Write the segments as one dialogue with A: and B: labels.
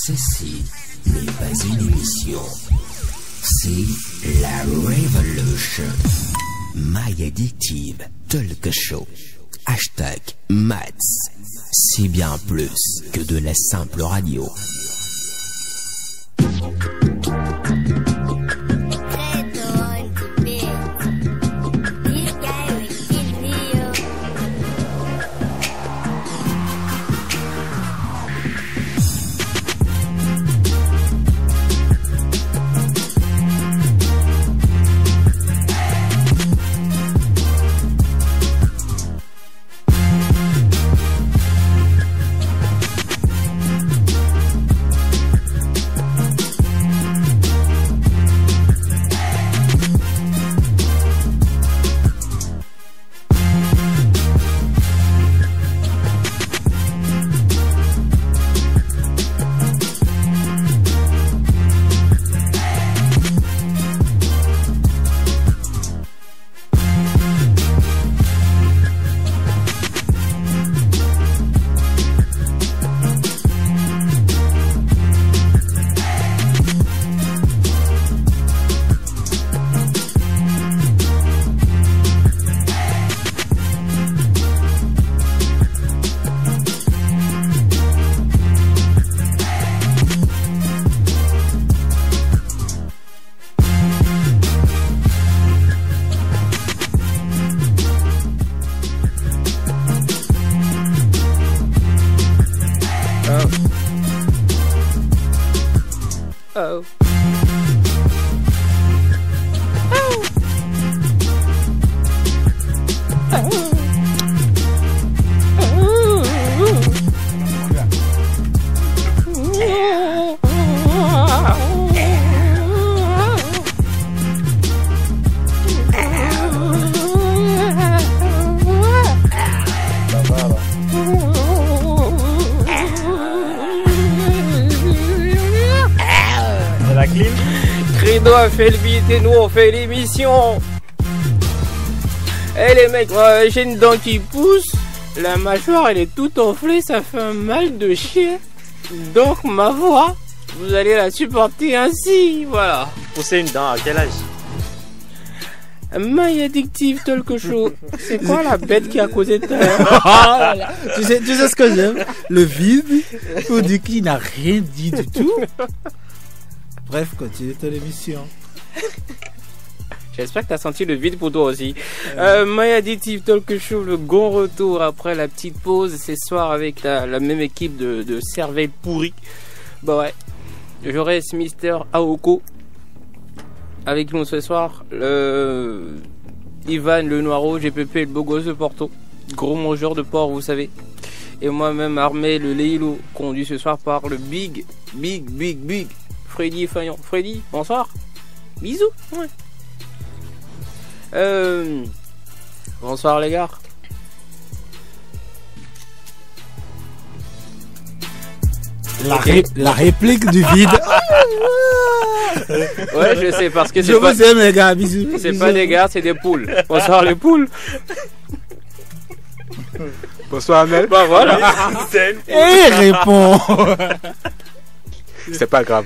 A: Ceci n'est pas une émission, c'est la Revolution. My Addictive Talk Show. Hashtag Mats. C'est bien plus que de la simple radio.
B: Credo a fait le beat et nous on fait l'émission. Eh les mecs, j'ai une dent qui pousse, la mâchoire elle est toute enflée, ça fait un mal de chien. Donc ma voix, vous allez la supporter ainsi, voilà.
C: Pousser une dent à quel âge?
B: My Addictive Talk Show. C'est quoi la bête qui a causé tout à l'heure?
D: tu sais ce que j'aime? Le vide, pour dire qu'il n'a rien dit du tout. Bref, continue ton émission.
B: J'espère que tu as senti le vide pour toi aussi. My Addictive Talk Show, le grand retour après la petite pause ce soir avec la même équipe de cervelle pourrie. Bah ouais, je reste Mister Aoko. Avec nous ce soir, Ivan le Noiro, GPP le beau gosse de Porto. Gros mangeur de porc, vous savez. Et moi-même Armé le Leilo, conduit ce soir par le big Freddy Fayon. Freddy, bonsoir. Bisous. Ouais. Bonsoir les gars.
D: La réplique du vide.
B: Ouais, je sais, parce que
D: je vous aime les gars, bisous.
B: C'est pas des gars, c'est des poules. Bonsoir les poules.
E: Bonsoir Amel.
B: Bah voilà.
D: Et répond.
E: C'est pas grave.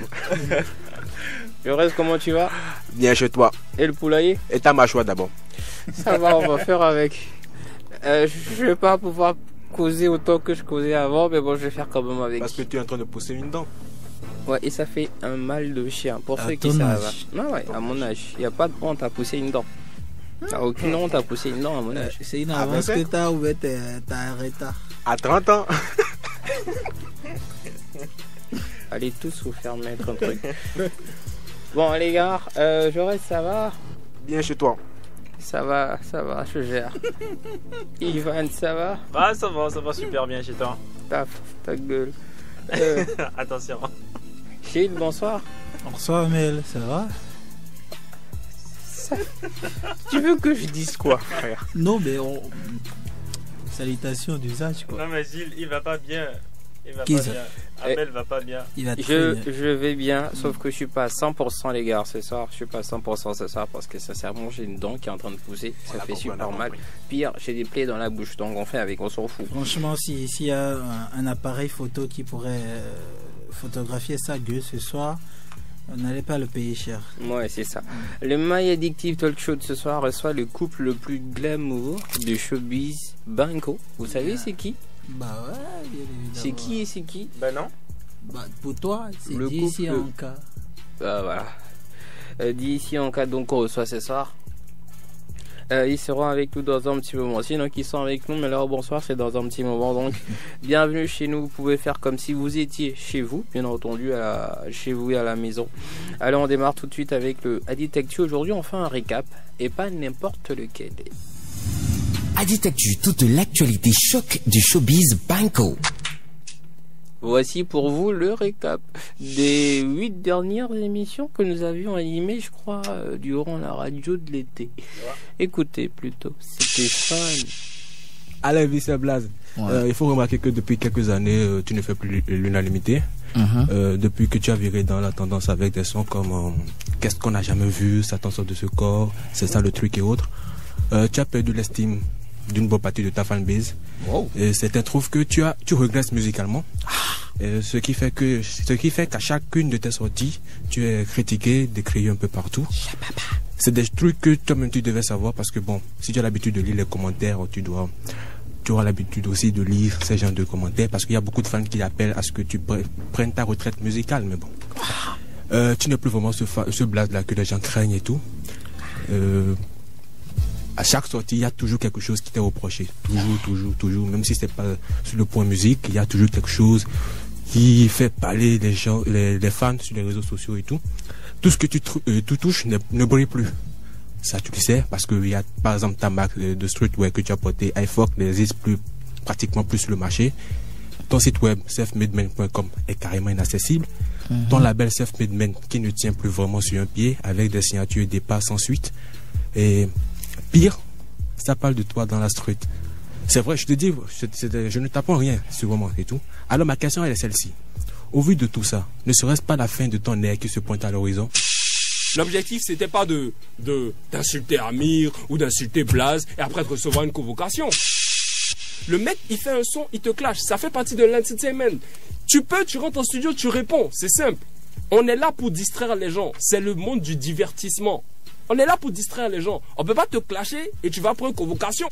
B: Je reste, comment tu vas?
E: Bien chez toi.
B: Et le poulailler?
E: Et ta mâchoire d'abord.
B: Ça va, on va faire avec. Je vais pas pouvoir causer autant que je causais avant, mais bon, je vais faire quand même avec.
E: Parce que tu es en train de pousser une dent.
B: Ouais, et ça fait un mal de chien. Pour
D: à
B: ceux qui savent. Non, ouais, à mon âge. Il n'y a pas de honte à pousser une dent. T'as aucune honte à pousser une dent à mon âge.
D: C'est une avance que t'as ou t'as retard.
E: À 30 ans.
B: Allez tous vous faire mettre un truc. Bon, les gars, je reste, ça va?
E: Bien chez toi.
B: Ça va, je gère. Ivan, ça va?
C: Ah, ça va super bien chez toi.
B: Ta gueule.
C: Attention.
B: Gilles, bonsoir.
D: Bonsoir Mel, ça va?
B: Tu veux que je dise quoi, frère?
D: Non, mais salutations d'usage quoi.
C: Non mais Gilles, il va pas bien. Il va
D: Qui
C: pas
D: ça?
C: bien. Amel va pas bien.
D: Il va très bien.
B: Je vais bien, sauf que je suis pas à 100% les gars ce soir. Je suis pas à 100% ce soir parce que sincèrement j'ai une dent qui est en train de pousser. Ça fait super mal. Pire, j'ai des plaies dans la bouche. Donc on fait avec, on s'en fout.
D: Franchement, s'il y a un appareil photo qui pourrait photographier sa gueule ce soir, on n'allait pas le payer cher.
B: Ouais, c'est ça. Le My Addictive Talk Show de ce soir reçoit le couple le plus glamour de showbiz, Banco. Vous savez c'est qui?
D: Bah ouais, bien évidemment.
B: C'est qui et c'est qui?
C: Ben non.
D: Bah, pour toi, c'est
B: Le
D: d'ici
B: couple.
D: en cas.
B: Voilà. D'ici en cas donc on reçoit ce soir. Ils seront avec nous dans un petit moment. Sinon ils sont avec nous, mais leur bonsoir c'est dans un petit moment. Donc bienvenue chez nous. Vous pouvez faire comme si vous étiez chez vous, bien entendu, chez vous et à la maison. Alors on démarre tout de suite avec le Addict Actu. Aujourd'hui on fait un récap et pas n'importe lequel.
A: Addict Actu, toute l'actualité choc du showbiz Banco.
B: Voici pour vous le récap des 8 dernières émissions que nous avions animées, je crois, durant la radio de l'été. Écoutez plutôt, c'était fun.
E: Allez, Vice Blaze.
D: Ouais.
E: Il faut remarquer que depuis quelques années, tu ne fais plus l'unanimité. Depuis que tu as viré dans la tendance avec des sons comme Qu'est-ce qu'on n'a jamais vu, Satan sort de ce corps, c'est ça le truc et autres. Tu as perdu l'estime d'une bonne partie de ta fanbase.
B: Wow.
E: Et certains trouvent que tu regresses musicalement. Ce qui fait qu'à chacune de tes sorties, tu es critiqué, décrié un peu partout. C'est des trucs que toi-même tu devais savoir parce que bon, si tu as l'habitude de lire les commentaires, tu auras l'habitude aussi de lire ces genres de commentaires parce qu'il y a beaucoup de fans qui appellent à ce que tu prennes ta retraite musicale, mais bon. Tu n'es plus vraiment ce Blaze là que les gens craignent et tout. À chaque sortie, il y a toujours quelque chose qui t'est reproché. Toujours. Même si c'est pas sur le point musique, il y a toujours quelque chose qui fait parler les gens, les fans sur les réseaux sociaux et tout. Tout ce que tu touches ne brille plus. Ça, tu le sais, parce qu'il y a, par exemple, ta marque de streetwear que tu as porté, iFoc, n'existe pratiquement plus sur le marché. Ton site web, selfmademan.com, est carrément inaccessible. Ton label Selfmademan, qui ne tient plus vraiment sur un pied, avec des signatures et des passes sans suite. Et pire, ça parle de toi dans la street. C'est vrai, je te dis, je ne t'apprends rien sur le moment et tout. Alors ma question elle est celle-ci. Au vu de tout ça, ne serait-ce pas la fin de ton air qui se pointe à l'horizon?
F: L'objectif, c'était pas d'insulter Amir ou d'insulter Blaze et après de recevoir une convocation. Le mec, il fait un son, il te clash. Ça fait partie de l'entertainment. Tu rentres en studio, tu réponds. C'est simple. On est là pour distraire les gens. C'est le monde du divertissement. On est là pour distraire les gens. On peut pas te clasher et tu vas prendre une convocation.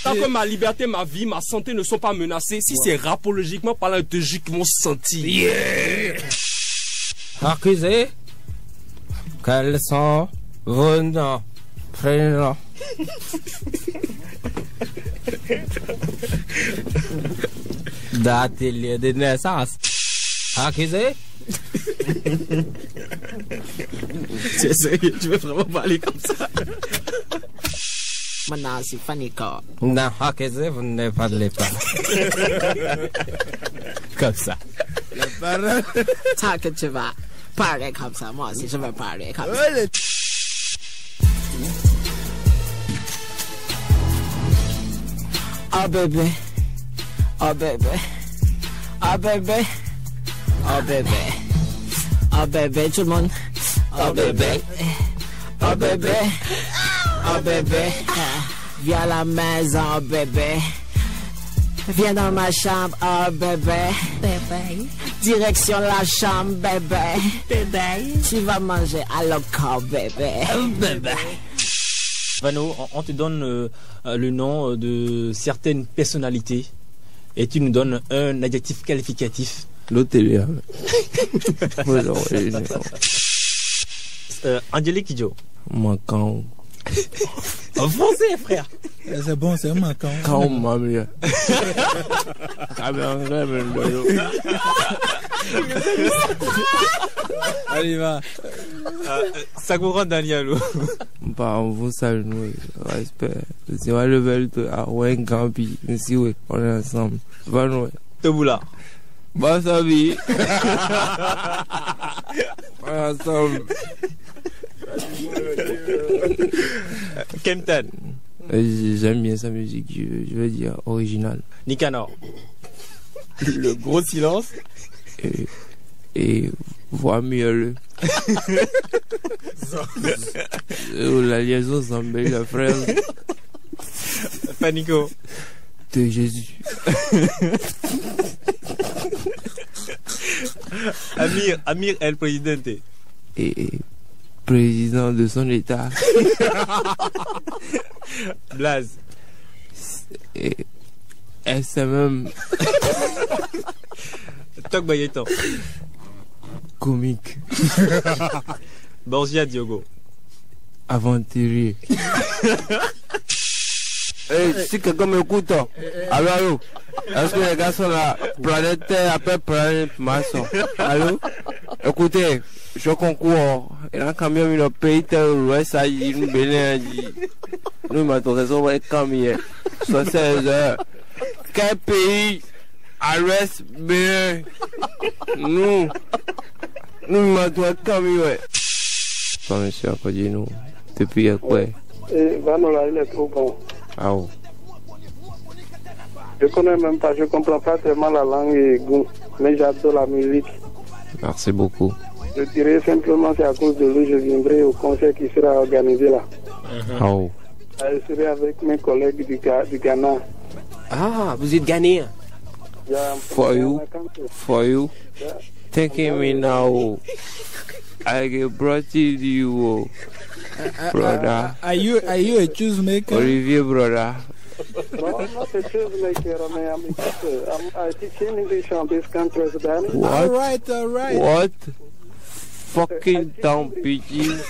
F: Tant que ma liberté, ma vie, ma santé ne sont pas menacées, si c'est rapologiquement parlant, ils te jure qu'ils vont se sentir. Yeah!
B: Accusé, quels sont vos noms, prénoms? Date et lieu de naissance. Accusé?
E: C'est sérieux, tu veux vraiment parler comme ça?
G: Maintenant, c'est Fanica.
B: Non, accusé, vous ne parlez pas. Comme ça.
G: Tant que tu vas parler comme ça, moi aussi, je vais parler comme ça. Oh bébé, oh bébé, oh bébé, oh bébé, oh bébé, tout le monde, oh bébé, oh bébé, oh bébé, viens à la maison, bébé, viens dans ma chambre, oh bébé, bébé, direction la chambre, bébé, bébé, tu vas manger à l'ocor, bébé, bébé.
C: Vano, on te donne le nom de certaines personnalités et tu nous donnes un adjectif qualificatif.
B: L'hôtelier.
C: Angélique Kidjo.
B: Macao.
C: En français, frère.
D: C'est bon, c'est un Macao.
B: Macao, mamie.
D: Allez, va.
C: Sakura Danielo.
B: Bah, on vous salue, respect. C'est moi le bel de Awen Gambi. Ici, oui, on est ensemble. Vanoué.
C: Teboula.
B: Bah, ça vie. On est ensemble.
C: Kempton.
B: J'aime bien sa musique, je veux dire originale.
C: Nicanor.
D: Le gros silence.
B: Et voix mieux. La liaison Zambé, la frère
C: Panico.
B: de Jésus.
C: Amir El Presidente.
B: Et président de son état.
C: Blaze.
B: Et SMM
C: Tok Bayetan.
B: comique.
C: Borgia Diogo.
B: Aventurier. Hey, si quelqu'un m'écoute, allô, est-ce que les gars sont là? Planète Terre après planète Mars. Allô? Écoutez, je concours. Et là, quand même, le pays tel l'ouest, ça y est, nous bénin, nous m'attendons, on va être comme hier. 16 heures. Quel pays à l'ouest bénin? Nous m'attendons comme hier. Bon, monsieur, après, dis-nous, depuis quoi?
H: Et Vanola, il est trop bon.
B: Ah oh.
H: Je connais même pas, je comprends pas tellement la langue et goût, mais j'adore la musique.
B: Merci beaucoup.
H: Je dirais simplement c'est à cause de lui, je viendrai au concert qui sera organisé là.
B: Oh.
H: Je serai avec mes collègues du Ghana.
B: Ah, vous êtes ghanéen. For you, taking me now. I get brought to you, brother.
D: Are you a choose maker?
B: Olivier, brother.
H: No, I'm not a chessmaker, I'm teaching English on this country, Sudan.
D: All right.
B: What? Fucking dumb bitches.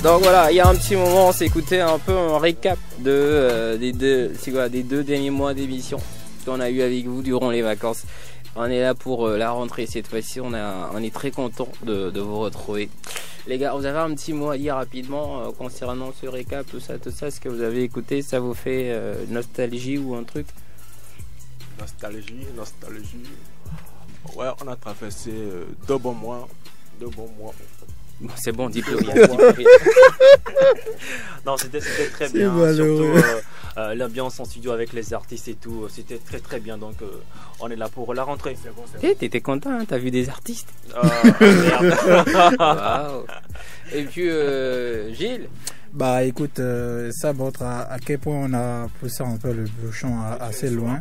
B: Donc voilà, il y a un petit moment, on s'est écouté un peu un récap des deux derniers mois d'émission qu'on a eu avec vous durant les vacances. On est là pour la rentrée cette fois-ci, on est très content de vous retrouver. Les gars, vous avez un petit mot à dire rapidement concernant ce récap, tout ça, ce que vous avez écouté, ça vous fait nostalgie ou un truc?
E: Nostalgie. Ouais, on a traversé 2 bons mois.
B: Bon, c'est bon, dis plus rien.
C: Non, c'était très bien.
D: Malheureux.
C: Surtout l'ambiance en studio avec les artistes et tout, c'était très bien. Donc on est là pour la rentrée.
B: T'étais content, hein, t'as vu des artistes.
C: Merde.
B: Wow. Et puis Gilles.
D: Bah écoute, ça montre à quel point on a poussé un peu le bouchon assez loin.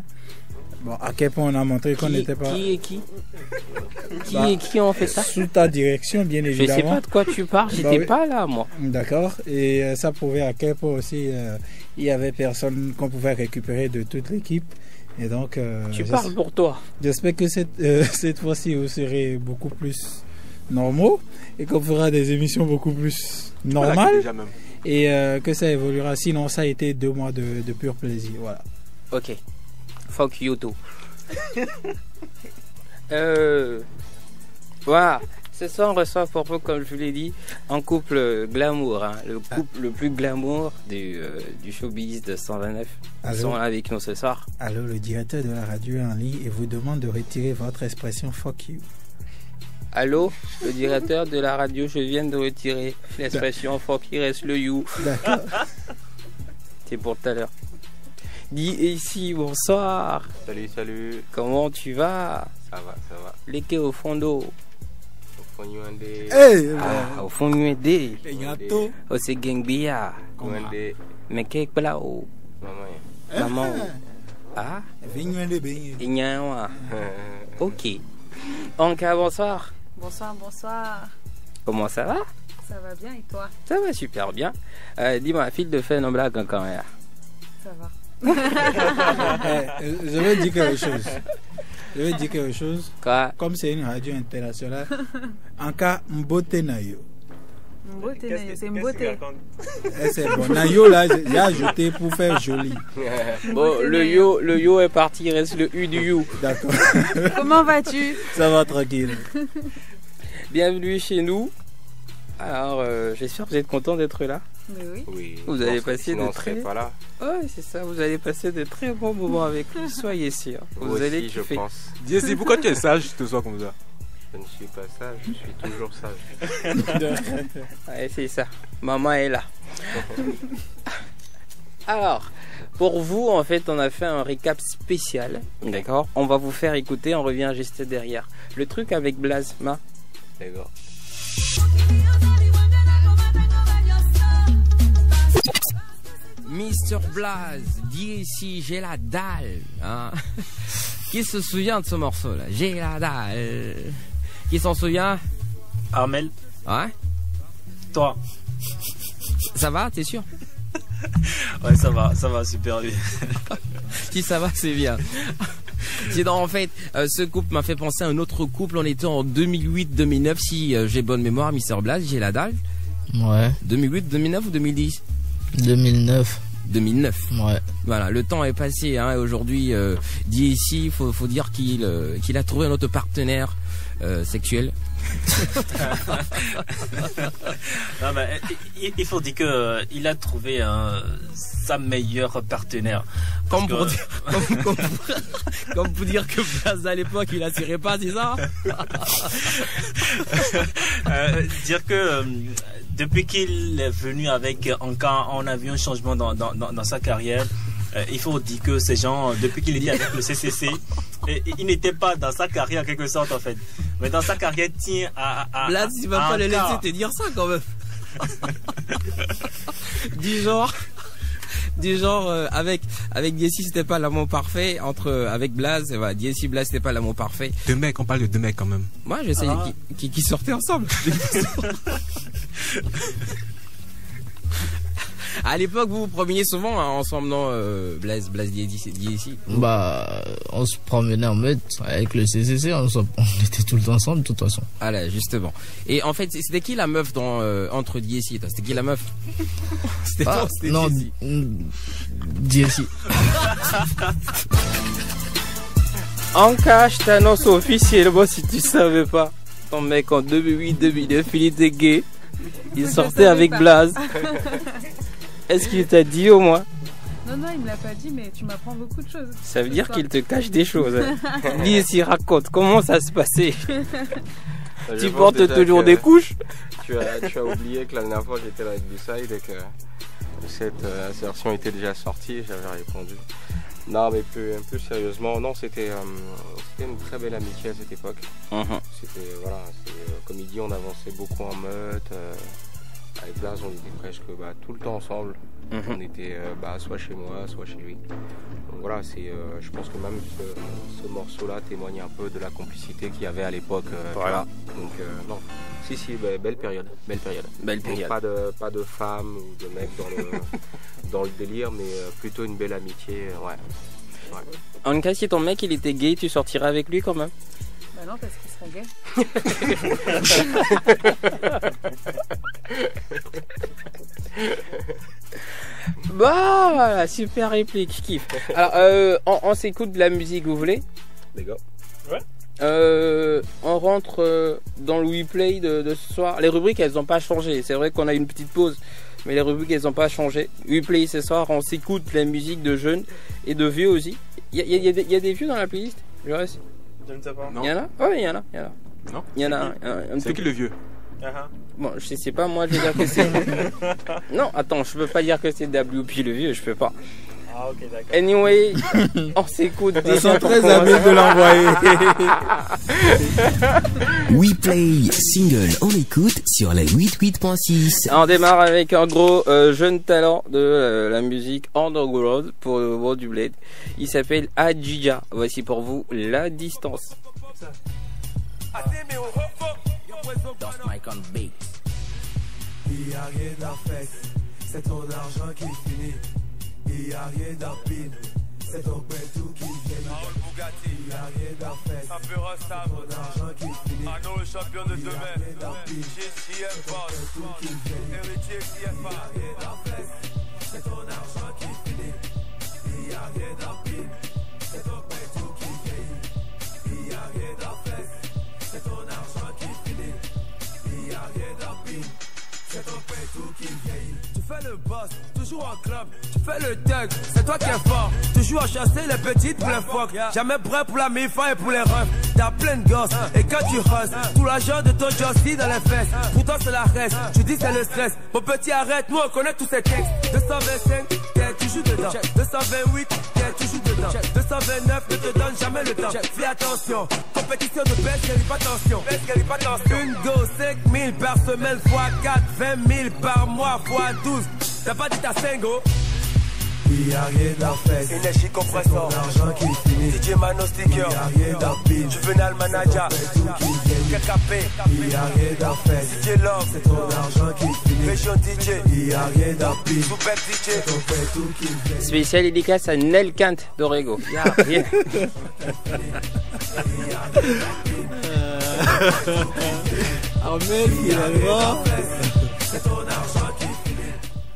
D: Bon, à quel point on a montré qu'on n'était pas...
B: Qui est qui
D: Bah,
B: est qui ont fait ça?
D: Sous ta direction, bien
B: Je sais
D: évidemment.
B: pas de quoi tu parles, j'étais
D: oui.
B: pas là, moi.
D: D'accord. Et ça prouvait à quel point aussi il y avait personne qu'on pouvait récupérer de toute l'équipe. Et donc,
B: Tu parles pour toi.
D: j'espère que cette fois-ci, vous serez beaucoup plus normaux et qu'on fera des émissions beaucoup plus normales
E: Déjà même.
D: et que ça évoluera. Sinon, ça a été 2 mois de pur plaisir. Voilà.
B: Ok. Fuck you too. Voilà. Ce soir, on reçoit pour vous, comme je vous l'ai dit, un couple glamour. Hein. Le couple le plus glamour du showbiz de 129. Ils
D: Allô?
B: sont là avec nous ce soir.
D: Alors, le directeur de la radio est en ligne et vous demande de retirer votre expression fuck you.
B: Allô, le directeur de la radio, je viens de retirer l'expression fuck, il reste le you.
D: D'accord.
B: C'est pour tout à l'heure. Dis ici, bonsoir.
I: Salut.
B: Comment tu vas?
I: Ça va.
B: Les quais au fond d'eau.
I: Au fond,
D: Hey,
B: Ah, au fond du dé.
D: Yato.
B: Oh, c'est Gengbia. Mais qu'est-ce que là haut? Maman. Ah, Ignawa. Ok. Anka, bonsoir.
J: Bonsoir.
B: Comment ça va?
J: Ça va bien et toi?
B: Ça va super bien. Dis-moi, file de fait, non blague encore. Hein.
J: Ça va.
D: Je vais dire quelque chose.
B: Quoi?
D: Comme c'est une radio internationale, en cas mbote nayo.
J: C'est beauté.
D: C'est bon. Nayo là, j'ai ajouté pour faire joli.
B: Bon, le yo est parti, il reste le U du you.
D: D'accord.
J: Comment vas-tu?
D: Ça va tranquille.
B: Bienvenue chez nous. Alors, j'espère que vous êtes content d'être là.
J: Mais oui.
I: Oui.
B: Vous allez passer de
I: on
B: très...
I: serait pas là.
B: Ouais, c'est ça, vous allez passer de très bons moments avec nous. Soyez sûrs. Vous
I: Aussi,
B: allez
I: je
B: kiffer.
I: pense.
E: Jesse, pourquoi tu es sage ce soir comme ça?
I: Je ne suis pas sage, je suis toujours sage.
B: Ouais, c'est ça. Maman est là. Alors, pour vous, en fait, on a fait un récap spécial. D'accord? On va vous faire écouter, on revient juste derrière. Le truc avec Blasma.
I: D'accord.
B: Mr. Blaze, dis ici, j'ai la dalle. Hein? Qui se souvient de ce morceau-là? J'ai la dalle. Qui s'en souvient?
C: Armel,
B: Ouais?
C: toi.
B: Ça va, t'es sûr?
C: Ouais, ça va super bien.
B: Si ça va, c'est bien. Sinon, en fait, ce couple m'a fait penser à un autre couple. On était en 2008-2009, si j'ai bonne mémoire, Mr. Blaze, j'ai la dalle.
G: Ouais,
B: 2008, 2009 ou 2010?
G: 2009.
B: 2009.
G: Ouais.
B: Voilà, le temps est passé. Hein, et aujourd'hui, dit ici, faut dire qu'il a trouvé un autre partenaire sexuel.
C: Non, mais, il faut dire que il a trouvé sa meilleure partenaire.
B: Comme pour dire que Blaze à l'époque il attirait pas, c'est ça?
C: Dire que depuis qu'il est venu avec Anka, on a vu un changement dans sa carrière. Il faut dire que ces gens, depuis qu'il était avec le CCC, il n'était pas dans sa carrière en quelque sorte en fait. Mais dans sa carrière tient à
B: Blaze, il va pas le laisser te dire ça quand même. Du genre avec Jessie c'était pas l'amour parfait avec Blaze, voilà, Jessie Blaze c'était pas l'amour parfait.
E: Deux mecs, on parle de deux mecs quand même.
B: Moi je sais qui sortaient ensemble. À l'époque, vous vous promeniez souvent ensemble, non? Blaze Jessie.
G: Bah, on se promenait en meute avec le CCC, on était tout le temps ensemble de toute façon.
B: Ah là, justement. Et en fait, c'était qui la meuf entre Jessie et toi? C'était qui la meuf? C'était toi, c'était
G: non, Jessie.
B: Anka, je t'annonce officiellement si tu savais pas. Ton mec en 2008-2009, il était gay. Il sortait avec Blaze. Est-ce qu'il t'a dit au moins?
J: Non, il me l'a pas dit, mais tu m'apprends beaucoup de choses.
B: Ça veut dire qu'il te cache des choses. Dis ici, raconte, comment ça se passait? Tu portes toujours des couches?
I: Tu as oublié que la dernière fois j'étais là avec B-Side et que cette insertion était déjà sortie, j'avais répondu. Non, mais plus sérieusement, non, c'était une très belle amitié à cette époque. C'était, voilà, comme il dit, on avançait beaucoup en meute. Avec Blaze, on était presque tout le temps ensemble. On était soit chez moi, soit chez lui. Donc voilà, je pense que même ce morceau-là témoigne un peu de la complicité qu'il y avait à l'époque.
B: Voilà.
I: Donc non, belle période.
B: Belle période.
I: Donc, pas de femmes ou de mecs dans le délire, mais plutôt une belle amitié. Ouais.
B: En cas, si ton mec il était gay, tu sortirais avec lui quand même?
J: Bah non, parce qu'il serait gay.
B: Bah voilà, super réplique, je kiffe. Alors, on s'écoute de la musique, vous voulez?
I: Les gars.
C: Ouais.
B: On rentre dans le WePlay de ce soir. Les rubriques, elles n'ont pas changé. C'est vrai qu'on a une petite pause, mais les rubriques, elles n'ont pas changé. WePlay ce soir, on s'écoute la musique de jeunes et de vieux aussi. Il y a des vieux dans la playlist? Je reste.
C: Je ne sais pas.
B: Il y en a? Oui, il y en a.
E: Non.
B: Il y en a un
E: C'est qui le vieux?
B: Bon, je sais pas, moi je vais dire que c'est. Non, attends, je peux pas dire que c'est WP le vieux, je peux pas.
C: Ah, ok, d'accord.
B: Anyway, on s'écoute
D: Ils
B: déjà.
D: sont très amis de l'envoyer.
A: WePlay single, on écoute sur les 88.6.
B: On démarre avec un gros jeune talent de la musique underground pour le World du Blade. Il s'appelle Adjija. Voici pour vous La Distance.
G: Dust Mike on beat.
K: Il y a rien à faire, c'est ton argent qui finit. Il y a rien à pile, c'est ton tout qui vient. Il y a rien à faire, c'est ton argent qui finit.
L: Arnaud le champion de demain. JCM Boss, héritier CFA.
K: C'est ton argent qui finit. Il y a rien à pile, c'est ton tout qui vient. Il y a rien à faire, c'est ton argent qui finit. Il y a rien à pile, c'est ton tout qui vieillit.
L: Tu fais le boss, toujours en club, tu fais le thug, c'est toi qui es fort. Toujours à chasser les petites pour les phoques. Jamais prêt pour la mi-fin et pour les refs. T'as plein de gosses, et quand tu husses, tout l'argent de ton Jossie dans les fesses. Pourtant c'est la reste, tu dis c'est le stress. Mon petit arrête, nous on connaît tous ces textes. 225, t'es toujours dedans. 228, t'es toujours dedans. 229, ne te donne jamais le temps. Fais attention, compétition de baisse, y'a pas tension. Une dose, 5000 par semaine, x 4, 20 000 par mois, x 12. T'as pas dit ta singo?
K: Il y a rien à faire,
L: Énergie compresseur,
K: l'argent qui finit.
L: DJ Mano Sticker,
K: Il y a rien à pile,
L: Juvenal Manager, KKP,
K: il y a rien à faire,
L: DJ Love,
K: c'est ton argent qui finit.
L: Région DJ,
K: Il y a rien à pile,
L: Super DJ,
K: c'est ton tout qui vient.
B: Spécial dédicace à Nel Kant d'Orego. Y'a rien.
D: Armel, finalement.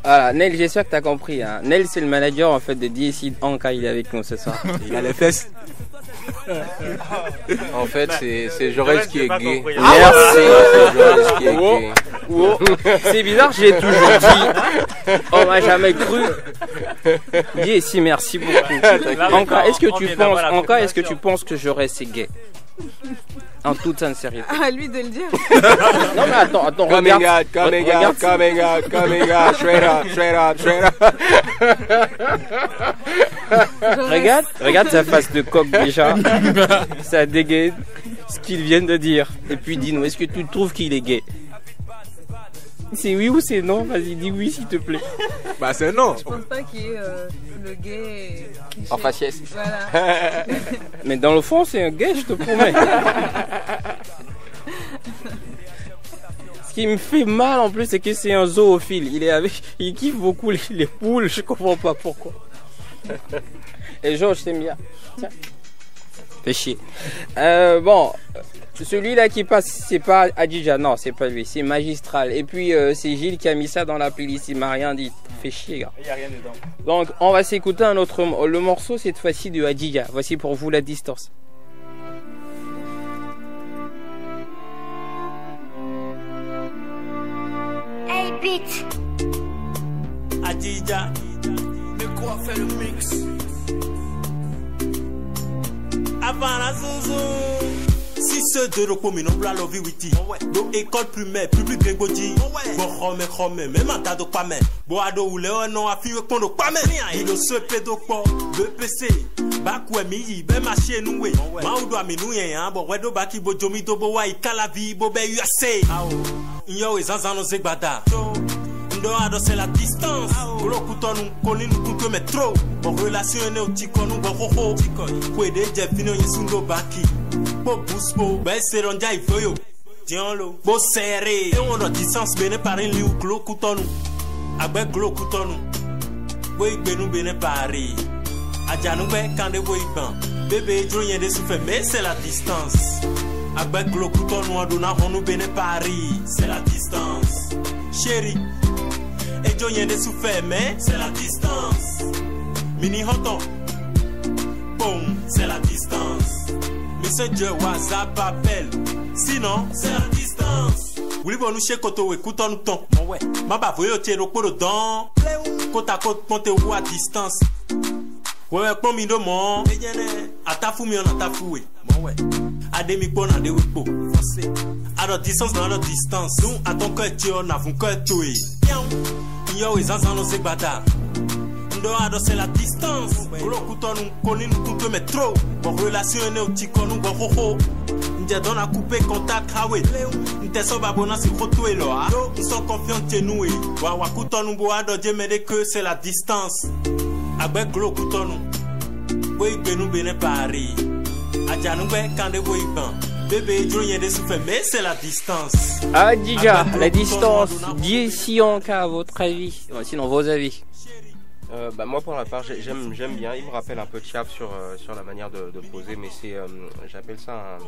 B: Voilà, Nel, j'espère que t'as compris. Hein. Nel, c'est le manager en fait de DSI Anka, il est avec nous ce soir.
E: Il a les fesses.
I: En fait, c'est Jorel qui est gay.
B: Merci.
I: C'est Jorel qui est gay.
B: Oh, c'est bizarre, j'ai toujours dit. On m'a jamais cru. DSI, merci beaucoup. Anka, est-ce que tu penses que je reste gay? En toute sincérité.
J: À lui de le dire.
B: Non mais attends,
I: Coming
B: regarde.
I: out, straight up.
B: Regarde sa face de coq déjà. Ça dégaine ce qu'ils viennent de dire. Et puis dis-nous, est-ce que tu trouves qu'il est gay? C'est oui ou c'est non? Vas-y, dis oui s'il te plaît.
E: Bah c'est non.
J: Je pense pas qu'il y ait le gay cliché.
B: En faciès.
J: Voilà.
B: Mais dans le fond, c'est un gay, je te promets. Ce qui me fait mal en plus, c'est que c'est un zoophile. Il kiffe beaucoup les poules, je comprends pas pourquoi. Et Georges, t'aimes bien. Tiens. Fais chier. Bon, celui-là qui passe, c'est pas Adjija, non, c'est pas lui, c'est Magistral. Et puis c'est Gilles qui a mis ça dans la playlist, il m'a rien dit. Fais chier, gars.
C: Il n'y a rien dedans.
B: Donc, on va s'écouter un autre. Le morceau, cette fois-ci, de Adjija. Voici pour vous La Distance.
M: Hey, beat.
L: Adjija, de quoi fait le mix? Avant la zouzou,
N: Ceux de l'Opo, mais non plus à l'Ovi Witi. Dans école primaire, public Grégodi. Bon, Rome, même en tas de pas mais. Bon, ado ou léon, non, à fille, qu'on pas mais. Il ne se pédo pas, BPC. Bakwe mi, ben marché nous, oui. Maoudo a mi nous, hein. Bon, wedo baki, bo jomi, do bo wa, ikalavi, bo be USA. Yo, et zanzan, no zegbada. Ndo ado c'est la distance. Gros couteau nous connaît nous couteau mais trop. Bon relation est au tico nous bon ho. Kwe de je fino yesundo baki. Bo buspo, ben c'est ronja il faut yo. Tiens-le, bo serré. Et on a distance bene par un liu gros couteau nous. Agbe gros couteau nous. Boy benu bene pari. Aja nous ben quand de boy ban. Bébé jo yen de souffle mais c'est la distance. Agbe gros couteau nous on donna on nous bene pari. C'est la distance. Chérie. Et jo yen de souffle mais c'est la distance. Mini hoton. Boom, c'est la distance. Monsieur Dieu WhatsApp appelle. Sinon, c'est la distance. Oui, bon, nous chez Koto, écoutons nous ton. Ouais, ma ba voyo tiro pour le don. Côte à côte, ponte ou à distance. Ouais, comme mi demande. Atafu mi on atafu. Ouais. À demi bon, à des wipo. À la distance, dans la distance. Nous, à ton cœur, tu en as un cœur tout. Yo, ils en ont ces bâtards. Ado c'est la distance. Gros couteau nous connaît nous couteau mais trop. Bon relation est au tico nous bon ho. N'dia donne à couper contact hawe. N'te so babona si photo et là. Nous sommes confiants chez nous. Wa wa couteau nous bois de Dieu mais que c'est la distance. Avec gros couteau nous. Boy benu bene Paris. Aja nous ben quand de boy ban. Bébé jo yen de souffle mais c'est la distance.
B: Ah déjà la distance. Diésion à votre avis. Sinon vos avis.
I: Bah moi pour ma part j'aime bien, il me rappelle un peu Chiaf sur la manière de poser, mais c'est j'appelle ça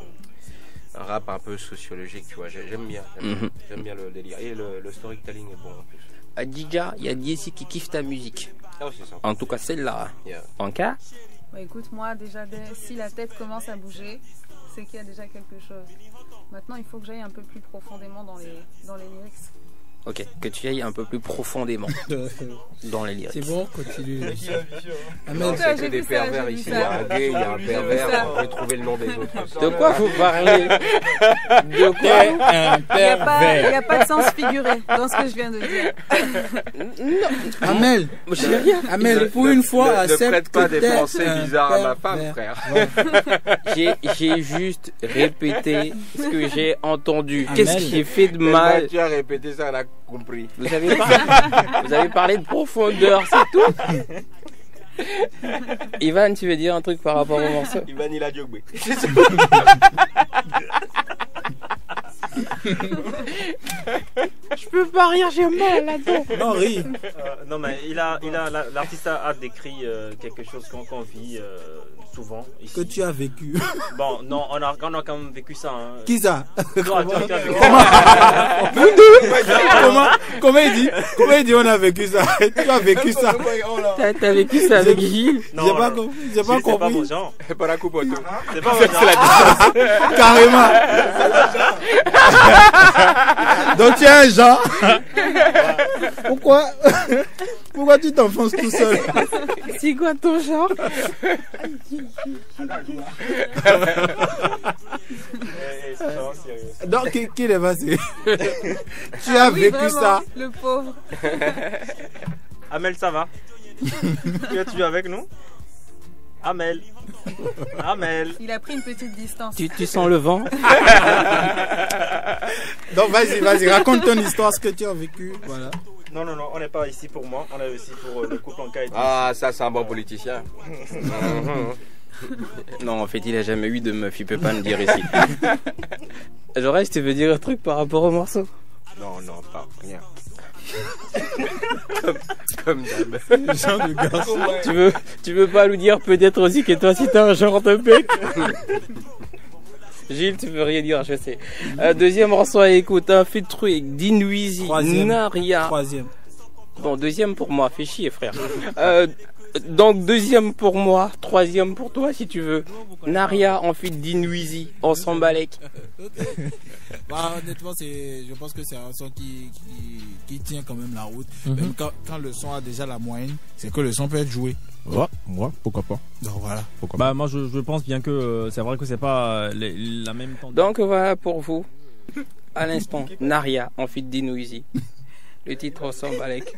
I: un rap un peu sociologique, tu vois. J'aime bien le délire et le storytelling est bon en plus.
B: Adija, il y a Diesi qui kiffe ta musique.
I: Ah c'est ça.
B: En tout cas celle-là. Yeah. En cas.
J: Bah, écoute, moi déjà si la tête commence à bouger, c'est qu'il y a déjà quelque chose. Maintenant il faut que j'aille un peu plus profondément dans les lyrics.
B: Ok, que tu ailles un peu plus profondément dans les lyrics.
D: C'est bon, continue.
I: Non, c'est que des pervers ici. Il y a un gay, il y a un pervers. On peut trouver le nom des autres.
B: De quoi vous parlez? De quoi?
J: Un pervers. Il n'y a pas de sens figuré dans ce que je viens de dire.
D: Non. Amel, pour une fois,
I: accepte. Ne prête pas des pensées bizarres à ma femme, frère.
B: J'ai juste répété ce que j'ai entendu. Qu'est-ce qui est fait de mal?
I: Tu as répété ça, là. Compris.
B: Vous avez parlé de profondeur, c'est tout. Ivan, tu veux dire un truc par rapport au morceau?
I: Ivan, il a diogbe.
B: Je peux pas rire, j'ai mal là-dedans.
D: Non, ris.
C: Non, mais l'artiste a décrit quelque chose qu'on vit souvent ici.
D: Que tu as vécu.
C: Bon, non, on a quand même vécu ça. Hein.
D: Qui ça? Comment il dit on a vécu ça? Tu as vécu ça?
B: T'as vécu ça avec Gilles?
D: J'ai pas compris.
C: C'est pas mon genre.
I: C'est pas la coupe auto.
C: C'est pas mon genre.
D: Carrément. Donc tu es un genre. Pourquoi tu t'enfonces tout seul?
B: C'est quoi ton genre?
D: Donc qui est passé? Tu as vécu
J: vraiment,
D: ça?
J: Le pauvre.
C: Amel, ça va? Tu es avec nous? Amel.
J: Il a pris une petite distance.
B: Tu sens le vent?
D: Donc vas-y, raconte ton histoire, ce que tu as vécu. Voilà.
C: Non, on n'est pas ici pour moi, on est ici pour le couple en cas.
I: Ah, ça c'est un bon politicien.
B: Non, en fait, il a jamais eu de meuf, il peut pas me dire ici. Jaurès, tu veux dire un truc par rapport au morceau?
I: Non, pas rien. comme d'hab.
D: Genre de garçon.
B: Tu veux pas nous dire peut-être aussi que toi si t'as un genre de bec? Gilles, tu veux rien dire, je sais. Deuxième morceau à écouter, un feat avec Dinwizi, Naria.
D: Troisième.
B: Bon, deuxième pour moi, fais chier frère. Donc deuxième pour moi, troisième pour toi si tu veux. Naria en feat d'Inwizi, on s'en balèque.
D: Bah, honnêtement, je pense que c'est un son qui tient quand même la route. Même quand le son a déjà la moyenne, c'est que le son peut être joué.
E: Ouais, pourquoi pas.
D: Donc voilà.
O: Bah moi je pense bien que c'est vrai que c'est pas la même tendance.
B: Donc voilà pour vous. À l'instant, Naria en feat d'Inwizi. Le titre on s'en balèque.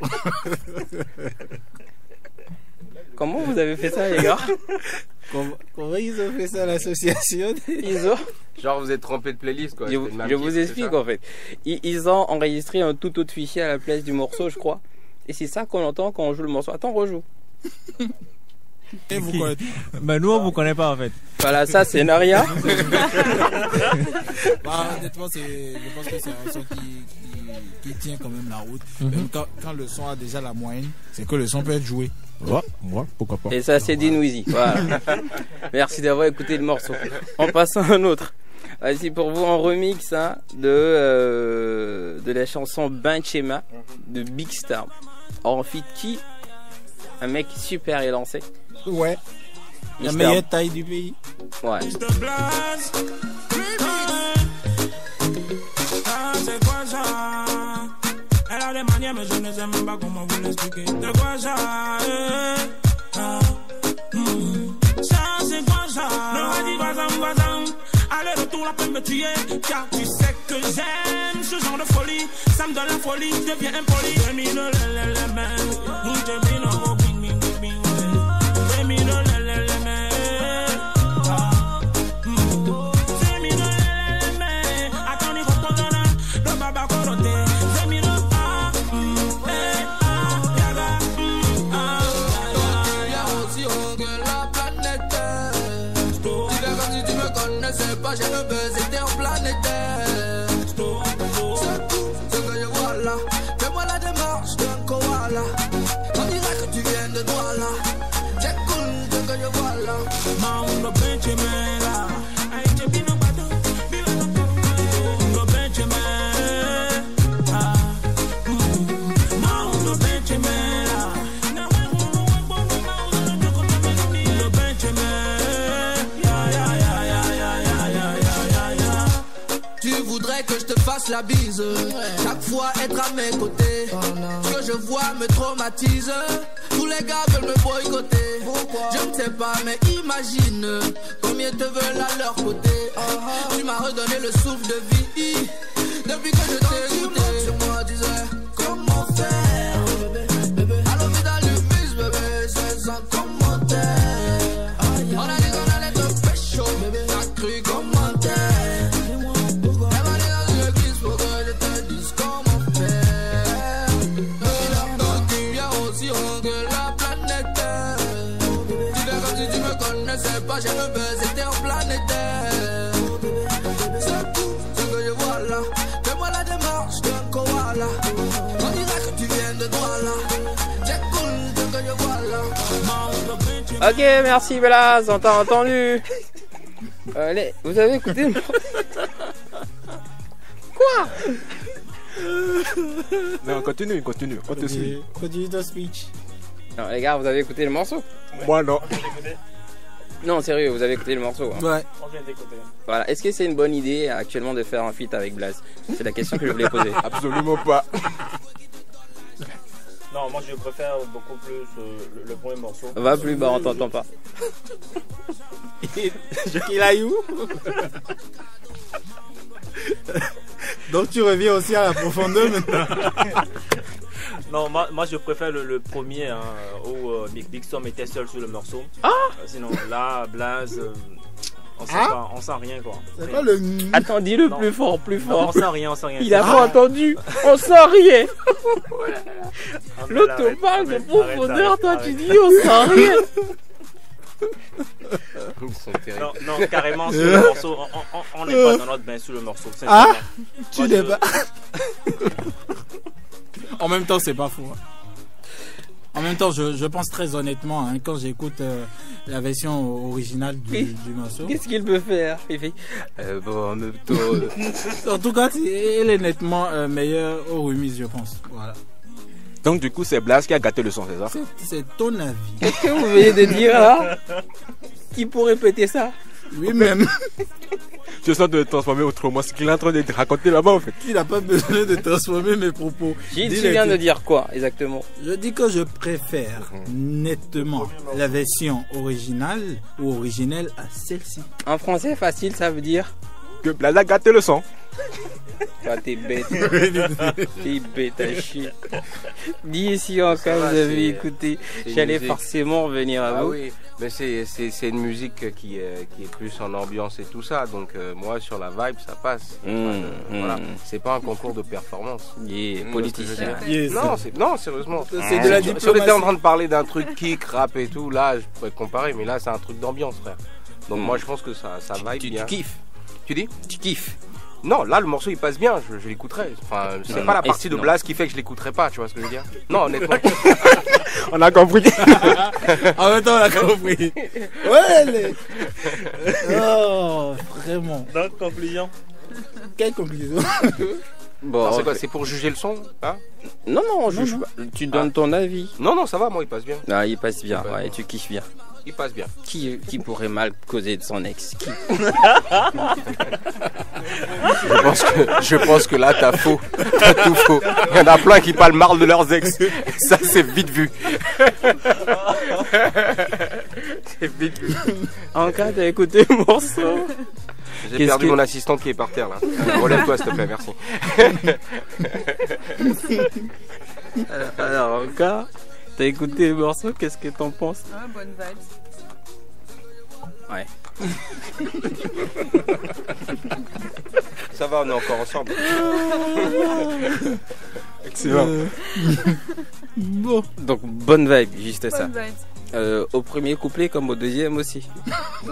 B: Comment vous avez fait ça les gars?
D: Comment ils ont fait ça l'association?
B: Ils ont...
I: Genre vous êtes trompé de playlist quoi.
B: Je vous explique en fait. Ils ont enregistré un tout autre fichier à la place du morceau je crois. Et c'est ça qu'on entend quand on joue le morceau. Attends, rejoue.
D: Et vous connaissez?
O: Bah nous on vous connaît pas en fait.
B: Voilà, ça c'est Naria.
D: Bah, honnêtement, je pense que c'est un son qui tient quand même la route. Même quand le son a déjà la moyenne, c'est que le son peut être joué.
E: Ouais, pourquoi pas.
B: Et ça c'est d'Inwizi. Voilà. Merci d'avoir écouté le morceau. On passe à un autre. Voici pour vous un remix hein, de la chanson Benchema de Big Star. En feat qui? Un mec super élancé.
D: Ouais. La meilleure taille du pays.
B: Ouais.
K: C'est quoi ça? Elle a des manières mais je ne sais même pas comment vous l'expliquer. De quoi ça? Ça c'est quoi ça? Ne dis pas allez retour la peine me tuer. Car tu sais que j'aime ce genre de folie. Ça me donne la folie, je deviens impoli. J'ai mis le
L: J'ai le buzz interplanétaire. C'est tout ce que je vois là. Fais-moi la démarche d'un koala. On dirait que tu viens de Douala. C'est cool ce que je vois là.
K: Maundo Benchemela. Aïe, j'ai bien un bateau. Maundo Benchemela. Maundo Benchemela. Maundo Benchemela.
L: Tu voudrais que je te fasse la bise, chaque fois être à mes côtés. Ce que je vois me traumatise. Tous les gars veulent me boycotter. Je ne sais pas mais imagine combien te veulent à leur côté. Tu m'as redonné le souffle de vie depuis que je t'ai écouté. Sur moi disais comment faire. À l'hôpital du fils bébé c'est sans commentaire. On a dit qu'on allait te pécho, t'as cru commentaire. J'ai le buzz interplanétaire. C'est tout ce que je vois là. Fais-moi la démarche d'un koala. On dirait que tu viens de Douala. C'est cool ce que je vois là.
B: Ok, merci Belaz, on t'a entendu. Allez, vous avez écouté le... Quoi?
E: Non, continue.
D: Continue ton speech.
B: Non, les gars, vous avez écouté le morceau?
E: Moi non.
B: Non, sérieux, vous avez écouté le morceau hein?
D: Ouais.
C: On vient d'écouter.
B: Voilà. Est-ce que c'est une bonne idée actuellement de faire un feat avec Blaze? C'est la question que je voulais poser.
E: Absolument pas.
C: Non, moi je préfère beaucoup plus le premier morceau.
B: Va plus bas, on t'entend pas.
D: Il a eu. Donc tu reviens aussi à la profondeur maintenant.
C: Non, moi je préfère le premier hein, où Big Storm était seul sur le morceau.
B: Ah
C: sinon là, Blaze, on sent pas, on sent rien quoi.
D: C'est pas le...
B: Attends, dis-le plus fort, plus fort.
C: Non, on sent rien, on sent rien.
B: Il a pas entendu, on sent rien. L'autre te parle de profondeur, toi tu dis on sent rien.
C: Non, carrément sur le morceau, on n'est pas dans notre bain sur le morceau.
D: Ah, tu n'es pas. En même temps, c'est pas fou. Hein. En même temps, je pense très honnêtement, hein, quand j'écoute la version originale du morceau.
B: Qu'est-ce qu'il peut faire? Il fait bon, en même temps.
D: En tout cas, elle est nettement meilleure au remix, je pense. Voilà.
E: Donc du coup, c'est Blaze qui a gâté le son, c'est ça?
D: C'est ton avis.
B: Qu'est-ce que vous venez de dire là? Qui pourrait répéter ça?
D: Lui-même.
E: Je sens de le transformer autrement, ce qu'il est en train de raconter là-bas en fait.
D: Il n'a pas besoin de transformer mes propos.
B: Gilles, tu viens de dire quoi exactement?
D: Je dis que je préfère nettement la version originale ou originelle à celle-ci.
B: En français facile, ça veut dire
E: que Blaze a gâté le son.
B: Ah, t'es bête. T'es bête à chier. Dis ici en cas vous avez écouté, j'allais forcément revenir à vous.
I: Oui, mais c'est une musique qui est plus en ambiance et tout ça, donc moi sur la vibe ça passe. Voilà. C'est pas un concours de performance.
B: Politicien.
I: Non, sérieusement.
D: C'est de la diplomatie.
I: Si on était en train de parler d'un truc kick, rap et tout, là je pourrais comparer, mais là c'est un truc d'ambiance, frère. Donc moi je pense que ça vibe bien.
B: Tu kiffes?
I: Tu dis?
B: Tu kiffes?
I: Non, là le morceau il passe bien, je l'écouterai. Enfin, c'est pas la partie de Blaze qui fait que je l'écouterai pas, tu vois ce que je veux dire? Non, honnêtement.
E: On a compris.
D: En même temps, on a compris. Ouais, oh, vraiment.
C: Donc, conclusion.
D: Quelle conclusion?
I: Bon, c'est quoi? C'est pour juger le son, hein?
B: Non, tu donnes ton avis.
I: Non, ça va, moi il passe bien.
B: Ah, il passe bien, ouais, tu kiffes bien.
I: Il passe bien.
B: Qui pourrait mal causer de son ex? Qui?
I: Je pense que là t'as faux. T'as tout faux. Il y en a plein qui parlent mal de leurs ex. Ça c'est vite vu. C'est vite vu.
B: En cas t'as écouté le morceau?
I: J'ai perdu mon assistante qui est par terre là. Relève-toi s'il te plaît, merci.
B: Alors en cas t'as écouté le morceau, qu'est-ce que t'en penses?
J: Ah, bonne vibes.
B: Ouais.
I: Ça va, on est encore ensemble.
E: Excellent.
D: Bon.
B: Donc bonne vibe, juste ça.
J: Bonne vibes.
B: Au premier couplet comme au deuxième aussi.
J: Tout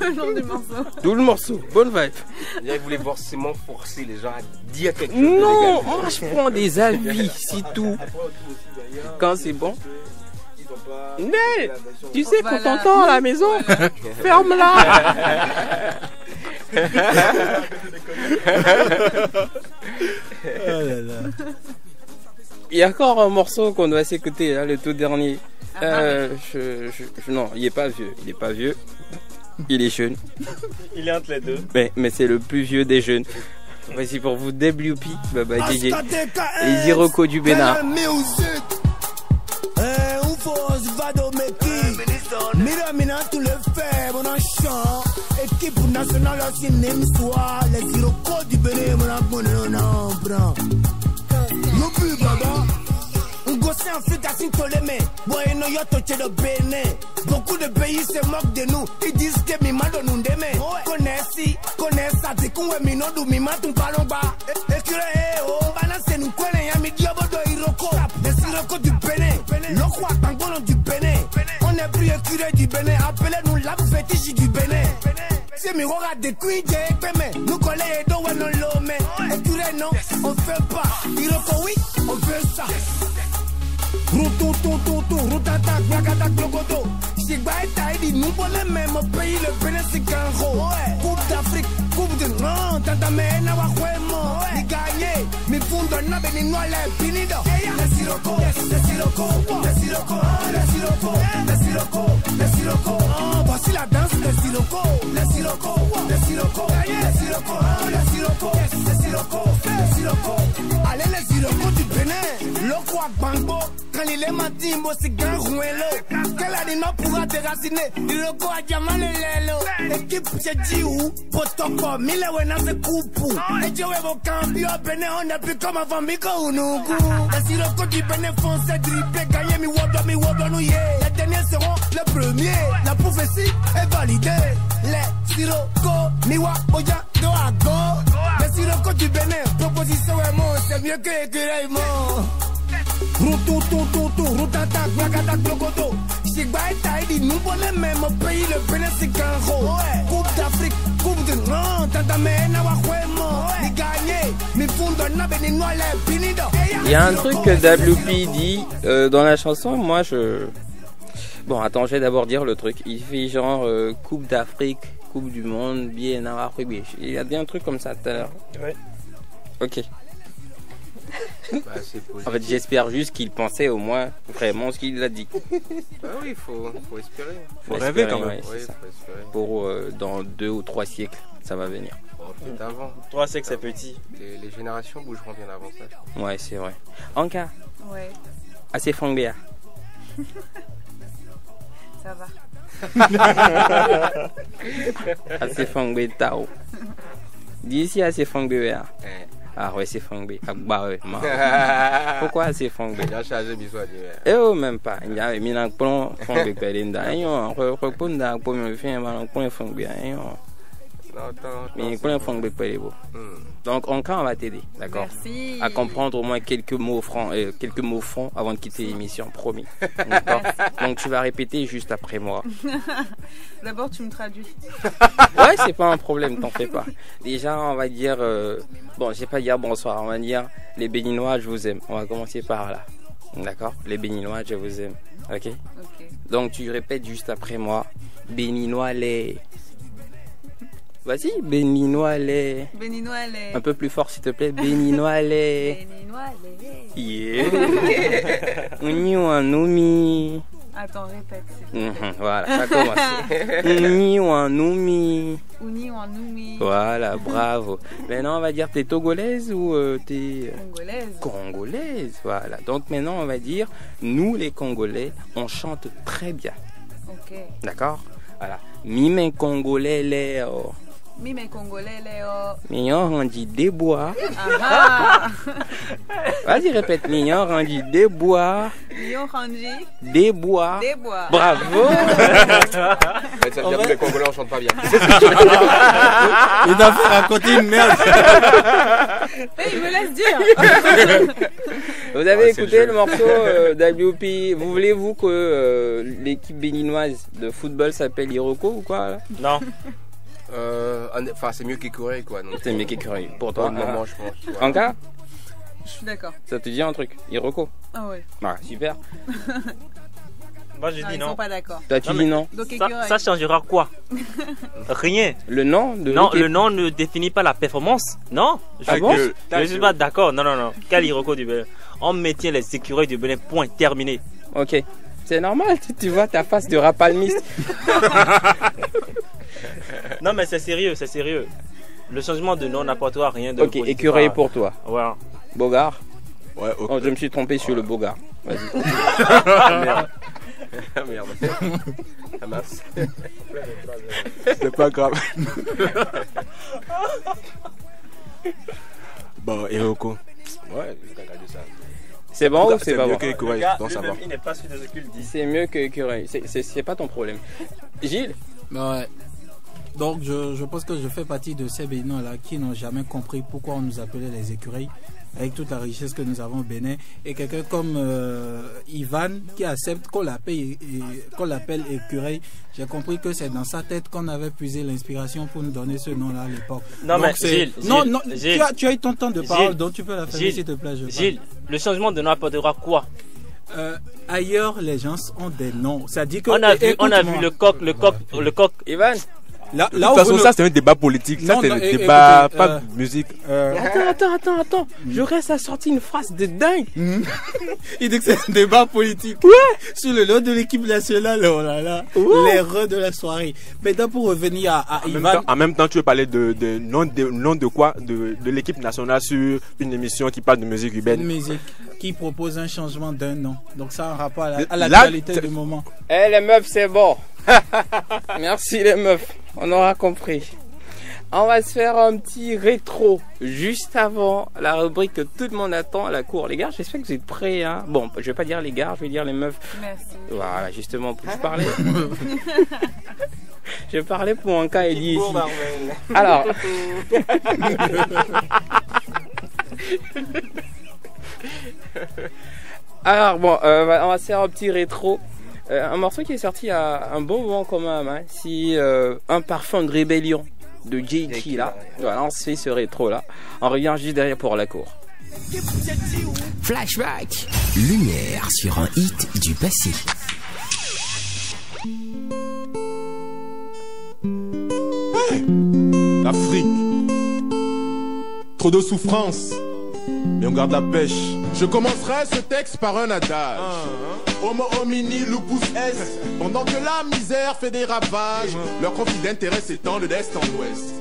J: le long du morceau.
B: Tout le morceau, bonne vibe.
I: Il voulait forcément forcer les gens à dire quelque chose.
B: Non, moi je prends des avis, c'est tout. Quand c'est bon. Mais tu sais qu'on t'entend à la maison. Ferme-la. Il y a encore un morceau qu'on doit s'écouter, là, le tout dernier. Non, il est pas vieux. Il est pas vieux. Il est jeune.
C: Il est entre les deux.
B: Mais c'est le plus vieux des jeunes. Voici pour vous WP, Baba DJ et Ziroko du Bénin.
P: Mira tout le fait, mon chant. Équipe nationale aussi n'aime soit. Les Ziroko du Bénin, mon prend. Non plus, baba. On gosse en Afrique à Sintolémé. Boy, no yo toche de Bénin. Beaucoup de pays se moquent de nous. Ils disent que mi mando nous démé. Connais ça, c'est qu'on est mino du mi matou palomba. Et que oh, balance nous connaît, y'a mi diabo de Iroko. Les Ziroko du Bénin. L'oko à Tangono du Bénin. On est plus écuré du Bénin. Appelez-nous la fétiche du Bénin. C'est mi rora de Quidje, nous collons et dos, non l'homme. Écuré, non, on fait pas. Iroko, oui, on fait ça. Routata, Glagata, Glogodo. Sigba et Taïdi, nous volons même au pays, le Bénin, c'est Kanro. Coupe d'Afrique, coupe de non, Tantamé, Nawahuemo. Ni gagné, mi fundo, Nabé, ni Noile, Pinido. Les Siroko, les Siroko, les Siroko, les Siroko, les Siroko, les Siroko. Voici la danse des Siroko, les Siroko, les Siroko, les Siroko, les Siroko, les Siroko, les Siroko. Allez, les Siroko du Bénin, Loko à Bango. Quand il est matimbo, c'est grand rouelo. Quel animal pourra déraciner? Il le go à diamant le lelo. Équipe, j'ai dit où? Protocole, mille wena se coupe. Et tu es vos campions, Bénin, on n'est plus comme avant, Miko ou nous. Les Siroko du Bénin foncé, dribbler, gagner, mi wodo, nous, yeah. Les derniers seront les premiers. La prophétie est validée. Les Siroko, Miwa, Oya, Doago. Les Siroko du Bénin, proposition est mot, c'est mieux que écureuil, Routata, Glagata, Glogodo. Sigba et Taïdi, nous volons même au pays, le Bénin, c'est Kanro. Coupe d'Afrique, coupe de non, Tantamé, Nawahuemo. Ni gagné, mi fundo, Nabé, ni Noile, Pinido.
B: Il y a un truc que WP dit dans la chanson, moi je... Bon, attends, je vais d'abord dire le truc. Il fait genre Coupe d'Afrique, Coupe du Monde, bien Nawahuemo. Il a dit un truc comme ça tout à l'heure.
C: Ouais.
B: Ok.
I: Bah, c'est positif.
B: En fait, j'espère juste qu'il pensait au moins vraiment ce qu'il a dit.
I: Bah oui, faut espérer.
B: Faut rêver quand même.
I: Ouais, faut espérer.
B: Pour dans 2 ou 3 siècles, ça va venir.
I: Bon, peut-être avant.
C: 3 siècles, c'est petit.
I: Les générations bougeront bien avant ça.
B: Ouais, c'est vrai. Anka,
J: Ouais,
B: assez fangéa.
J: ça va.
B: Assez fangé tao. Dis ici assez fangé. Ah ouais, c'est fangé. Bah ouais, pourquoi assez fangé?
I: Il a chargé bisous à dire.
B: Eh oh, même pas. Il y a mis un plan fangé pelinda. Repunda pour me faire un plan fangé. Mais plan fangé pelinda. Donc on va t'aider, d'accord?
J: Merci.
B: À comprendre au moins quelques mots francs avant de quitter l'émission, promis. D'accord. Donc tu vas répéter juste après moi.
J: D'abord, tu me traduis.
B: Ouais, c'est pas un problème, t'en fais pas. Déjà, on va dire, bon, je vais pas dire bonsoir, on va dire les Béninois, je vous aime. On va commencer par là, d'accord? Les Béninois, je vous aime, ok? Donc tu répètes juste après moi, Béninois les. Vas-y, Béninois les.
J: Béninois les.
B: Un peu plus fort s'il te plaît, Béninois les.
J: Béninois les.
B: Yeah. Uni Wanumi.
J: Attends, répète.
B: Voilà, ça commence. Uni Wanumi.
J: Uni Wanumi.
B: Voilà, bravo. Maintenant, on va dire t'es togolaise ou t'es.
J: Congolaise.
B: Congolaise, voilà. Donc maintenant, on va dire nous les Congolais, on chante très bien.
J: Ok.
B: D'accord? Voilà. Mime Congolais les.
J: Mi mes Congolais, Léo.
B: Mignon rendu des bois.
J: Ah
B: Vas-y, répète. Mignon rendu des bois.
J: Mignon rendu
B: des bois.
J: Des bois.
B: Bravo.
I: Ça veut dire que les Congolais on chante pas bien.
D: Il t'a fait raconter une merde.
J: Mais il me laisse dire.
B: Vous avez écouté le morceau d'WP. Vous voulez-vous que l'équipe béninoise de football s'appelle Iroko ou quoi là?
C: Non.
I: Enfin, c'est mieux qu'Écureuil, quoi.
B: C'est mieux qu'Écureuil. Pour toi,
I: moment, je pense.
B: En cas,
J: je suis d'accord.
B: Ça te dit un truc? Iroko?
J: Ah ouais.
B: Ah, super.
C: Moi, j'ai dit
J: Ils
C: non.
J: sont pas d'accord.
B: Toi, tu dis non?
J: Donc,
C: Ça changera quoi? Rien.
B: Le nom de
C: Non, le nom ne définit pas la performance. Non. Je suis pas d'accord. Non. Quel Iroko du Bénin? On maintient les écureuils du Bénin. Point. Terminé.
B: Ok. C'est normal. Tu vois ta face de rapalmiste.
C: Non, mais c'est sérieux, c'est sérieux. Le changement de nom n'apportera rien de
B: positif. Ok, écureuil pour toi.
C: Voilà.
B: Bogart.
E: Ouais, ok.
B: Oh, je me suis trompé sur le Bogart. Vas-y.
I: Merde. Merde. Ah mince.
E: C'est pas grave. Bon, Iroko. Ouais, regardez ça.
B: C'est bon ou c'est pas
E: mieux
B: bon?
E: Que Écureuil, bon, ça va.
C: Il n'est pas sûr de ce qu'il dit.
B: C'est mieux que Écureuil. C'est pas ton problème. Gilles?
D: Ouais. Donc je pense que je fais partie de ces Béninois là qui n'ont jamais compris pourquoi on nous appelait les écureuils avec toute la richesse que nous avons au Bénin, et quelqu'un comme Ivan qui accepte qu'on l'appelle écureuil. J'ai compris que c'est dans sa tête qu'on avait puisé l'inspiration pour nous donner ce nom là à l'époque.
C: Non,
D: donc,
C: mais Gilles,
D: tu as eu ton temps de parole, donc tu peux la faire, s'il te plaît.
C: Gilles, le changement de nom apportera quoi?
D: Ailleurs les gens ont des noms, ça dit que
C: on a vu le coq
B: Ivan.
E: De toute façon, ça c'est un débat politique. Ça c'est le débat, pas de musique.
B: Attends. J'aurais à sortir une phrase de dingue.
D: Il dit que c'est un débat politique.
B: Ouais.
D: Sur le lot de l'équipe nationale, oh là là. Ouais. L'erreur de la soirée. Maintenant, pour revenir à Ivan.
E: En même temps, tu veux parler de nom de quoi? De l'équipe nationale sur une émission qui parle de musique urbaine.
D: Une musique qui propose un changement d'un nom. Donc ça a un rapport à l'actualité du moment.
B: Eh les meufs, c'est bon. Merci les meufs. On aura compris. On va se faire un petit rétro juste avant la rubrique que tout le monde attend à la cour. Les gars, j'espère que vous êtes prêts. Hein. Bon, je vais pas dire les gars, je vais dire les meufs.
J: Merci.
B: Voilà, justement, je parlais pour un cas et dit ici. Alors. Alors bon, on va se faire un petit rétro. Un morceau qui est sorti à un bon moment quand même. Hein. Si un parfum de rébellion de JT là. Voilà, on se fait ce rétro là. On revient juste derrière pour la cour.
A: Flashback. Lumière sur un hit du passé.
Q: L'Afrique. Trop de souffrance. Et on garde la pêche. Je commencerai ce texte par un adage. Homo homini lupus est. Pendant que la misère fait des ravages, leur conflit d'intérêt s'étend de l'est en ouest.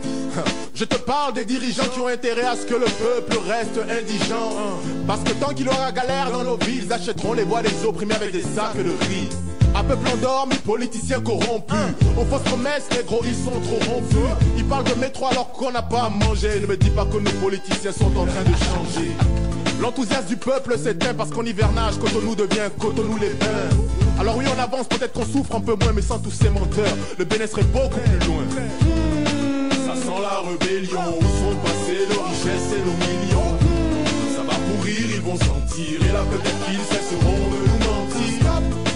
Q: Je te parle des dirigeants qui ont intérêt à ce que le peuple reste indigent. Parce que tant qu'il y aura galère dans nos villes, ils achèteront les voix des opprimés avec des sacs de riz. Un peuple endormi, politiciens corrompus. Aux fausses promesses, les gros, ils sont trop rompus. Ils parlent de métro alors qu'on n'a pas à manger. Ne me dis pas que nos politiciens sont en train de changer. L'enthousiasme du peuple s'éteint parce qu'en hivernage, Cotonou devient Cotonou-les-Bains. Alors oui, on avance, peut-être qu'on souffre un peu moins, mais sans tous ces menteurs, le Bénin serait beaucoup plus loin. Ça sent la rébellion, où sont passées nos richesses et nos millions. Ça va pourrir, ils vont sentir, et là peut-être qu'ils cesseront de nous mentir.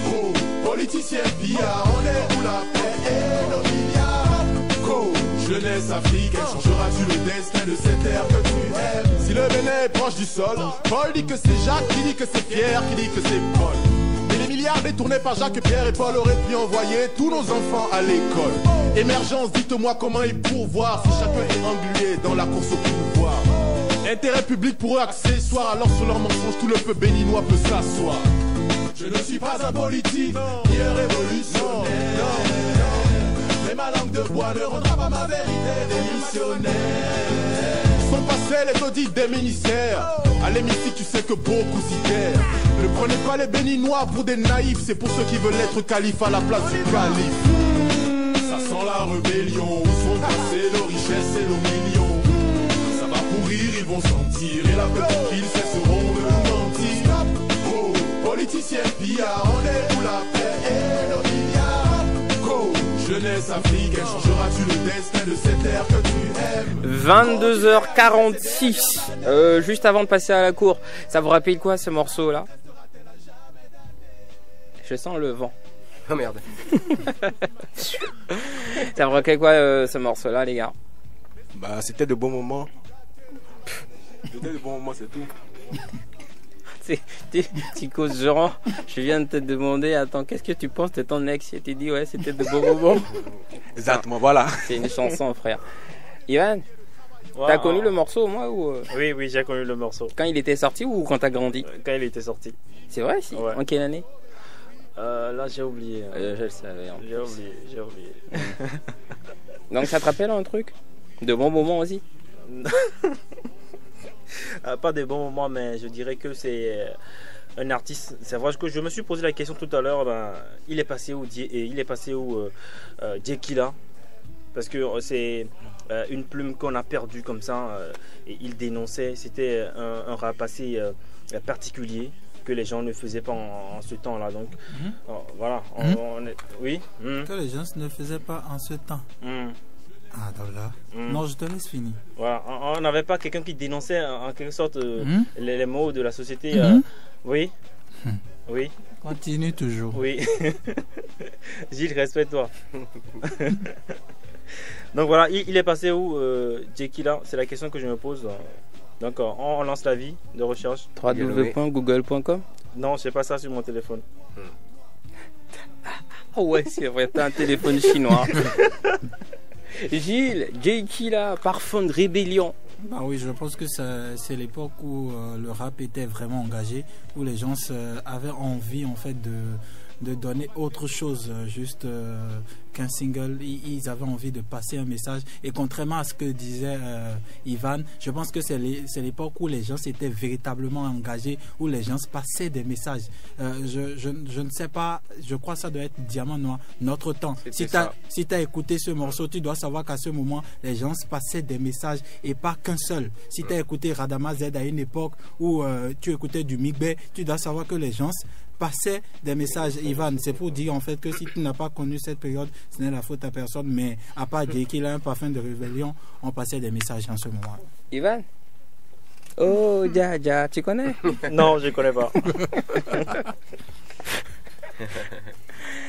Q: Oh, politiciens pillards, on est où la paix et nos milliards. Oh, jeunesse africaine, changeras-tu le destin de cette terre que tu aimes? Si le Bénin est proche du sol, Paul dit que c'est Jacques, qui dit que c'est Pierre, qui dit que c'est Paul. Mais les milliards détournés par Jacques, Pierre et Paul auraient pu envoyer tous nos enfants à l'école. Émergence, dites-moi comment ils pourvoir si chacun est englué dans la course au pouvoir. Intérêt public pour eux accessoire, alors sur leurs mensonges tout le peuple béninois peut s'asseoir. Je ne suis pas un politique, ni un révolutionnaire. Mais ma langue de bois ne rendra pas ma vérité démissionnaire. Sont passés les audits des ministères. À l'hémicycle, tu sais que beaucoup s'y terrent. Ne prenez pas les Béninois pour des naïfs. C'est pour ceux qui veulent être calife à la place du calife. Ça sent la rébellion. Où sont passées nos richesses et nos millions? Ça va pourrir, ils vont sentir. Et là peut-être qu'ils cesseront de nous mentir. Oh, politiciens pillards, on est où la paix et nos milliards. Oh, jeunesse africaine, changeras-tu le destin de cette terre que tu aimes?
B: 22h46. Juste avant de passer à la cour, ça vous rappelle quoi ce morceau là? Je sens le vent.
I: Oh merde.
B: Ça vous rappelle quoi ce morceau là, les gars?
E: Bah, c'était de bons moments. C'était de bons moments, c'est tout.
B: Tu causes genre, je viens de te demander, attends, qu'est-ce que tu penses de ton ex? Et tu dis, ouais, c'était de bons moments.
E: Exactement, voilà.
B: C'est une chanson, frère. Ivan,
C: Ouais,
B: t'as connu le morceau, moi ou
C: Oui, oui, j'ai connu le morceau.
B: Quand il était sorti ou quand t'as grandi?
C: Quand il était sorti.
B: C'est vrai, si.
C: Ouais.
B: En quelle année?
C: Là, j'ai oublié.
B: Je le savais.
C: J'ai oublié.
B: Donc ça te rappelle un truc? De bons moments aussi?
C: Pas des bons moments, mais je dirais que c'est un artiste. C'est vrai que je me suis posé la question tout à l'heure. Il est passé où Djekila? Parce que c'est une plume qu'on a perdue comme ça. Et il dénonçait. C'était un rap assez particulier que les gens ne faisaient pas en ce temps-là. Donc voilà. Oui.
D: Que les gens ne faisaient pas en ce temps. Ah, d'accord. Non, je te laisse finir.
C: Voilà, on n'avait pas quelqu'un qui dénonçait en quelque sorte les maux de la société. Oui. Oui.
D: Continue toujours.
C: Oui. Gilles, respecte-toi. Donc voilà, il est passé où, Djekila? C'est la question que je me pose. Donc on lance la vie de recherche.
B: www.google.com.
C: Non, je sais pas ça sur mon téléphone.
B: Ah ouais, c'est vrai, t'as un téléphone chinois. Gilles, Djekila, parfum de rébellion.
D: Bah oui, je pense que c'est l'époque où le rap était vraiment engagé, où les gens avaient envie en fait de donner autre chose, juste qu'un single. Ils avaient envie de passer un message. Et contrairement à ce que disait Ivan, je pense que c'est l'époque où les gens étaient véritablement engagés, où les gens passaient des messages. Je ne sais pas, je crois que ça doit être Diamant Noir, notre temps. Si tu as écouté ce morceau, tu dois savoir qu'à ce moment, les gens passaient des messages et pas qu'un seul. Si tu as écouté Radama Z à une époque où tu écoutais du Migbe, tu dois savoir que les gens passaient des messages. Ivan, c'est pour dire en fait que si tu n'as pas connu cette période, ce n'est la faute à personne, mais à part dire qu'il a un parfum de rébellion, on passait des messages en ce moment.
B: Ivan? Oh, Dja, tu connais?
C: Non, je connais pas.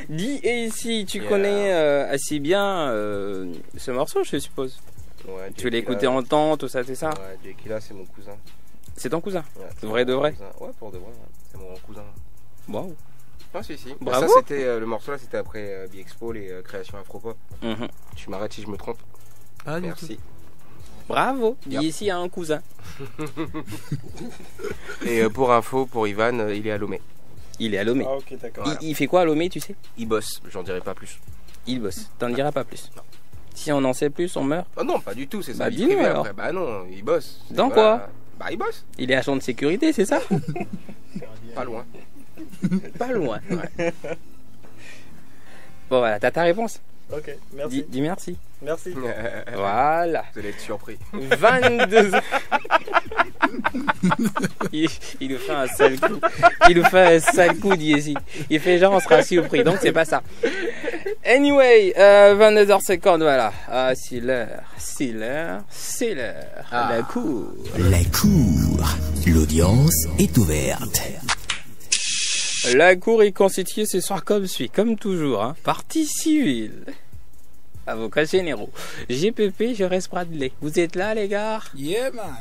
B: Dis, et ici, tu connais assez bien ce morceau, je suppose.
I: Ouais,
B: tu l'as écouté en temps, tout ça, c'est ça?
I: Ouais, Djekila, c'est mon cousin.
B: C'est ton cousin?
I: Ouais,
B: vrai de vrai?
I: Ouais, pour de vrai, c'est mon cousin.
B: Wow.
I: Ah si.
B: Bravo.
I: Ça c'était le morceau là, c'était après Big Expo, les créations Afropop. Tu m'arrêtes si je me trompe.
D: Ah,
I: merci.
B: Bravo, ici a un cousin.
I: Et pour info, pour Ivan, il est à Lomé.
B: Il est à Lomé.
R: Ah, ok, d'accord.
B: Il fait quoi à Lomé, tu sais?
I: Il bosse, j'en dirai pas plus.
B: Il bosse, t'en diras pas plus. Non. Si on en sait plus, on meurt.
I: Oh non, pas du tout, c'est ça.
B: Bah dis-nous alors.
I: Après. Bah non, il bosse.
B: Dans quoi?
I: Bah il bosse.
B: Il est agent de sécurité, c'est ça?
I: Pas loin.
B: Pas loin. Ouais. Bon voilà, t'as ta réponse.
R: Ok, merci.
B: Dis merci.
R: Merci.
B: Voilà.
I: Vous allez être surpris.
B: 22 ans. Il nous fait un sale coup. Il nous fait un sale coup d'ici. Il fait genre on sera surpris. Donc c'est pas ça. Anyway, 22h50, voilà. Ah, c'est l'heure. C'est l'heure. C'est l'heure.
A: Ah.
B: La cour.
A: La cour. L'audience est ouverte.
B: La cour est constituée ce soir comme suit, comme toujours, hein. Partie civile. Avocats généraux. GPP, je reste Bradley. Vous êtes là, les gars?
D: Yeah, man.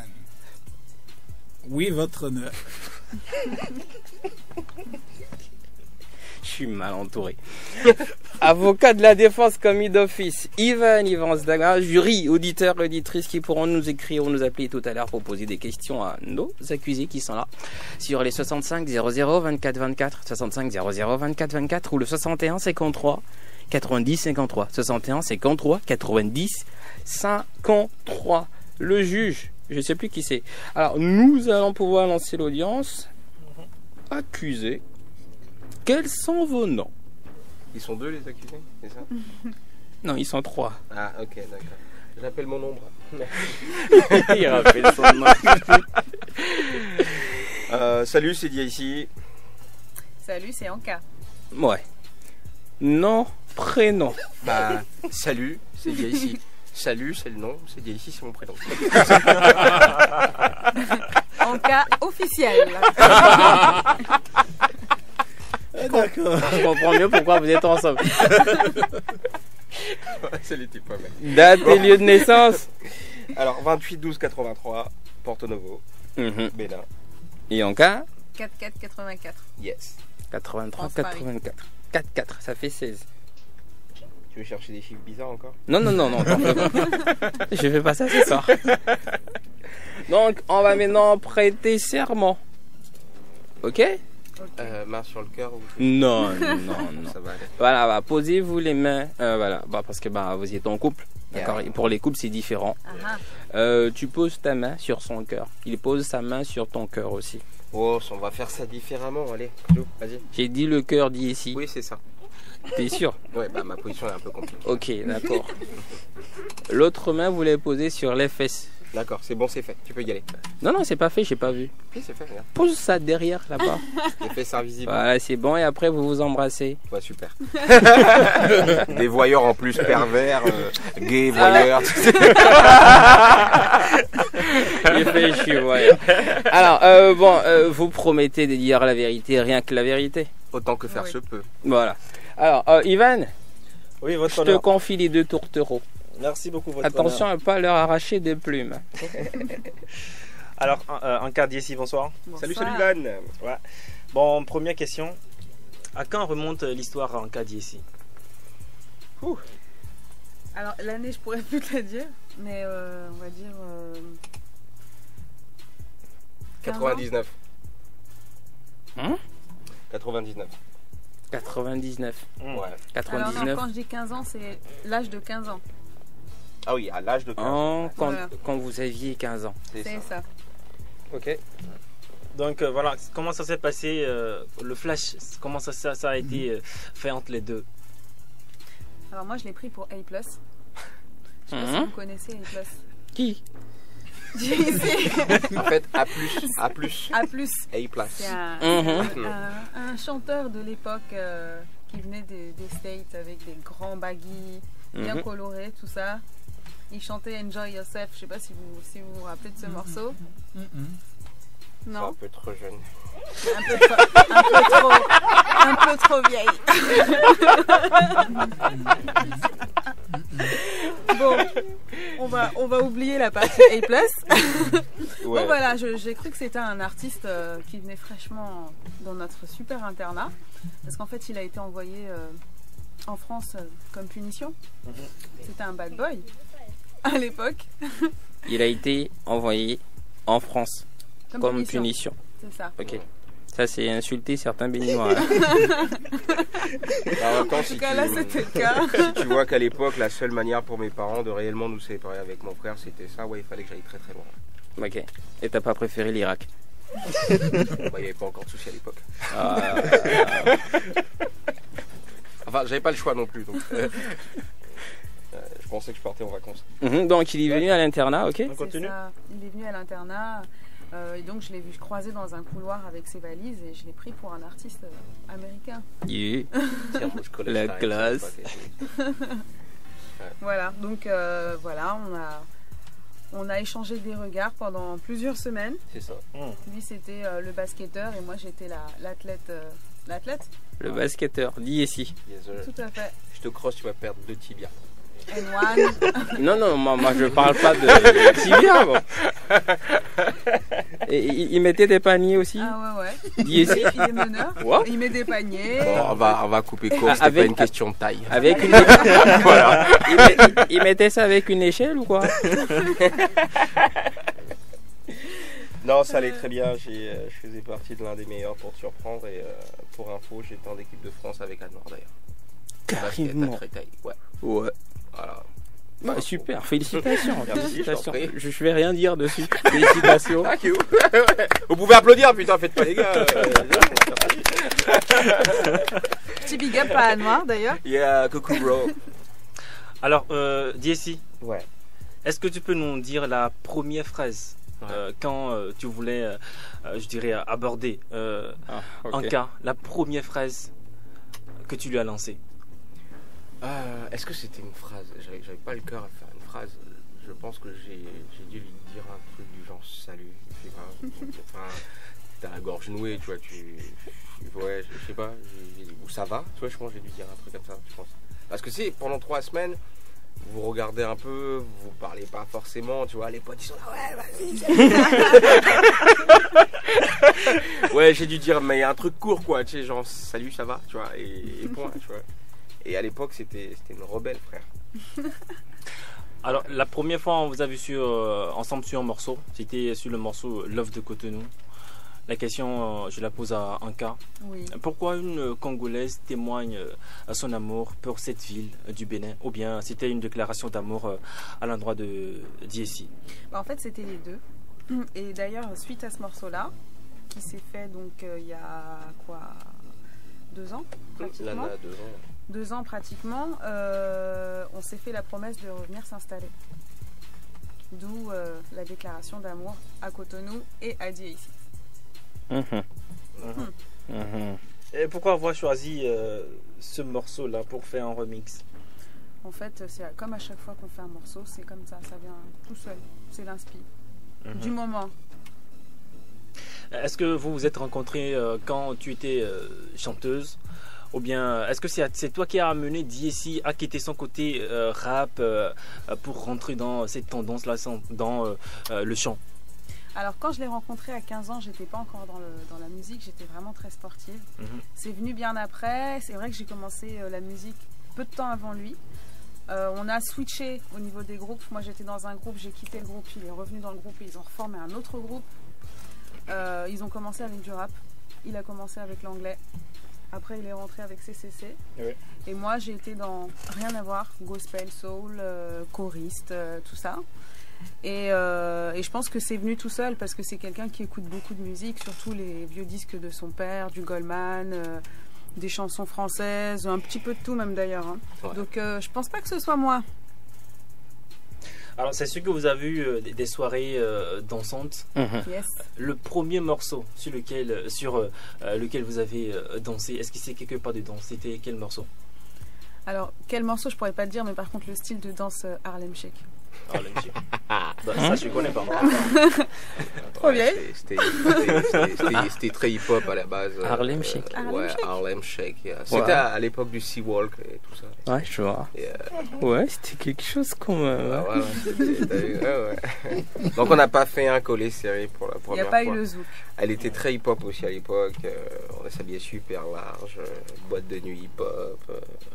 D: Oui, votre honneur.
B: Je suis mal entouré. Avocat de la défense, commis d'office, Ivan Zdaga, jury, auditeur, auditrice qui pourront nous écrire ou nous appeler tout à l'heure pour poser des questions à nos accusés qui sont là sur les 65 00 24 24, 65 00 24 24 ou le 61 53 90 53, 61 53 90 53. Le juge, je ne sais plus qui c'est. Alors, nous allons pouvoir lancer l'audience. Accusé. Quels sont vos noms?
I: Ils sont 2 les accusés, c'est ça?
B: Non, ils sont 3.
I: Ah, ok, d'accord. J'appelle mon nombre.
B: Il rappelle son nom.
I: Salut, c'est Dia ici.
J: Salut, c'est Anka.
B: Ouais. Nom, prénom.
I: Bah, salut, c'est Dia ici. Salut, c'est le nom, c'est Dia ici, c'est mon prénom.
J: Anka officiel.
B: D'accord. Je comprends mieux pourquoi vous êtes ensemble.
I: Ça n'était pas mal.
B: Date et lieu de naissance.
I: Alors, 28-12-83, Porto Novo, Bénin.
B: Et en cas
J: 4-4-84.
I: Yes.
B: 83-84. 4-4, ça fait 16.
I: Tu veux chercher des chiffres bizarres encore?
B: Non, t'en fais pas. Je fais pas ça ce soir. Donc, on va maintenant prêter serment. Ok?
I: Main sur le cœur ou...
B: Non.
I: Ça va aller.
B: Voilà, bah, posez-vous les mains. Voilà, bah, parce que bah, vous êtes en couple. D'accord. Et pour les couples, c'est différent. Tu poses ta main sur son cœur. Il pose sa main sur ton cœur aussi.
I: Oh, on va faire ça différemment. Allez, vas-y.
B: J'ai dit le cœur dit ici.
I: Oui, c'est ça.
B: T'es sûr?
I: Ouais, bah ma position est un peu compliquée.
B: Ok, d'accord. L'autre main, vous l'avez posée sur les fesses.
I: D'accord, c'est bon, c'est fait. Tu peux y aller.
B: Non, c'est pas fait, j'ai pas vu.
I: Oui, c'est fait, regarde.
B: Pose ça derrière, là-bas.
I: Les fesses invisibles.
B: Voilà, c'est bon, et après, vous vous embrassez.
I: Ouais, super. Des voyeurs en plus pervers, gays, voyeurs.
B: Il fait chier, voyeur. Alors, vous promettez de dire la vérité, rien que la vérité.
I: Autant que faire se peut.
B: Voilà. Alors, Ivan,
R: oui, votre
B: je te confie les 2 tourtereaux.
R: Merci beaucoup, votre
B: Attention
R: honneur.
B: à ne pas leur arracher des plumes.
R: Alors, Anka ici, bonsoir.
I: Salut Ivan.
R: Ouais. Bon, première question. À quand remonte l'histoire Anka ici?
J: Alors, l'année, je pourrais plus te la dire, mais on va dire...
I: 99.
B: 99. 99.
I: Ouais.
J: 99. Alors non, quand je dis 15 ans, c'est l'âge de 15 ans.
I: Ah oui, à l'âge de 15 ans.
B: Quand vous aviez 15 ans.
J: C'est ça.
R: Ok. Donc voilà, comment ça s'est passé, le flash, comment ça a été fait entre les deux?
J: Alors moi, je l'ai pris pour A+. Je sais pas si vous connaissez A+.
B: Qui?
I: En fait, A+.
J: A+.
I: C'est
J: un chanteur de l'époque qui venait des States avec des grands baggy, bien colorés, tout ça. Il chantait Enjoy Yourself. Je sais pas si vous vous rappelez de ce morceau. Non.
I: C'est un peu trop jeune.
J: Un peu trop vieille. Bon, on va oublier la partie A+. Bon voilà, j'ai cru que c'était un artiste qui venait fraîchement dans notre super internat, parce qu'en fait il a été envoyé en France comme punition. C'était un bad boy à l'époque.
B: il a été envoyé en France comme punition.
J: C'est ça.
B: Ok. Ça, c'est insulter certains Béninois.
I: En
J: tout cas, là, c'était le cas.
I: Si tu vois qu'à l'époque, la seule manière pour mes parents de réellement nous séparer avec mon frère, c'était ça, ouais, il fallait que j'aille très très loin.
B: Ok. Et t'as pas préféré l'Irak?
I: Il n'y avait pas encore de soucis à l'époque. Enfin, j'avais pas le choix non plus. Donc, je pensais que je partais en vacances.
B: Donc, il est venu à l'internat, ok?
J: On continue. Il est venu à l'internat. Et donc, je l'ai vu croiser dans un couloir avec ses valises et je l'ai pris pour un artiste américain.
B: Yeah. La classe.
J: Voilà, donc voilà, on a échangé des regards pendant plusieurs semaines.
I: C'est ça.
J: Lui, c'était le basketteur et moi, j'étais l'athlète. L'athlète?
B: Le basketteur, dis ici.
J: Tout à fait.
I: Je te crosse, tu vas perdre 2 tibias.
J: N1.
B: Non, moi je parle pas de tibia. Bon. Et il mettait des paniers aussi.
J: Ah ouais.
B: Dis ici.
J: Il est meneur.
B: What?
J: Il met des paniers.
I: Bon, on va couper court, c'était pas une question de taille.
B: Avec une
I: voilà.
B: Il mettait ça avec une échelle ou quoi?
I: Non, ça allait très bien. Je faisais partie de l'un des meilleurs pour te surprendre. Et pour info, j'étais en équipe de France avec Anwar d'ailleurs.
B: Carrément.
I: Ouais. Voilà.
B: Bah, super, félicitations.
I: Merci,
B: je vais rien dire dessus. Félicitations.
I: Vous pouvez applaudir, putain, faites pas les gars.
J: Petit big up à Anwar d'ailleurs.
I: Yeah, coucou bro.
R: Alors, DSI.
I: Ouais.
R: Est-ce que tu peux nous dire la première phrase quand tu voulais, je dirais, aborder un cas, la première phrase que tu lui as lancée?
I: Est-ce que c'était une phrase? J'avais pas le cœur à faire une phrase. Je pense que j'ai dû lui dire un truc du genre salut. Je sais pas. Enfin, t'as la gorge nouée, tu vois. Ouais, je sais pas. Ou ça va. Tu vois, je pense que j'ai dû dire un truc comme ça. Je pense. Parce que c'est pendant 3 semaines. Vous regardez un peu, vous parlez pas forcément, tu vois, les potes ils sont là, ouais, vas-y. Ouais, j'ai dû dire, mais un truc court quoi, tu sais, genre, salut, ça va, tu vois, et point, tu vois. Et à l'époque, c'était une rebelle, frère.
R: Alors, la première fois, on vous a vu ensemble sur un morceau, c'était sur le morceau Love de Cotonou. La question, je la pose à Anka.
J: Oui.
R: Pourquoi une Congolaise témoigne à son amour pour cette ville du Bénin? Ou bien c'était une déclaration d'amour à l'endroit de DSI?
J: En fait, c'était les deux. Et d'ailleurs, suite à ce morceau-là, qui s'est fait donc il y a quoi, 2 ans pratiquement. 2 ans pratiquement, on s'est fait la promesse de revenir s'installer. D'où la déclaration d'amour à Cotonou et à DSI.
R: Et pourquoi avoir choisi ce morceau-là pour faire un remix?
J: En fait, c'est comme à chaque fois qu'on fait un morceau, c'est comme ça vient tout seul, c'est l'inspi du moment.
R: Est-ce que vous vous êtes rencontrés quand tu étais chanteuse? Ou bien est-ce que c'est toi qui as amené DSI à quitter son côté rap pour rentrer dans cette tendance-là, dans le chant?
J: Alors quand je l'ai rencontré à 15 ans, j'étais pas encore dans la musique, j'étais vraiment très sportive. C'est venu bien après, c'est vrai que j'ai commencé la musique peu de temps avant lui. On a switché au niveau des groupes, moi j'étais dans un groupe, j'ai quitté le groupe, il est revenu dans le groupe et ils ont reformé un autre groupe. Ils ont commencé avec du rap, il a commencé avec l'anglais, après il est rentré avec CCC.
R: Oui.
J: Et moi j'ai été dans rien à voir, gospel, soul, choriste, tout ça. Et je pense que c'est venu tout seul parce que c'est quelqu'un qui écoute beaucoup de musique, surtout les vieux disques de son père, du Goldman, des chansons françaises, un petit peu de tout même d'ailleurs. Hein. Ouais. Donc je pense pas que ce soit moi.
R: Alors c'est sûr que vous avez eu des soirées dansantes.
J: Yes.
R: Le premier morceau sur lequel vous avez dansé, est-ce que c'est quelque part de danse? C'était quel morceau?
J: Alors quel morceau je pourrais pas te dire, mais par contre le style de danse Harlem Shake.
R: Harlem Shake. Ça je connais pas.
J: Trop bien.
I: C'était très hip-hop à la base.
B: Harlem Shake.
I: Ouais, Harlem Shake. Yeah. C'était à l'époque du Seawalk et tout ça.
B: Ouais, je vois. Ouais, c'était quelque chose comme...
I: Ouais. Donc on n'a pas fait un collé serré pour la première fois.
J: Il n'y a pas eu le zouk.
I: Elle était très hip-hop aussi à l'époque. On s'habillait super large. Boîte de nuit hip-hop,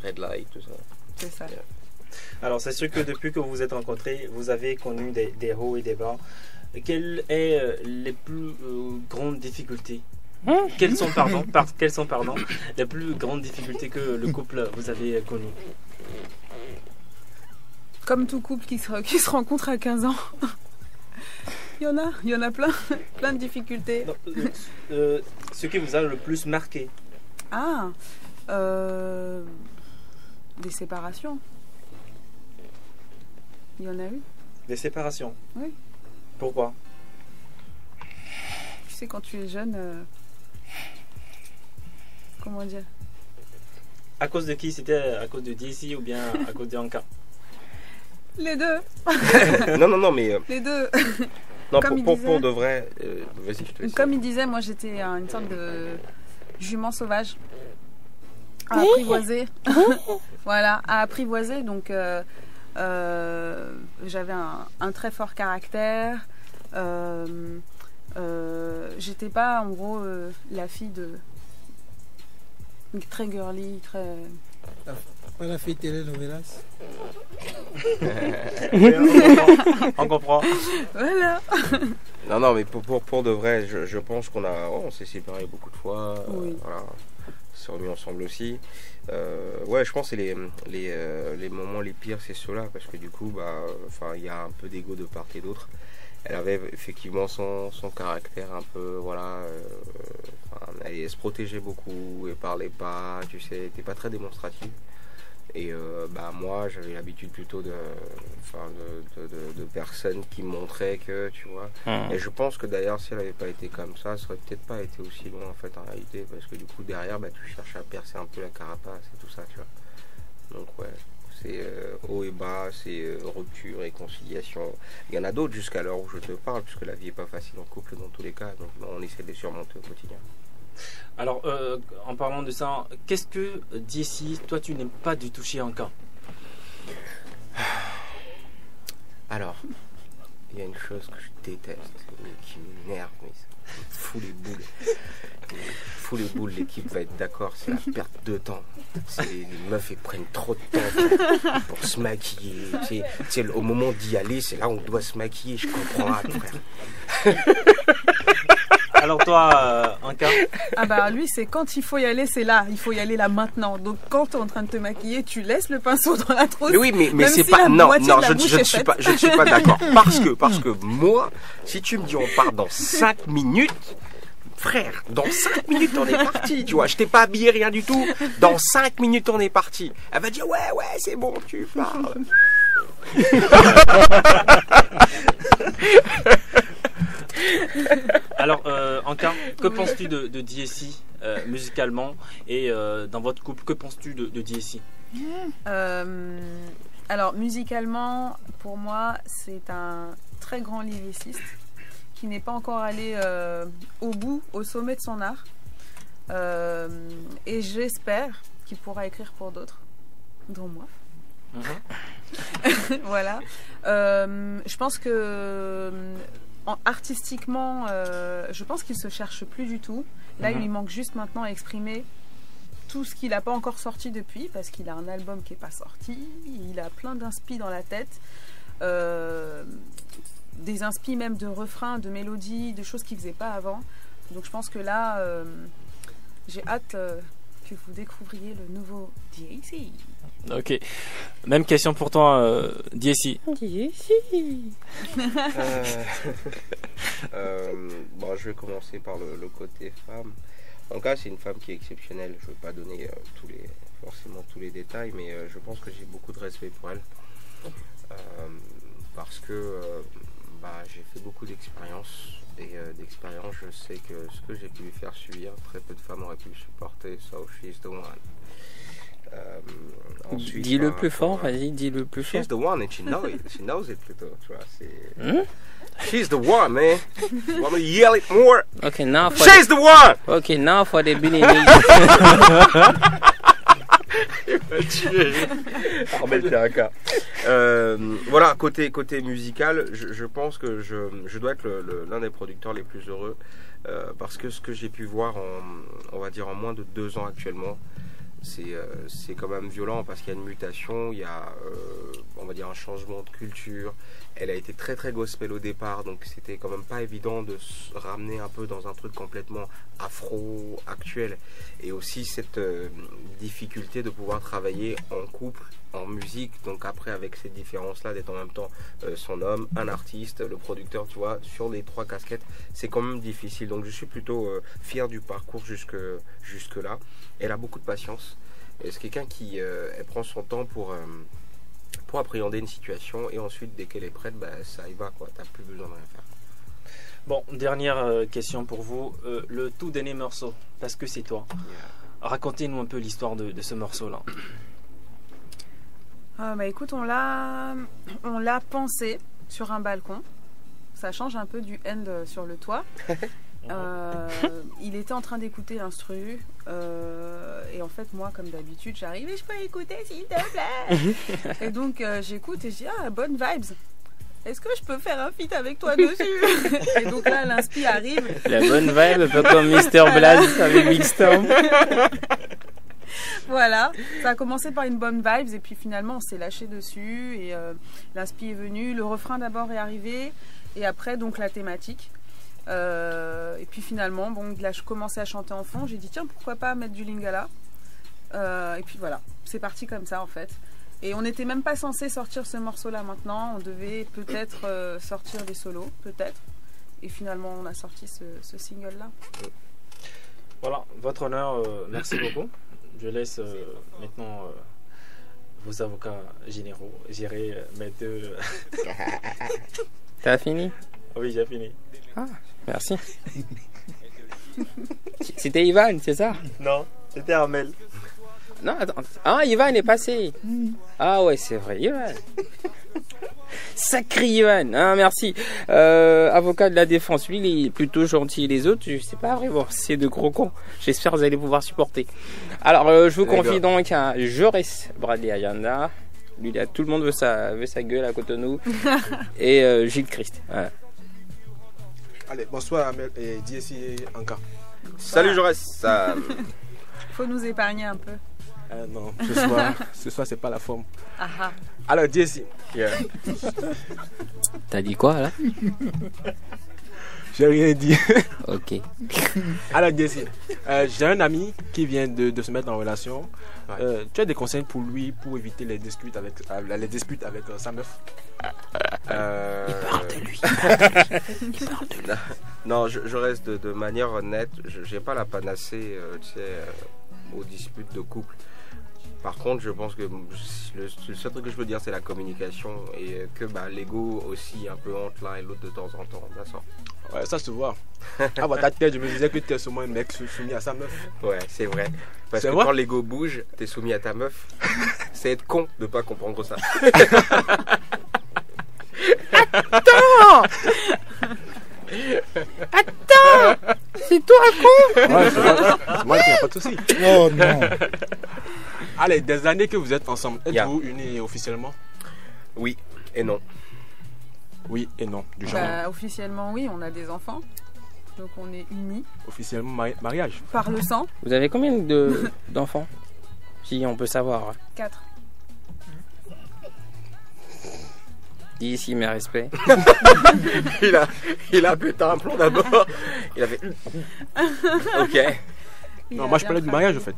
I: red light, tout ça.
J: C'est ça.
I: Yeah.
R: Alors, c'est sûr que depuis que vous vous êtes rencontrés, vous avez connu des hauts et des bas. Quelles sont les plus grandes difficultés quelles sont, les plus grandes difficultés que le couple vous avez connues?
J: Comme tout couple qui se rencontre à 15 ans. Il y en a plein de difficultés.
R: Non, ce qui vous a le plus marqué?
J: Des séparations. Il y en a eu.
R: Des séparations?
J: Oui.
R: Pourquoi?
J: Tu sais, quand tu es jeune, comment dire?
R: À cause de qui? C'était à cause de DSI ou bien à cause de Anka?
J: Les deux.
I: non, mais...
J: Les deux.
I: Non, pour de vrai... Vas-y, je te laisse.
J: Comme il disait, moi j'étais une sorte de jument sauvage. À apprivoiser. Voilà, à apprivoiser. Donc, j'avais un très fort caractère. J'étais pas, en gros, la fille de... très girly, très...
D: Pas la fille telenovelas.
R: On comprend.
J: Voilà.
I: Non, mais pour de vrai, je pense on s'est séparés beaucoup de fois.
J: Oui.
I: Voilà. On s'est remis ensemble aussi. Ouais, je pense que les moments les pires, c'est ceux-là, parce que du coup, il y a un peu d'ego de part et d'autre. Elle avait effectivement son caractère un peu, voilà. Elle se protégeait beaucoup, elle parlait pas, tu sais, elle n'était pas très démonstrative. Et moi, j'avais l'habitude plutôt de personnes qui montraient que, tu vois. Et je pense que d'ailleurs, si elle n'avait pas été comme ça aurait peut-être pas été aussi loin en fait en réalité, parce que du coup derrière, tu cherches à percer un peu la carapace et tout ça, tu vois. Donc ouais, c'est haut et bas, c'est rupture, réconciliation. Il y en a d'autres jusqu'à l'heure où je te parle, puisque la vie est pas facile en couple dans tous les cas, donc on essaie de les surmonter au quotidien.
R: Alors, en parlant de ça, qu'est-ce que d'ici, toi, tu n'aimes pas du tout chez Anka?
I: Alors, il y a une chose que je déteste, qui m'énerve, mais ça me fout les boules. L'équipe va être d'accord, c'est la perte de temps. Les meufs, elles prennent trop de temps pour se maquiller. Tu sais, au moment d'y aller, c'est là où on doit se maquiller, je comprends pas, frère.
R: Alors toi, Anka?
J: Lui, c'est quand il faut y aller, c'est là. Il faut y aller là maintenant. Donc quand tu es en train de te maquiller, tu laisses le pinceau dans la trousse.
I: Mais oui, mais c'est
J: si
I: pas... Non, je ne suis pas d'accord. Parce que moi, si tu me dis on part dans 5 minutes... Frère, dans 5 minutes on est parti, tu vois, je t'ai pas habillé rien du tout, dans 5 minutes on est parti. Elle va dire ouais c'est bon, tu parles.
R: Alors Anka, que penses-tu de DSI musicalement et dans votre couple, que penses-tu de DSI?
J: Alors musicalement, pour moi, c'est un très grand lyriciste qui n'est pas encore allé au sommet de son art. Et j'espère qu'il pourra écrire pour d'autres, dont moi. Voilà. Je pense que artistiquement, je pense qu'il se cherche plus du tout. Là, il lui manque juste maintenant à exprimer tout ce qu'il n'a pas encore sorti depuis, parce qu'il a un album qui n'est pas sorti. Il a plein d'inspi dans la tête. Des inspi même de refrains, de mélodies, de choses qu'il ne faisait pas avant. Donc je pense que là, j'ai hâte que vous découvriez le nouveau DSI.
R: Ok. Même question pour toi, DSI.
I: Je vais commencer par le côté femme. En cas, c'est une femme qui est exceptionnelle. Je ne vais pas donner forcément tous les détails, mais je pense que j'ai beaucoup de respect pour elle. Parce que j'ai fait beaucoup d'expériences. Et d'expérience, je sais que ce que j'ai pu lui faire subir, très peu de femmes auraient pu le supporter. So she's the one. Ensuite,
B: dis-le plus fort, vas-y, dis-le plus fort.
I: She's the one and she knows it plutôt, tu vois, she's the one, man. You want me to yell it more?
B: Okay, now for
I: she's the one!
B: Okay, now for the Billy
I: Voilà, côté musical, je pense que je dois être l'un des producteurs les plus heureux parce que ce que j'ai pu voir on va dire en moins de 2 ans actuellement, c'est quand même violent parce qu'il y a une mutation, il y a on va dire un changement de culture. Elle a été très très gospel au départ, donc c'était quand même pas évident de se ramener un peu dans un truc complètement afro-actuel. Et aussi cette difficulté de pouvoir travailler en couple, en musique, donc après avec cette différence-là d'être en même temps son homme, un artiste, le producteur, tu vois, sur les 3 casquettes, c'est quand même difficile. Donc je suis plutôt fier du parcours jusque-là. Elle a beaucoup de patience. Et c'est quelqu'un qui elle prend son temps pour appréhender une situation et ensuite dès qu'elle est prête, ça y va quoi, t'as plus besoin de rien faire.
R: Bon, dernière question pour vous, le tout dernier morceau, parce que c'est toi. Racontez-nous un peu l'histoire de ce morceau là.
J: Écoute, on l'a pensé sur un balcon. Ça change un peu du end sur le toit. Il était en train d'écouter l'instru et en fait moi comme d'habitude j'arrive et je peux écouter s'il te plaît. Et donc j'écoute et je dis bonne vibes, est-ce que je peux faire un feat avec toi dessus? Et donc là l'inspi arrive,
B: la bonne vibe un peu comme Mr Blast avec Big Storm.
J: Voilà, ça a commencé par une bonne vibes et puis finalement on s'est lâché dessus et l'inspi est venu, le refrain d'abord est arrivé et après donc la thématique. Et puis finalement, là je commençais à chanter en fond, j'ai dit tiens pourquoi pas mettre du lingala, et puis voilà, c'est parti comme ça en fait. Et on n'était même pas censé sortir ce morceau là maintenant, on devait peut-être sortir des solos, peut-être, et finalement on a sorti ce single là.
R: Voilà, votre honneur, merci beaucoup. Je laisse maintenant vos avocats généraux gérer mes 2...
B: T'as fini?
R: Oui, j'ai fini.
B: Ah, merci. C'était Ivan, c'est ça?
R: Non, c'était Armel.
B: Non, attends. Ah, Ivan est passé. Ah ouais, c'est vrai, Ivan. Sacré Ivan. Ah, merci. Avocat de la défense, lui, il est plutôt gentil. Les autres, je sais pas vraiment, c'est de gros cons. J'espère que vous allez pouvoir supporter. Alors, je vous confie donc à Jaurès Bradley Ayanda. Lui, là, tout le monde veut sa gueule à Cotonou. Et Gilles Christ. Voilà.
E: Allez, bonsoir Amel et DSI Anka.
I: Salut Jaurès.
J: Faut nous épargner un peu.
E: Non, ce soir c'est pas la forme.
J: Aha.
E: Alors DSI.
B: T'as dit quoi là?
E: J'ai rien dit.
B: Ok.
E: Alors DSI, j'ai un ami qui vient de se mettre en relation. Tu as des conseils pour lui pour éviter les disputes avec sa meuf?
B: Il parle de lui. Il parle de lui.
I: Non, je reste de manière honnête. J'ai pas la panacée, aux disputes de couple. Par contre, je pense que le seul truc que je peux dire, c'est la communication et que l'ego aussi un peu entre l'un et l'autre de temps en temps. D'accord.
E: Ouais, ça se voit. Ah bah ta tête, je me disais que tu es seulement un mec soumis à sa meuf.
I: Ouais, c'est vrai. Parce que quand l'ego bouge, t'es soumis à ta meuf. C'est être con de pas comprendre ça.
B: Attends! C'est toi con?
E: Ouais, c'est moi qui n'ai pas de soucis. Oh non. Allez, des années que vous êtes ensemble, êtes-vous unis officiellement?
I: Oui et non.
E: Oui et non, du genre.
J: Officiellement oui, on a des enfants. Donc on est unis.
E: Officiellement mariage.
J: Par le sang.
B: Vous avez combien d'enfants? Si on peut savoir.
J: 4.
B: Dis ici mes respects.
I: il a pété un plomb d'abord. Il a fait. Ok.
E: Non, moi je parlais du mariage en fait.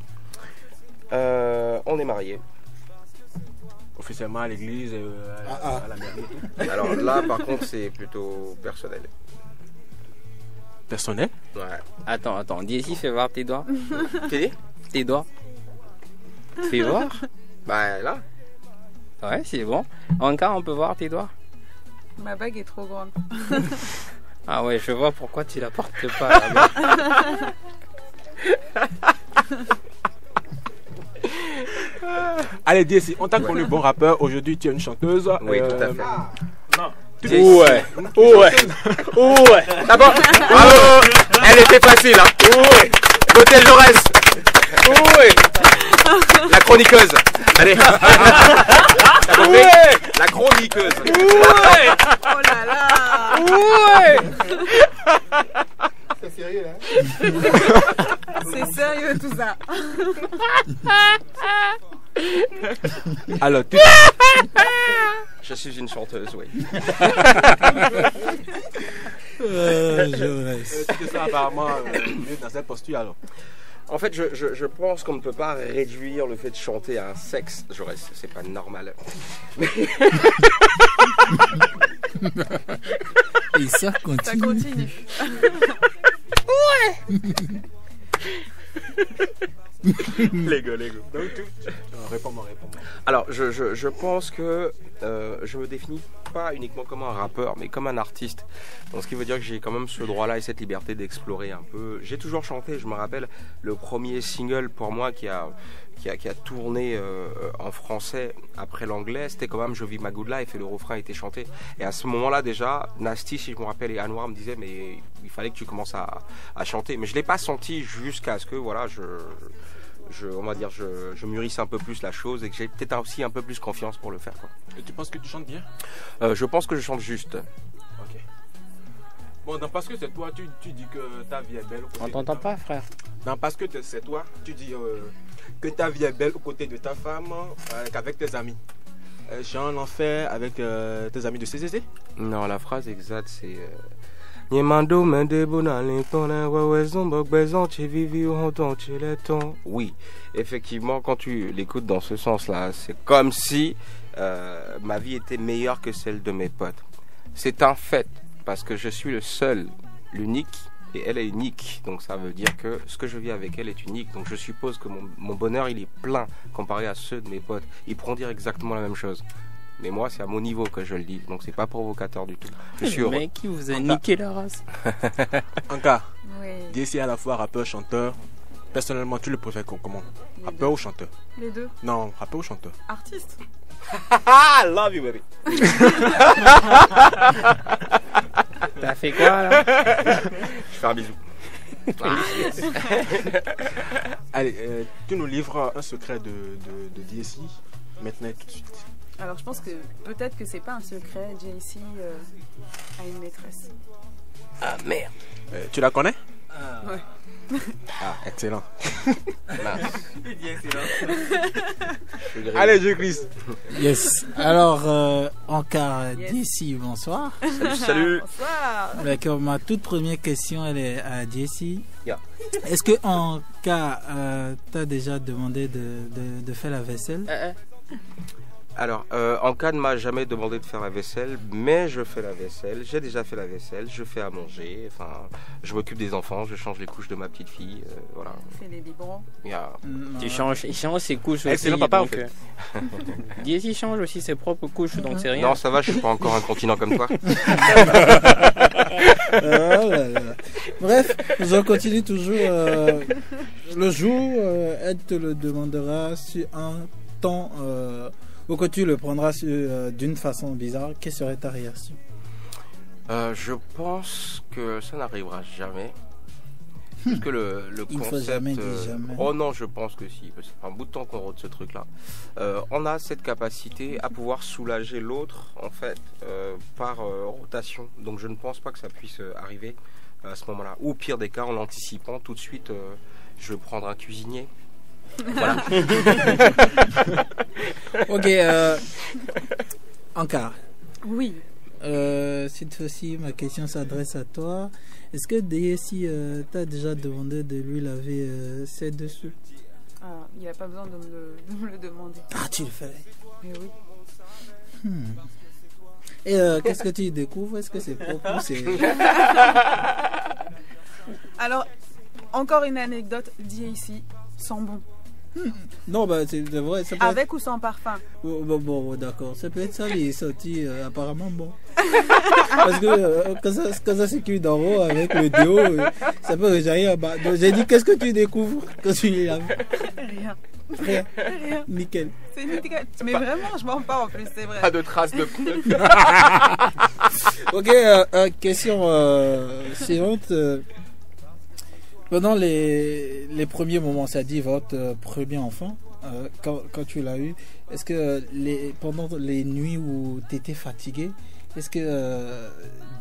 I: On est mariés.
E: Officiellement à l'église, à la mairie.
I: Alors là par contre c'est plutôt personnel.
E: Personnel?
I: Ouais.
B: Attends, dis ici, fais voir tes doigts. Tes doigts. Fais voir.
I: Bah là.
B: Ouais, c'est bon. Encore, on peut voir tes doigts.
J: Ma bague est trop grande.
B: Ah ouais, je vois pourquoi tu la portes pas.
E: Allez, DSI, on t'a connu bon rappeur. Aujourd'hui, tu es une chanteuse.
I: Oui, tout à fait.
R: Non.
B: Ouais.
I: D'abord, bravo. Elle était facile, hein. Ouais. Côté Jaurès. Ouais. La chroniqueuse. Allez. T'as compris? La chroniqueuse.
B: Ouais.
J: Oh là là.
B: Ouais.
Q: C'est sérieux, hein?
J: C'est sérieux tout ça.
I: Alors, je suis une chanteuse, oui.
D: Je reste.
S: Tu te sens apparemment mieux dans cette posture alors.
I: En fait, je pense qu'on ne peut pas réduire le fait de chanter à un sexe. C'est pas normal.
D: Et ça continue.
J: Ça continue.
I: Ouais. Lego.
S: Donc, réponds-moi.
I: Alors, je pense que je me définis pas uniquement comme un rappeur, mais comme un artiste. Donc, ce qui veut dire que j'ai quand même ce droit-là et cette liberté d'explorer un peu. J'ai toujours chanté, je me rappelle, le premier single pour moi qui a tourné en français après l'anglais, c'était quand même Je vis ma good life et le refrain était chanté. Et à ce moment-là déjà, Nasty, si je me rappelle, et Anwar me disaient mais il fallait que tu commences à chanter. Mais je l'ai pas senti jusqu'à ce que voilà, je mûrisse un peu plus la chose et que j'ai peut-être aussi un peu plus confiance pour le faire, quoi.
S: Et tu penses que tu chantes bien?
I: Je pense que je chante juste.
S: Ok. Bon, non, parce que c'est toi, tu dis que ta vie est belle.
B: On t'entend pas, frère.
S: Non, parce que c'est toi, tu dis que ta vie est belle aux côtés de ta femme, qu'avec tes amis. Chant l'enfer avec tes amis de CCC?
I: Non, la phrase exacte c'est oui, effectivement, quand tu l'écoutes dans ce sens-là, c'est comme si ma vie était meilleure que celle de mes potes. C'est un fait, parce que je suis le seul, l'unique, et elle est unique. Donc ça veut dire que ce que je vis avec elle est unique. Donc je suppose que mon bonheur, il est plein comparé à ceux de mes potes. Ils pourront dire exactement la même chose. Mais moi, c'est à mon niveau que je le dis. Donc c'est pas provocateur du tout. Je suis heureux.
B: Mec, qui vous a niqué la race.
S: Anka,
J: Oui.
S: D'ici à la fois rappeur, chanteur. Personnellement, tu le préfères comment? Rappeur ou chanteur?
J: Les deux.
S: Non, rappeur ou chanteur?
J: Artiste.
I: Love you, baby.
B: T'as fait quoi là?
I: Je fais un bisou.
S: Allez, tu nous livres un secret de DSI maintenant tout de suite.
J: Alors je pense que peut-être que c'est pas un secret, JC a une maîtresse.
I: Ah merde.
S: Tu la connais?
J: Ouais.
S: Ah, excellent.
R: Il dit excellent.
S: Allez, je glisse.
D: Yes. Alors, Anka D'ici, bonsoir.
I: Salut.
J: Bonsoir.
D: D'accord, ma toute première question, elle est à D'ici.
I: Yeah.
D: Est-ce que Anka t'a déjà demandé de faire la vaisselle?
I: Alors, Anka ne m'a jamais demandé de faire la vaisselle, mais je fais la vaisselle. J'ai déjà fait la vaisselle, je fais à manger. Enfin, je m'occupe des enfants, je change les couches de ma petite fille. Voilà.
J: Il fait les biberons.
B: Il change ses couches aussi.
I: Excellent papa,
B: donc, en fait. Diezi change aussi ses propres couches, donc c'est rien.
I: Non, ça va, je suis pas encore incontinent comme toi.
D: Bref, je continue toujours. Le jour, elle te le demandera sur un temps ou que tu le prendras d'une façon bizarre. Quelle serait ta réaction?
I: Je pense que ça n'arrivera jamais. Parce que le
D: Il
I: concept.
D: faut jamais dire jamais.
I: Oh non, je pense que si. Parce que ça fait un bout de temps qu'on rôde ce truc-là. On a cette capacité à pouvoir soulager l'autre, en fait, par rotation. Donc je ne pense pas que ça puisse arriver à ce moment-là. Ou au pire des cas, en l'anticipant, tout de suite, je vais prendre un cuisinier. Voilà.
D: Ok, Anka.
J: Oui.
D: Cette fois-ci, ma question s'adresse à toi. Est-ce que DSI t'a déjà demandé de lui laver ses dessous?
J: Il n'y a pas besoin de me le demander.
D: Ah, tu le fais?
J: Mais oui.
D: Et qu'est-ce que tu découvres? Est-ce que c'est propre ou c'est...
J: Alors, encore une anecdote, DSI sent bon.
D: Non, bah c'est vrai. Ça peut
J: Avec
D: être...
J: ou sans parfum?
D: Bon, d'accord. Ça peut être ça, il est sorti apparemment bon. Parce que quand ça s'écule d'en haut avec le déo, ça peut rejaillir en bas. Donc j'ai dit, qu'est-ce que tu découvres quand tu les laves?
J: Rien.
D: Nickel.
J: C'est nickel. Mais vraiment, je m'en pas en plus, c'est vrai.
I: Pas de traces de pneus.
D: Ok, question suivante. Pendant les premiers moments, ça dit votre premier enfant, quand tu l'as eu, est-ce que pendant les nuits où tu étais fatigué, est-ce que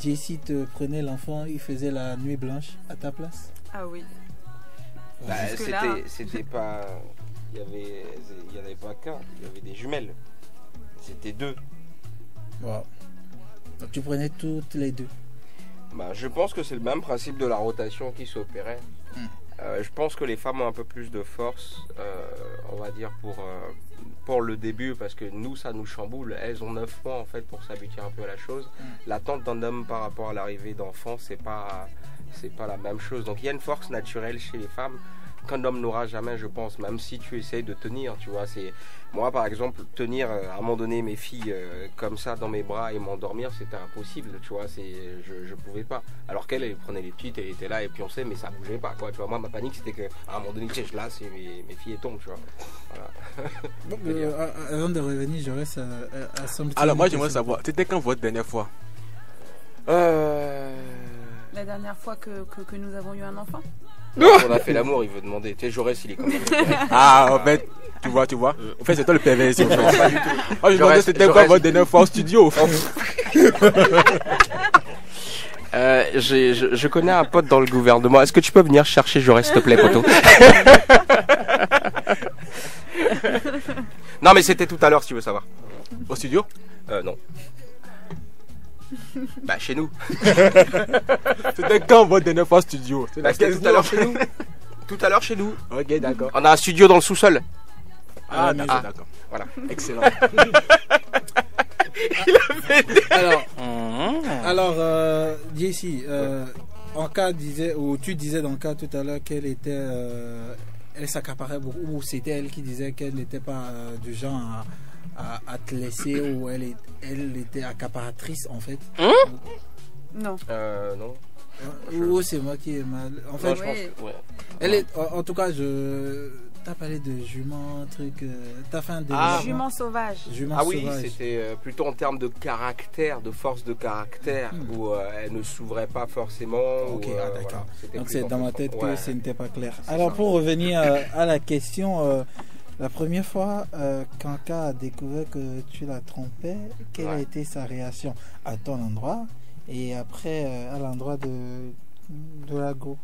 D: Jessie te prenait l'enfant, il faisait la nuit blanche à ta place?
J: Ah oui.
I: Bah,
J: Jusque-là.
I: c'était pas. Il y en avait pas qu'un, il y avait des jumelles. C'était 2.
D: Wow. Donc tu prenais toutes les 2.
I: Bah, je pense que c'est le même principe de la rotation qui s'opérait. Je pense que les femmes ont un peu plus de force, on va dire, pour le début, parce que nous, ça nous chamboule. Elles ont 9 mois en fait pour s'habituer un peu à la chose. L'attente d'un homme par rapport à l'arrivée d'enfants, c'est pas la même chose. Donc il y a une force naturelle chez les femmes qu'un homme n'aura jamais, je pense, même si tu essayes de tenir, tu vois. Moi, par exemple, tenir à un moment donné mes filles comme ça dans mes bras et m'endormir, c'était impossible, tu vois. Je pouvais pas. Alors qu'elle prenait les petites, elle était là et puis on sait, mais ça bougeait pas, quoi. Tu vois, moi, ma panique, c'était qu'à un moment donné, je lasse et mes filles tombent, tu vois. Voilà.
D: Avant de revenir, j'aurais ça à son.
E: Alors moi, j'aimerais savoir, c'était quand votre dernière fois?
J: La dernière fois que nous avons eu un enfant.
I: On a fait l'amour, il veut demander. Tu sais, Jaurès, il est comme ça.
E: Ah, en fait, tu vois. En fait, c'est toi le pervers ici.
I: Non, pas du tout.
E: Oh, je demandais c'était quoi votre dernière fois au studio?
I: Je connais un pote dans le gouvernement. Est-ce que tu peux venir chercher Jaurès, s'il te plaît, poteau? Non, mais c'était tout à l'heure, si tu veux savoir.
E: Au studio?
I: Non. Bah, chez nous.
E: C'était quand votre dernière fois au studio?
I: C'était tout à l'heure chez nous. Tout à l'heure chez nous.
E: Ok, d'accord.
I: On a un studio dans le sous-sol.
E: Ah, d'accord.
I: Voilà.
E: Excellent.
D: Alors, JC, en cas tu disais dans le cas tout à l'heure qu'elle était, elle s'accaparait beaucoup, ou c'était elle qui disait qu'elle n'était pas du genre à te laisser, ou elle était accaparatrice en fait.
J: Non.
I: Non.
D: Ou c'est moi qui ai mal. En fait,
I: non, je pense que, ouais.
D: Elle est, en tout cas, t'as parlé de jument, truc. T'as fait un développement.
J: Jument sauvage.
I: Ah oui, c'était plutôt en termes de caractère, de force de caractère, où elle ne s'ouvrait pas forcément.
D: Ok, d'accord.
I: Voilà,
D: donc c'est dans ma tête que ce n'était pas clair. Alors
I: ça.
D: pour revenir à la question, la première fois qu'Anka a découvert que tu la trompais, quelle a été sa réaction à ton endroit et après à l'endroit de la go?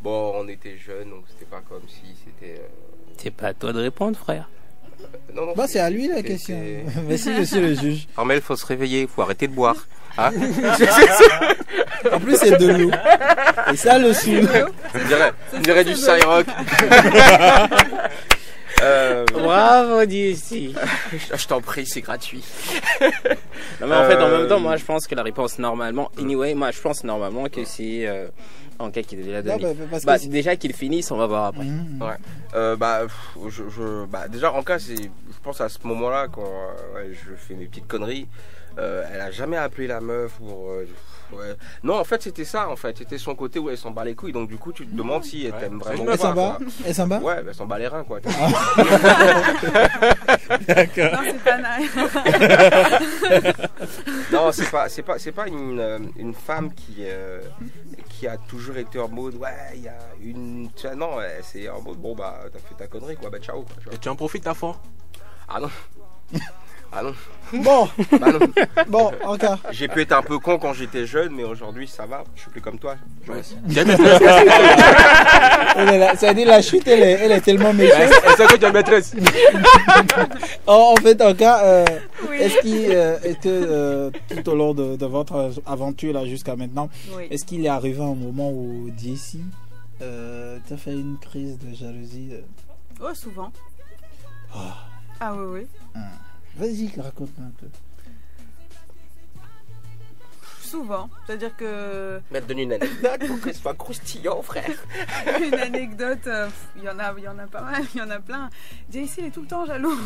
I: Bon, on était jeunes, donc c'était pas comme si c'était.
B: C'est pas à toi de répondre, frère.
I: Non,
D: bah, c'est à lui la question. Merci, monsieur le juge.
I: Armel, faut se réveiller, faut arrêter de boire. Hein?
D: En plus, c'est de l'eau. Et ça, le sou.
I: On dirait du Cyrock.
B: Bravo, d'ici.
I: Je t'en prie, c'est gratuit.
B: Non, mais en fait, en même temps, moi, je pense que la réponse normalement, anyway, moi, je pense normalement que si en cas qu'il est déjà donné, déjà qu'il finisse, on va voir après.
I: Ouais. Déjà, en cas, je pense à ce moment-là quand je fais mes petites conneries. Elle a jamais appelé la meuf pour. Non, en fait, c'était ça. En fait, c'était son côté où elle s'en bat les couilles. Donc, du coup, tu te demandes si elle t'aime vraiment.
D: Elle s'en bat. Elle s'en bat.
I: Ouais, elle s'en bat les reins, quoi.
D: D'accord.
J: Non, c'est pas nice.
I: Non, c'est pas une femme qui a toujours été en mode il y a une. Non, c'est en mode bon bah t'as fait ta connerie quoi, bah ciao. Quoi,
E: et tu en profites à fond?
I: Ah non. Ah non.
D: Bon.
I: Bah non.
D: Bon, encore.
I: J'ai pu être un peu con quand j'étais jeune, mais aujourd'hui ça va. Je suis plus comme toi.
D: Ça dit la chute, elle est tellement méchante.
E: Est-ce que tu es maîtresse?
D: En fait, en cas, est-ce que tout au long de votre aventure là jusqu'à maintenant, est-ce qu'il est arrivé un moment où JC t'as fait une crise de jalousie?
J: Oh, souvent. Ah oui.
D: Vas-y, raconte-moi un peu.
J: Souvent, c'est-à-dire que.
I: Mettre donne une anecdote pour que ce soit croustillant, frère.
J: Une anecdote, il y en a pas mal, il y en a plein. JC, il est tout le temps jaloux.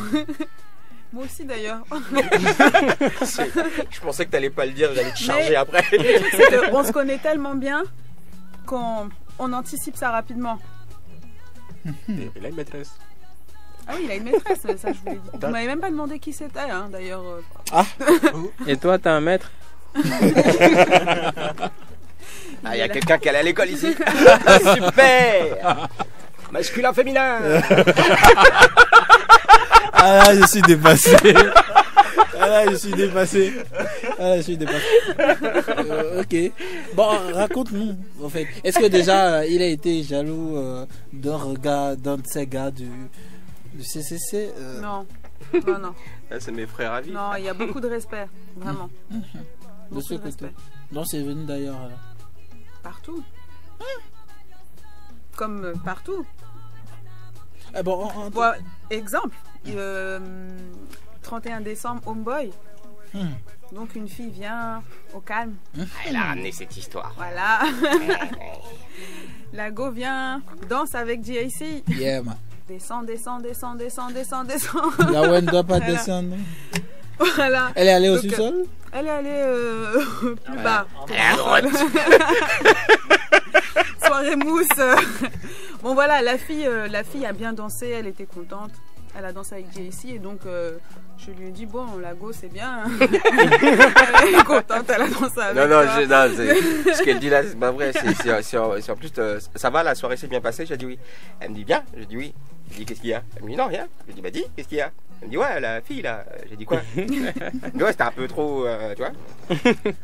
J: Moi aussi d'ailleurs.
I: Je pensais que t'allais pas le dire, j'allais te charger après.
J: On se connaît tellement bien qu'on anticipe ça rapidement.
E: Il a une maîtresse.
J: Ah oui, il a une maîtresse, ça je vous l'ai dit. Vous m'avez même pas demandé qui c'était, hein, d'ailleurs.
B: Ah. Et toi, t'as un maître?
I: Ah, il y a quelqu'un qui allait à l'école ici. Super. Masculin, féminin.
D: Ah là, je suis dépassé. Ah, je suis dépassé. Ok. Bon, raconte-nous, en fait. Est-ce que déjà, il a été jaloux d'un regard d'un de ces gars du CCC
J: Non.
I: C'est mes frères à vie.
J: Non, il y a beaucoup de respect, vraiment.
D: De ce côté. Donc c'est venu d'ailleurs là.
J: Partout. Comme partout.
D: Bon,
J: exemple, 31 décembre, Homeboy. Donc une fille vient au calme.
A: Elle a ramené cette histoire.
J: Voilà. La go vient, danse avec JC.
D: Yeah, man.
J: Descend.
D: Là où elle ne doit pas descendre.
J: Voilà.
D: Elle est allée au sous-sol?
J: Elle est allée plus bas.
A: À droite.
J: Soirée mousse. Bon voilà, la fille a bien dansé, elle était contente. Elle a dansé avec JC et donc je lui ai dit bon, la go c'est bien. Elle est contente, elle a dansé avec toi.
I: Ce qu'elle dit là c'est pas vrai. C'est en plus ça va, la soirée s'est bien passée. J'ai dit oui. Elle me dit bien. J'ai dit oui. J'ai dit qu'est-ce qu'il y a? Elle me dit non rien. J'ai dit bah dis qu'est-ce qu'il y a? Elle me dit ouais, la fille là. J'ai dit quoi? Elle me dit ouais, c'était un peu trop tu vois.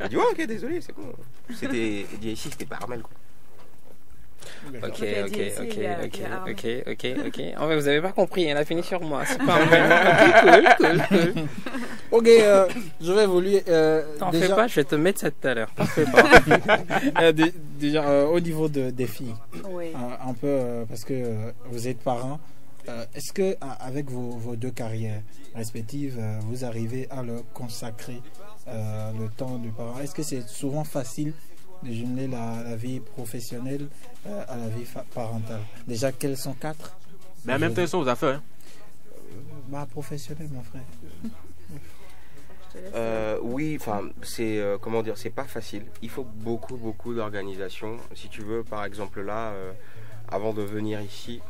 I: J'ai dit ouais, ok, désolé, c'est bon. C'était JC, c'était pas Armel quoi.
B: Ok. En fait, vous avez pas compris, elle a fini sur moi. C'est pas vrai. Cool.
D: Ok, je vais évoluer.
B: T'en fais pas, je vais te mettre ça tout à l'heure. T'en fais pas.
D: Déjà, au niveau des filles,
J: oui.
D: Un peu, parce que vous êtes parents, est-ce que avec vos deux carrières respectives, vous arrivez à leur consacrer le temps du parent? Est-ce que c'est souvent facile de jumeler la vie professionnelle à la vie parentale? Déjà, quels sont 4?
S: Mais en même temps, ils sont aux affaires.
D: Professionnel, mon frère.
I: Oui, enfin, c'est comment dire, c'est pas facile. Il faut beaucoup d'organisation. Si tu veux, par exemple là, avant de venir ici,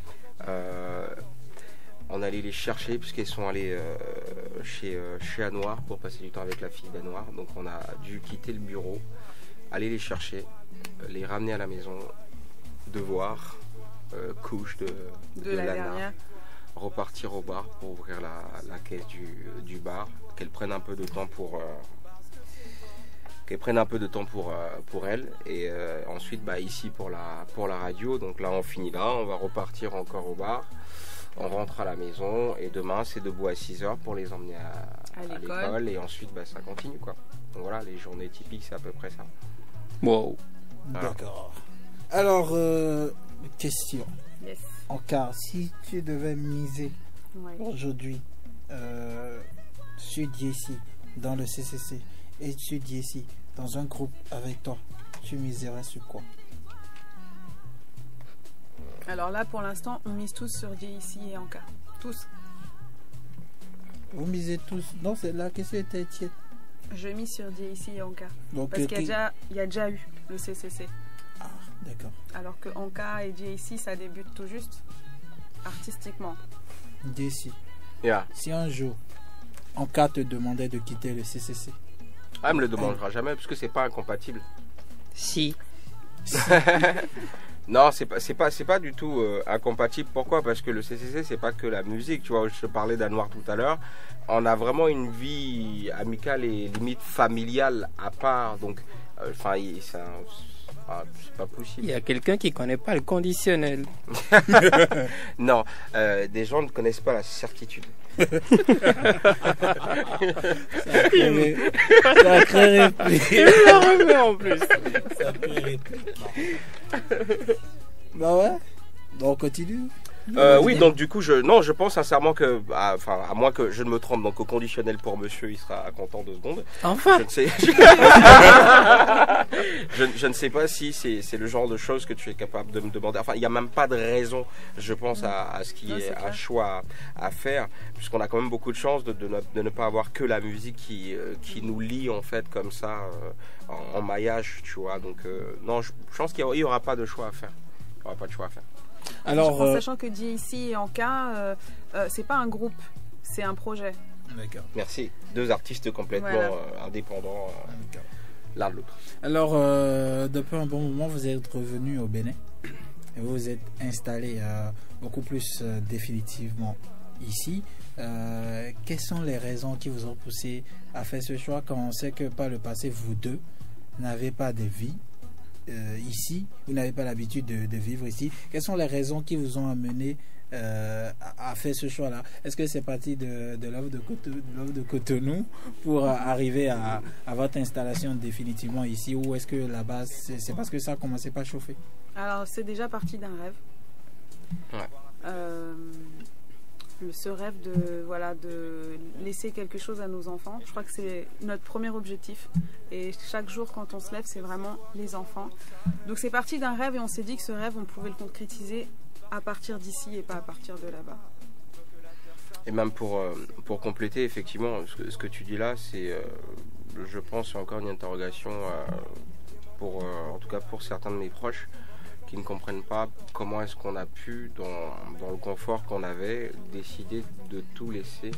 I: on allait les chercher puisqu'elles sont allées chez Anouar pour passer du temps avec la fille d'Anouar. Donc on a dû quitter le bureau, aller les chercher, les ramener à la maison, devoir, couche de
J: la
I: Lana,
J: dernière.
I: repartir au bar pour ouvrir la caisse du bar, qu'elle prenne un peu de temps pour elle, et ensuite ici pour la radio. Donc là on finit là, on va repartir encore au bar, on rentre à la maison et demain c'est debout à 6h pour les emmener à l'école, et ensuite ça continue quoi. Donc voilà, les journées typiques c'est à peu près ça.
B: Wow.
I: Voilà.
D: D'accord. Alors, question.
J: Yes.
D: En cas, si tu devais miser aujourd'hui sur JC dans le CCC et sur JC dans un groupe avec toi, tu miserais sur quoi?
J: Alors là, pour l'instant, on mise tous sur JC et Anka. Tous.
D: Vous misez tous? Non, c'est la question était tiède.
J: Je mise sur JC et Anka.
D: Donc,
J: parce qu'il y a déjà eu le CCC.
D: Ah, d'accord.
J: Alors que Anka et JC, ça débute tout juste artistiquement.
D: JC.
I: Yeah.
D: Si un jour, Anka te demandait de quitter le CCC.
I: Ah, elle me le demandera jamais parce que c'est pas incompatible.
B: Si.
I: Non, c'est pas du tout incompatible. Pourquoi? Parce que le CCC c'est pas que la musique. Tu vois, je te parlais d'Anouar tout à l'heure. On a vraiment une vie amicale et limite familiale à part. Donc, c'est pas possible.
B: Il y a quelqu'un qui connaît pas le conditionnel.
I: Non, des gens ne connaissent pas la certitude.
D: Sacré réplique.
B: Il la remet en plus.
D: Sacré réplique. Bah ouais. Donc on continue.
I: Oui, donc du coup, je pense sincèrement que, à moins que je ne me trompe, donc au conditionnel pour monsieur, il sera content 2 secondes.
B: Enfin.
I: Je ne sais pas si c'est le genre de choses que tu es capable de me demander. Enfin, il n'y a même pas de raison, je pense, à ce qui est un choix à faire, puisqu'on a quand même beaucoup de chance de ne pas avoir que la musique qui nous lie en fait comme ça en maillage, tu vois. Donc non, je pense qu'il n'y aura pas de choix à faire. Il n'y aura pas de choix à faire.
J: Alors, en sachant que JC et Anka, c'est pas un groupe, c'est un projet.
D: D'accord.
I: Merci. 2 artistes complètement indépendants l'un de l'autre.
D: Alors, depuis un bon moment, vous êtes revenu au Bénin et vous vous êtes installé beaucoup plus définitivement ici. Quelles sont les raisons qui vous ont poussé à faire ce choix quand on sait que par le passé, vous deux n'avez pas de vie ici, vous n'avez pas l'habitude de vivre ici? Quelles sont les raisons qui vous ont amené à faire ce choix-là? Est-ce que c'est parti de l'œuvre de Cotonou pour arriver à votre installation définitivement ici, ou est-ce que là-bas c'est parce que ça a commencé par chauffer?
J: Alors c'est déjà parti d'un rêve.
I: Ouais.
J: Ce rêve de laisser quelque chose à nos enfants, je crois que c'est notre premier objectif, et chaque jour quand on se lève c'est vraiment les enfants. Donc c'est parti d'un rêve et on s'est dit que ce rêve on pouvait le concrétiser à partir d'ici et pas à partir de là-bas.
I: Et même pour compléter, effectivement, ce que tu dis là, c'est, je pense, encore une interrogation en tout cas pour certains de mes proches qui ne comprennent pas comment est-ce qu'on a pu, dans le confort qu'on avait, décider de tout laisser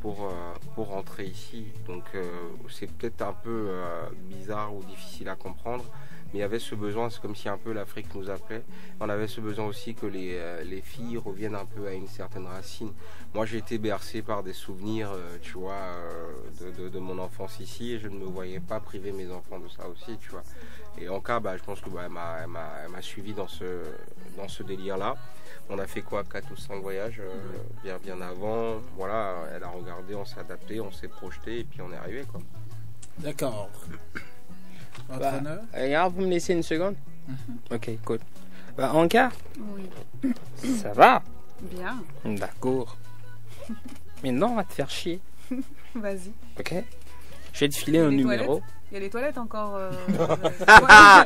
I: pour rentrer ici. Donc c'est peut-être un peu bizarre ou difficile à comprendre, mais il y avait ce besoin, c'est comme si un peu l'Afrique nous appelait. On avait ce besoin aussi que les filles reviennent un peu à une certaine racine. Moi j'ai été bercé par des souvenirs, tu vois, de mon enfance ici, et je ne me voyais pas priver mes enfants de ça aussi, tu vois. Et en cas, je pense que elle m'a suivi dans ce délire-là. On a fait quoi, 4 ou 5 voyages bien avant. Voilà, elle a regardé, on s'est adapté, on s'est projeté, et puis on est arrivé, quoi.
D: D'accord.
B: Vous me laissez une seconde? Ok, cool. Anka?
J: Oui.
B: Ça va?
J: Bien.
B: D'accord. Mais non, on va te faire chier.
J: Vas-y.
B: Ok. Je vais te filer un numéro.
J: Il y a les toilettes encore.
I: Ah,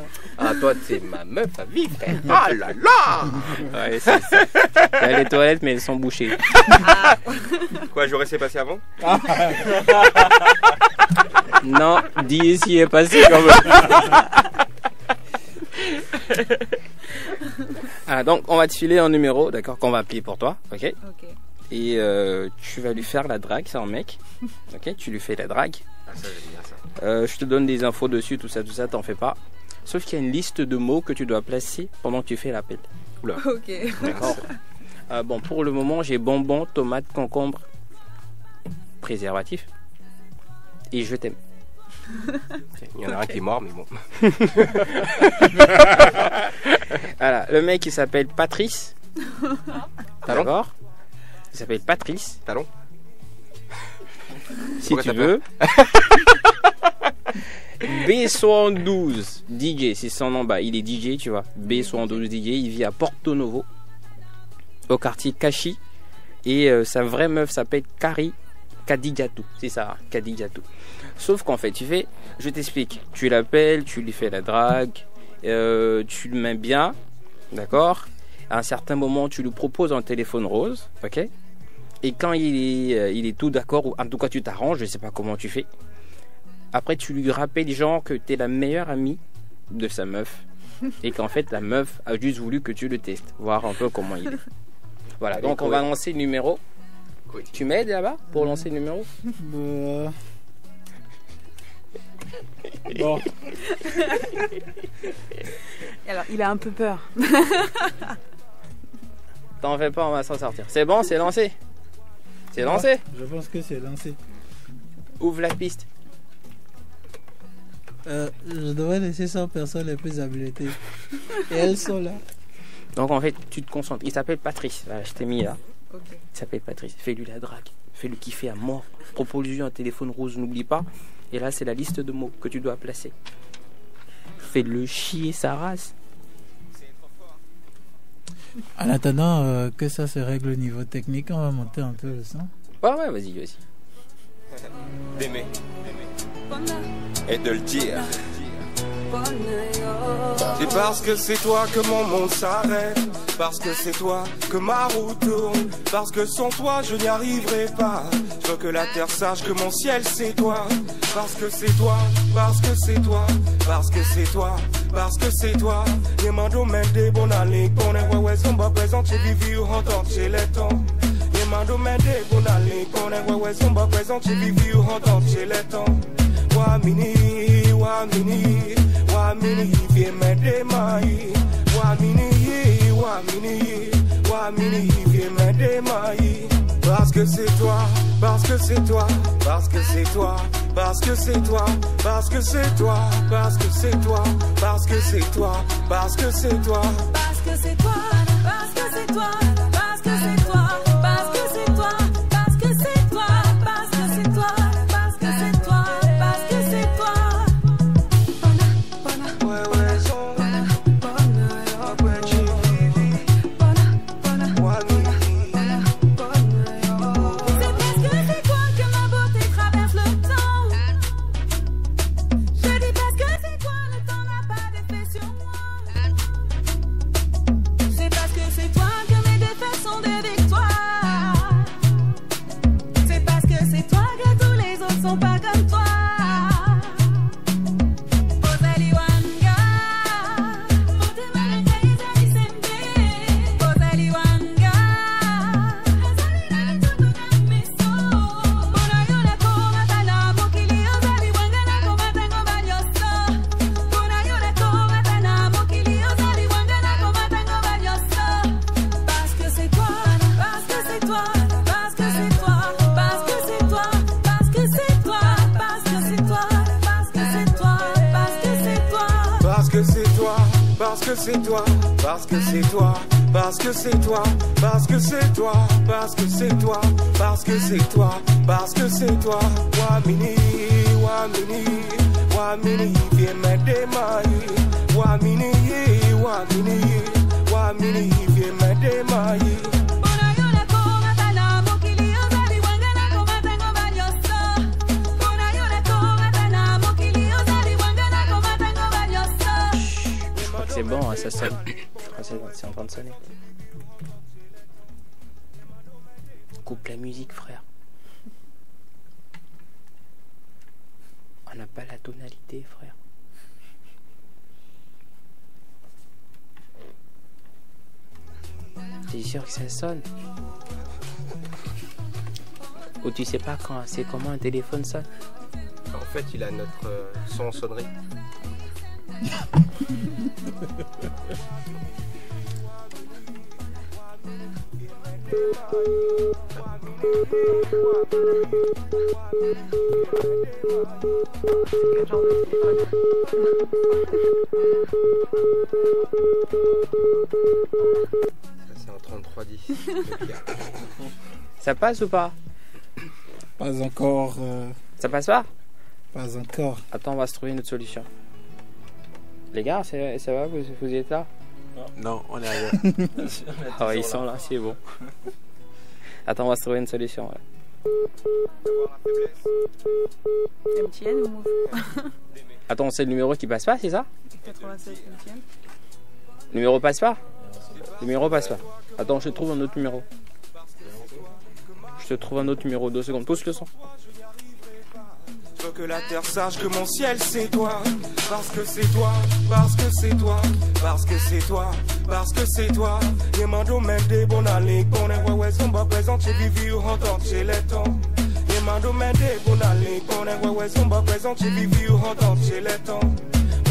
I: toi, c'est ma meuf à vivre. Ah là là.
B: Ouais, c'est ça. Il y a les toilettes, mais elles sont bouchées.
I: Quoi, j'aurais laissé passer avant?
B: Non, dis ici est passé quand même. Donc, on va te filer un numéro, d'accord, qu'on va appeler pour toi, ok?
J: Ok.
B: Et tu vas lui faire la drague, c'est un mec. Ok, tu lui fais la drague.
I: Ah, ça, j'aime bien ça.
B: Je te donne des infos dessus, tout ça, t'en fais pas. Sauf qu'il y a une liste de mots que tu dois placer pendant que tu fais l'appel.
I: Oula.
J: Ok.
B: D'accord. Bon, pour le moment, j'ai bonbon, tomate, concombre, préservatif. Et je t'aime.
I: Il y en a un qui est mort, mais bon.
B: Voilà, le mec il s'appelle Patrice.
I: Talon.
B: D'accord. Il s'appelle Patrice.
I: Talon.
B: Si
I: Pourquoi
B: tu
I: t'as
B: veux. B72 DJ, c'est son nom, il est DJ, tu vois. B72 DJ, il vit à Porto Novo, au quartier Kashi. Et sa vraie meuf s'appelle Kadijatou. C'est ça, Kadijatou. Sauf qu'en fait, je t'explique. Tu l'appelles, tu lui fais la drague, tu le mets bien, d'accord. À un certain moment, tu lui proposes un téléphone rose, ok. Et quand il est tout d'accord, ou en tout cas tu t'arranges, je sais pas comment tu fais. Après, tu lui rappelles genre que tu es la meilleure amie de sa meuf. Et qu'en fait, la meuf a juste voulu que tu le testes, voir un peu comment il est. Voilà, donc on va lancer le numéro. Tu m'aides là-bas pour lancer le numéro?
D: Bon.
J: Alors, il a un peu peur.
B: T'en fais pas, on va s'en sortir. C'est bon, c'est lancé. C'est lancé.
D: Je pense que c'est lancé.
B: Ouvre la piste.
D: Je devrais laisser 100 personnes les plus habilitées. Et elles sont là.
B: Donc en fait, tu te concentres. Il s'appelle Patrice. Voilà, je t'ai mis là.
J: Okay.
B: Il s'appelle Patrice. Fais-lui la drague. Fais-le kiffer à mort. Propose-lui un téléphone rose, n'oublie pas. Et là, c'est la liste de mots que tu dois placer. Fais-le chier sa race.
D: En attendant que ça se règle au niveau technique, on va monter un peu le son.
B: Ouais, vas-y.
T: D'aimer et de le dire. C'est parce que c'est toi que mon monde s'arrête. Parce que c'est toi que ma roue tourne. Parce que sans toi je n'y arriverai pas. Je veux que la terre sache que mon ciel c'est toi. Parce que c'est toi, parce que c'est toi. Parce que c'est toi, parce que c'est toi. Yemando mende bonali kone wewe zomba présente chez Vivi ou entente chez les temps. Yemando mende bonali kone wewe zomba présente chez Vivi ou entente chez les temps. Wa mini vie mende mai. Wa mini vie mende mai. Parce que c'est toi, parce que c'est toi, parce que c'est toi, parce que c'est toi, parce que c'est toi, parce que c'est toi, parce que c'est toi, parce que c'est toi,
J: Parce que c'est toi, parce que c'est toi, parce que c'est toi, parce que c'est toi, parce que c'est toi, parce que c'est toi, parce que c'est toi, parce que c'est toi. C'est parce que c'est toi que ma beauté traverse le temps. Je dis parce que c'est toi, le temps n'a pas d'effet sur moi. C'est parce que c'est toi que mes défaites sont des victoires. C'est parce que c'est toi que tous les autres sont pas comme toi. Posali wanga, pote malaka izali sembe. Posali wanga, azali na tutu na miso. Bona yona komata na mokili ozali wanga na komata ngomba nyoso. Bona yona komata na mokili ozali wanga na komata ngomba nyoso. Parce que c'est toi, parce que c'est toi, parce que c'est toi, parce que c'est toi, parce que c'est toi, parce que c'est toi, parce que c'est toi, parce que c'est toi.
T: parce que c'est toi, parce que c'est toi, parce que c'est toi, parce que c'est toi, parce que c'est toi, parce que c'est toi, parce que c'est toi, parce que c'est toi. Wamini, wamini, wamini, viens m'aider maï. Wamini, wamini, wamini, viens m'aider maï.
J: Bona yona komata na mokili ozali wanga na komata ngomba nyoso. Bona yona komata na mokili ozali wanga na komata ngomba nyoso.
B: Je crois que c'est bon, hein, ça sonne. C'est en train de sonner. Coupe la musique, frère. On n'a pas la tonalité, frère. T'es sûr que ça sonne? Ou tu sais pas quand, c'est comment un téléphone sonne?
I: En fait, il a notre son en sonnerie. Ça, c'est en 3310.
B: Ça passe ou pas?
D: Pas encore.
B: Ça passe pas?
D: Pas encore.
B: Attends, on va se trouver une autre solution. Les gars, ça va, vous êtes là?
E: Non, on est ailleurs.
B: Ah ouais, ils sont là, c'est bon. Attends, on va se trouver une solution. Ouais.
J: MTN ou Move?
B: Attends, c'est le numéro qui passe pas, c'est ça?
J: 96 MTN.
B: Le numéro passe pas? Le numéro passe pas. Attends, je te trouve un autre numéro. Je te trouve un autre numéro, 2 secondes. Pousse le son.
T: Je veux que la terre sache que mon ciel c'est toi. Parce que c'est toi, parce que c'est toi, parce que c'est toi, parce que c'est toi. Yemando mende bonale, kone wewe zumba présente chez Vivi ou entente chez les temps. Yemando mende bonale, kone wewe zumba présente chez Vivi ou entente chez les temps.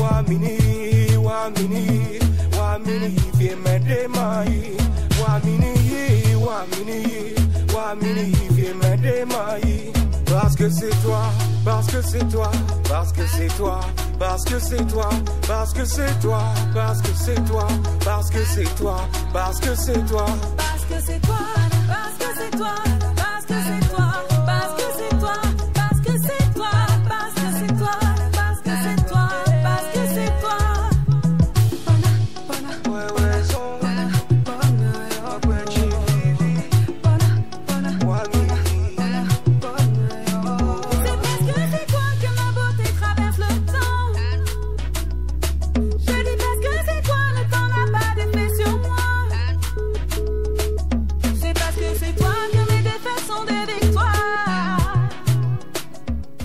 T: Wamini, wamini, wamini, viens m'aider maï. Wamini, wamini, wamini, viens m'aider maï. Parce que c'est toi, parce que c'est toi, parce que c'est toi, parce que c'est toi, parce que c'est toi, parce que c'est toi, parce que c'est toi, parce que c'est toi.
J: Parce que c'est toi, parce que c'est toi, parce que c'est toi, parce que c'est toi, parce que c'est toi, parce que c'est toi, parce que c'est toi, parce que c'est toi. C'est parce que c'est toi que ma beauté traverse le temps. Je dis parce que c'est toi, le temps n'a pas d'effet sur moi. C'est parce que c'est toi que mes défaites sont des victoires.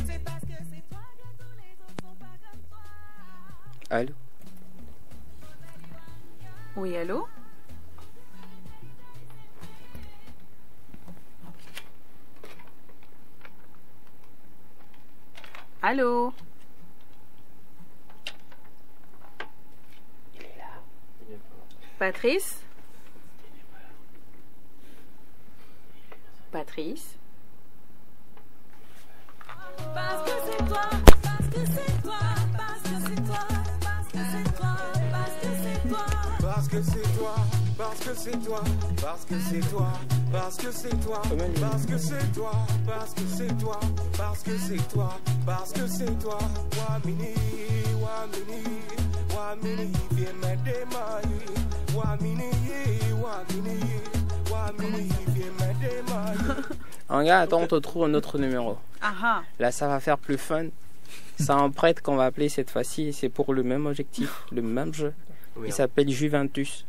J: C'est parce que c'est toi que tous les autres sont pas comme toi.
B: Allô?
J: Oui, allô? Allô?
B: Il est là.
J: Patrice? Patrice.
K: Parce que c'est toi, parce que c'est toi, parce que c'est toi, parce que c'est toi, parce que c'est toi.
T: Parce que c'est toi, parce que c'est toi, parce que c'est toi, parce que c'est toi, parce que c'est toi, parce que c'est toi, parce que c'est toi, parce que c'est toi. Wamini, wamini, wamini, viens m'aider maï. Wamini, wamini, wamini, viens m'aider maï.
B: Regarde, attends, on te trouve un autre numéro.
J: Ah
B: Là, ça va faire plus fun. C'est un prêtre qu'on va appeler cette fois-ci. Et c'est pour le même objectif, le même jeu. Il s'appelle Juventus.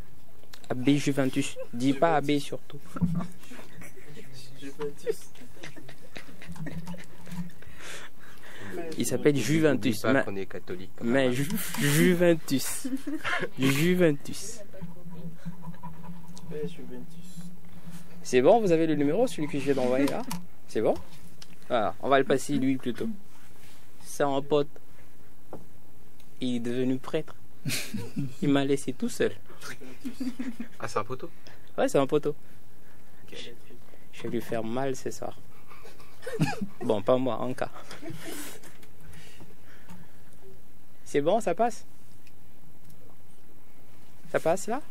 B: AB Juventus. Dis pas AB surtout. Il s'appelle Juventus.
I: Pas qu'on est catholique.
B: Mais Juventus. Juventus. C'est bon, vous avez le numéro, celui que je viens d'envoyer là? C'est bon? Voilà, on va le passer lui plutôt. C'est un pote. Il est devenu prêtre. Il m'a laissé tout seul.
I: Ah, c'est un poteau?
B: Ouais, c'est un poteau. Je vais lui faire mal ce soir. Bon, pas moi, en cas. C'est bon, ça passe? Ça passe là?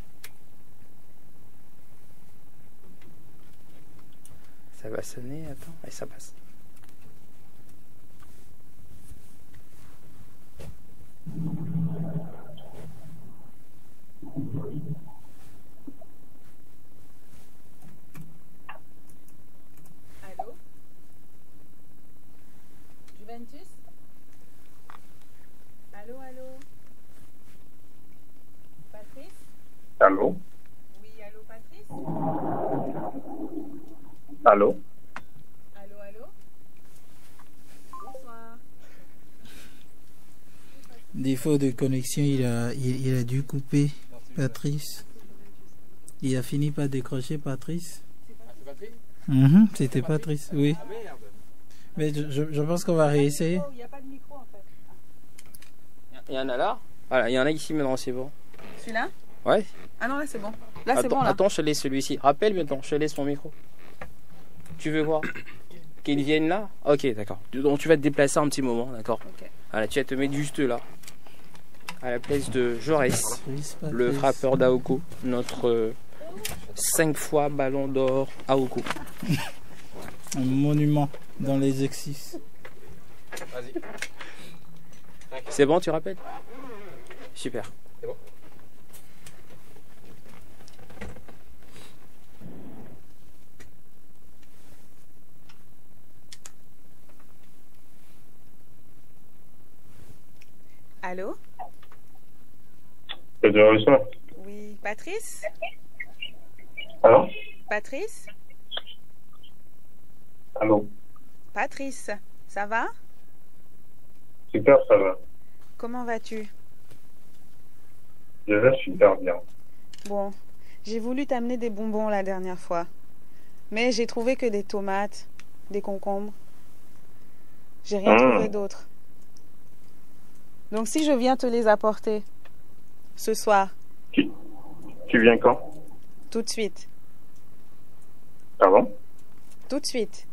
B: Ça va sonner, attends, et ça passe.
J: Allô? Juventus? Allô, allô? Patrice?
U: Allô?
J: Oui, allô, Patrice?
U: Allô?
J: Allô, allô? Bonsoir.
D: Défaut de connexion, il a dû couper Patrice. Il a fini par décrocher Patrice. C'était Patrice, oui. Mais je pense qu'on va réessayer.
B: Il y en a là? Voilà, il y en a ici maintenant, c'est bon.
J: Celui-là?
B: Ouais.
J: Ah non, là c'est bon. Là c'est
B: Attends,
J: bon là.
B: attends, je te laisse celui-ci. Rappelle maintenant, je te laisse mon micro. Tu veux voir qu'il vienne là? Ok, d'accord. Donc tu vas te déplacer un petit moment, d'accord? Voilà, tu vas te mettre juste là, à la place de Jaurès, le frappeur d'Aoko, notre 5 fois ballon d'or Aoko.
D: Un monument dans les exis.
I: Vas-y.
B: C'est bon, tu rappelles? Super.
I: C'est bon.
J: Allô?
U: C'est de reçu.
J: Oui, Patrice?
U: Allô?
J: Patrice?
U: Allô?
J: Patrice, ça va?
U: Super, ça va.
J: Comment vas-tu?
U: Je vais super bien.
J: Bon, j'ai voulu t'amener des bonbons la dernière fois, mais j'ai trouvé que des tomates, des concombres. J'ai rien trouvé d'autre. Donc si je viens te les apporter ce soir.
U: Tu viens quand?
J: Tout de suite.
U: Ah bon?
J: Tout de suite.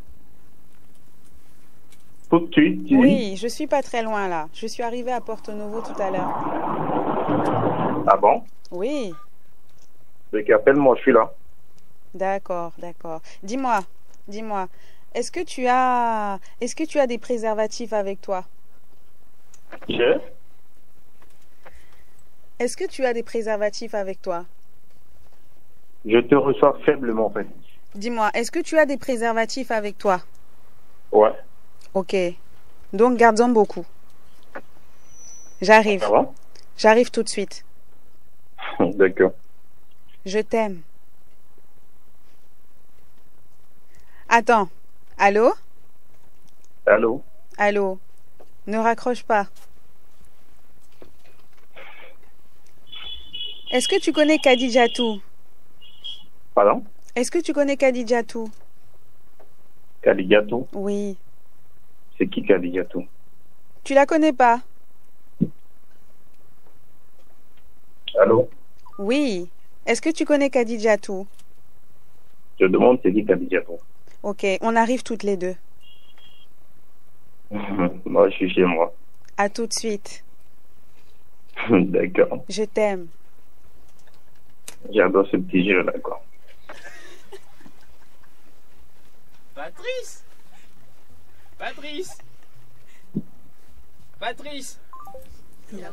U: Tout de suite?
J: Oui, je suis pas très loin là. Je suis arrivée à Porto-Novo tout à l'heure.
U: Ah bon?
J: Oui.
U: Donc appelle-moi, je suis là.
J: D'accord, d'accord. Dis-moi, est-ce que tu as des préservatifs avec toi? Est-ce que tu as des préservatifs avec toi?
U: Je te reçois faiblement en fait.
J: Dis-moi, est-ce que tu as des préservatifs avec toi?
U: Ouais.
J: Ok. Donc garde-en beaucoup. J'arrive.
U: Ça va?
J: J'arrive tout de suite.
U: D'accord.
J: Je t'aime. Attends. Allô?
U: Allô?
J: Allô? Ne raccroche pas. Est-ce que tu connais Khadijatou?
U: Pardon?
J: Est-ce que tu connais Khadijatou?
U: Khadijatou?
J: Oui.
U: C'est qui Khadijatou?
J: Tu la connais pas?
U: Allô?
J: Oui. Est-ce que tu connais Khadijatou?
U: Je demande c'est qui Khadijatou?
F: Ok, on arrive toutes les deux.
U: Moi, je suis chez moi.
F: À tout de suite.
U: D'accord.
F: Je t'aime.
U: J'adore ce petit jeu là, quoi.
B: Patrice Patrice Patrice
D: Il
B: va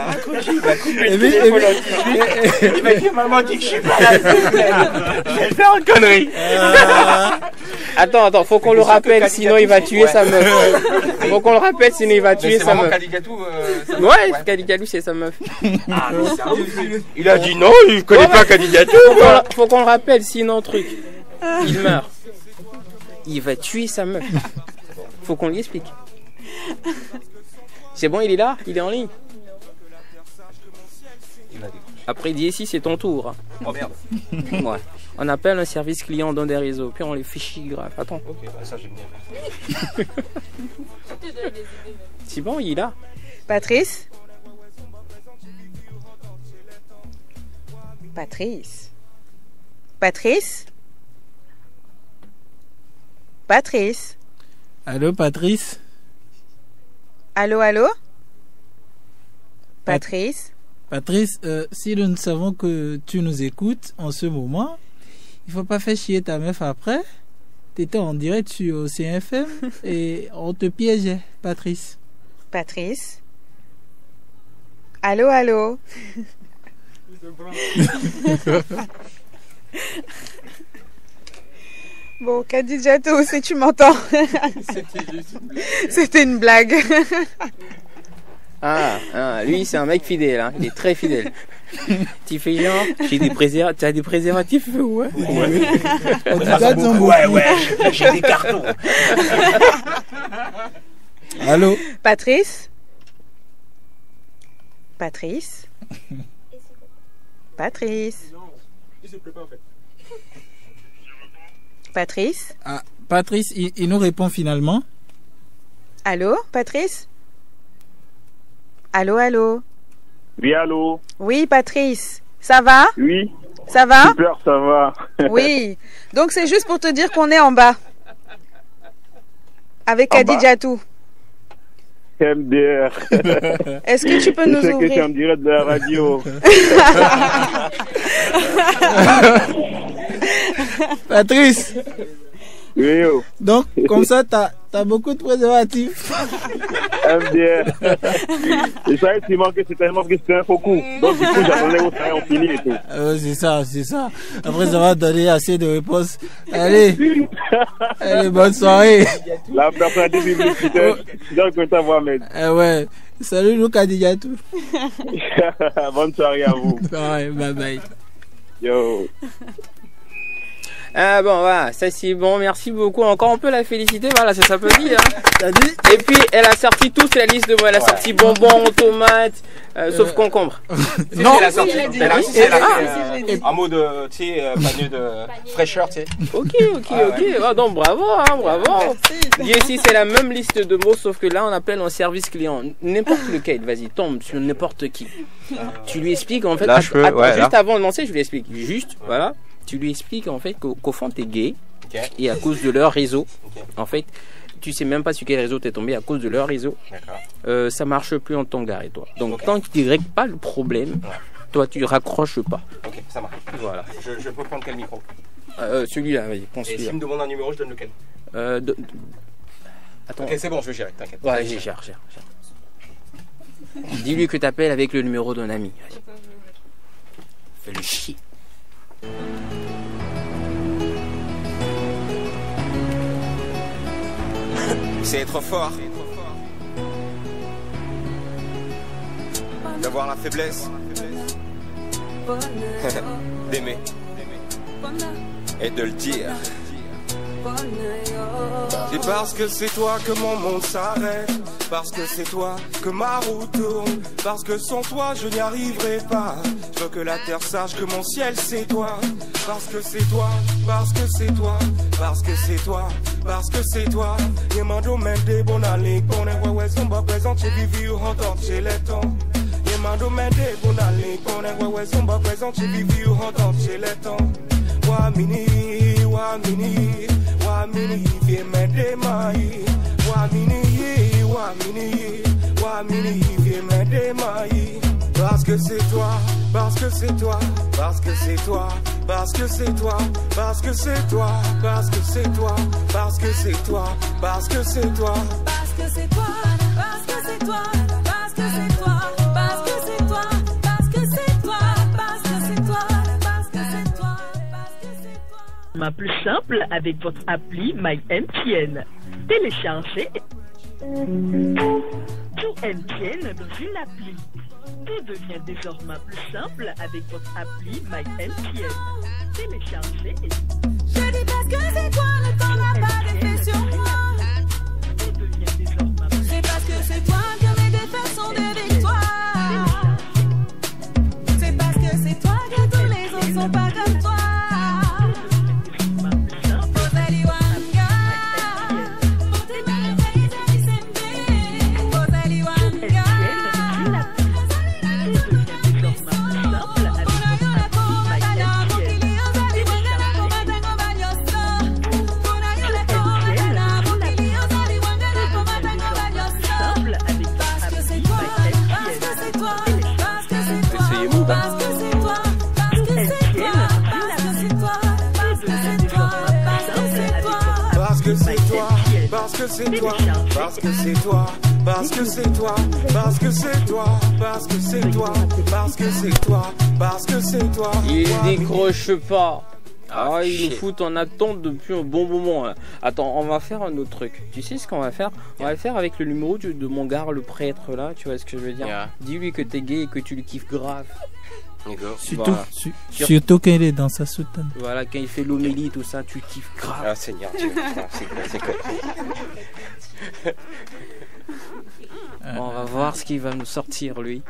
D: raccrocher,
B: il va couper le téléphone. Il va dire maman dit que je suis pas là. Je vais faire une connerie. Attends, faut qu'on le rappelle, sinon il va tuer sa meuf. Faut qu'on le rappelle, sinon il va tuer sa meuf. Ouais, Kadigatou c'est sa meuf.
U: Il a dit non, il connaît pas Kadigatou.
B: Faut qu'on le rappelle, sinon truc. Il meurt. Il va tuer sa meuf. Faut qu'on lui explique. C'est bon, il est là, il est en ligne. Après DSI, c'est ton tour.
I: Oh merde.
B: Ouais. On appelle un service client dans des réseaux, puis on les fait chier grave. Attends.
I: Ok, bah ça j'aime bien.
B: C'est bon, il est là.
F: Patrice Patrice Patrice Patrice
D: Allô, Patrice?
F: Allô, allô? Patrice?
D: Patrice, si nous savons que tu nous écoutes en ce moment, il faut pas faire chier ta meuf après. T'étais en direct sur CFM et on te piégeait, Patrice.
F: Patrice? Allô, allô? Bon, Kadijatou, si tu m'entends. C'était une blague.
B: Ah, lui c'est un mec fidèle, hein. Il est très fidèle. Tu fais genre, t'as des préservatifs? Ouais.
U: Ouais, j'ai des cartons.
D: Allô?
F: Patrice? Patrice? Patrice? Patrice?
D: Ah, Patrice, il nous répond finalement.
F: Allô, Patrice? Allô, allô?
U: Oui, allô?
F: Oui, Patrice. Ça va?
U: Oui.
F: Ça va?
U: Super, ça va.
F: Oui. Donc c'est juste pour te dire qu'on est en bas. Avec Kadijatou.
U: MDR.
F: Est-ce que tu peux nous ouvrir?
U: Je sais que tu en dirais de la radio.
D: Patrice.
U: Oui, yo.
D: Donc, comme ça, t'as beaucoup de préservatifs.
U: MDR. Et ça, il manquait, c'est tellement que c'était un faux coup. Donc, du coup, j'attendais au temps, on finit et tout.
D: C'est ça. Après, ça va donner assez de réponses. Allez, bonne soirée.
U: La personne a dit, je dois que t'avoir, mais.
D: Ouais. Salut, nous, Kadijatou.
U: Bonne soirée à vous.
D: Ouais, bye bye.
U: Yo.
B: Ah bon, voilà, ça c'est bon, merci beaucoup. Encore on peut la féliciter, voilà, ça peut dire.
D: T'as dit?
B: Et puis elle a sorti toute la liste de mots, elle a sorti bonbons, tomates, sauf concombre.
I: Non, elle a sorti, en mode, tu sais, panier de fraîcheur, tu sais.
B: Ok. Ah, donc bravo, bravo. Ici c'est la même liste de mots, sauf que là on appelle un service client. N'importe lequel, vas-y, tombe sur n'importe qui. Tu lui expliques en fait,
I: là,
B: juste avant de lancer, je lui explique. Juste, voilà. Tu lui expliques en fait qu'au fond t'es gay et à cause de leur réseau, en fait, tu sais même pas sur quel réseau t'es tombé à cause de leur réseau. Ça marche plus en ton gars et toi. Donc tant que tu règles pas le problème, toi tu raccroches pas.
I: Ok, ça marche.
B: Voilà.
I: Je peux prendre quel micro?
B: Celui-là, vas-y, prends celui-là.
I: Et s'il me demande un numéro, je donne lequel?
B: Attends.
I: Ok, c'est bon, je vais gérer, t'inquiète.
B: Ouais, j'ai gère. Dis-lui que t'appelles avec le numéro d'un ami. Vas-y. Fais le chier.
T: C'est trop fort d'avoir la faiblesse d'aimer et de le dire. C'est parce que c'est toi que mon monde s'arrête, parce que c'est toi que ma roue tourne, parce que sans toi je n'y arriverai pas. Je veux que la terre sache que mon ciel c'est toi, parce que c'est toi, parce que c'est toi, parce que c'est toi, parce que c'est toi. Yemando mende bonali kone wewe zumba présente chez Vivi ou entente chez les temps. Yemando mende bonali kone wewe zumba présente chez Vivi ou entente chez les temps. Wamini, wamini, wamini, viens m'aider maï. Wamini, wamini, wamini, viens m'aider maï. Parce que c'est toi, parce que c'est toi, parce que c'est toi, parce que c'est toi, parce que c'est toi, parce que c'est toi, parce que c'est toi, parce que c'est toi,
K: Parce que c'est toi, parce que c'est toi, parce que c'est toi, parce que c'est toi, parce que c'est toi, parce que c'est toi, parce que c'est toi, parce que c'est toi.
H: Ma plus simple avec votre appli MyMTN. Téléchargez tout MTN dans une appli. Tout devient désormais plus simple avec votre appli MyMTN. Téléchargez.
K: Je dis parce que c'est toi, le temps n'a pas d'effet sur moi.
H: Tout devient désormais plus
K: C'est parce que c'est toi que mes défaites sont des victoires. C'est parce que c'est toi que tous les autres sont pas comme toi. Rosalie Wanga, pour tes merveilles, Rosalie Wanga.
T: parce que c'est toi, parce que c'est toi, parce que c'est toi, parce que c'est toi, parce que c'est toi, parce que c'est toi, parce que c'est toi, parce que c'est toi.
B: Il décroche pas. Ah, ils nous foutent en attente depuis un bon moment. Là. Attends, on va faire un autre truc. Tu sais ce qu'on va faire? On va le faire avec le numéro de mon gars, le prêtre là. Tu vois ce que je veux dire?
I: Yeah.
B: Dis-lui que t'es gay et que tu le kiffes grave.
D: Surtout,
B: Voilà.
D: surtout quand il est dans sa soutane.
B: Voilà, quand il fait l'homélie, tout ça, tu kiffes grave.
I: Ah, Seigneur Dieu, putain, c'est quoi?
B: On va voir ce qu'il va nous sortir, lui.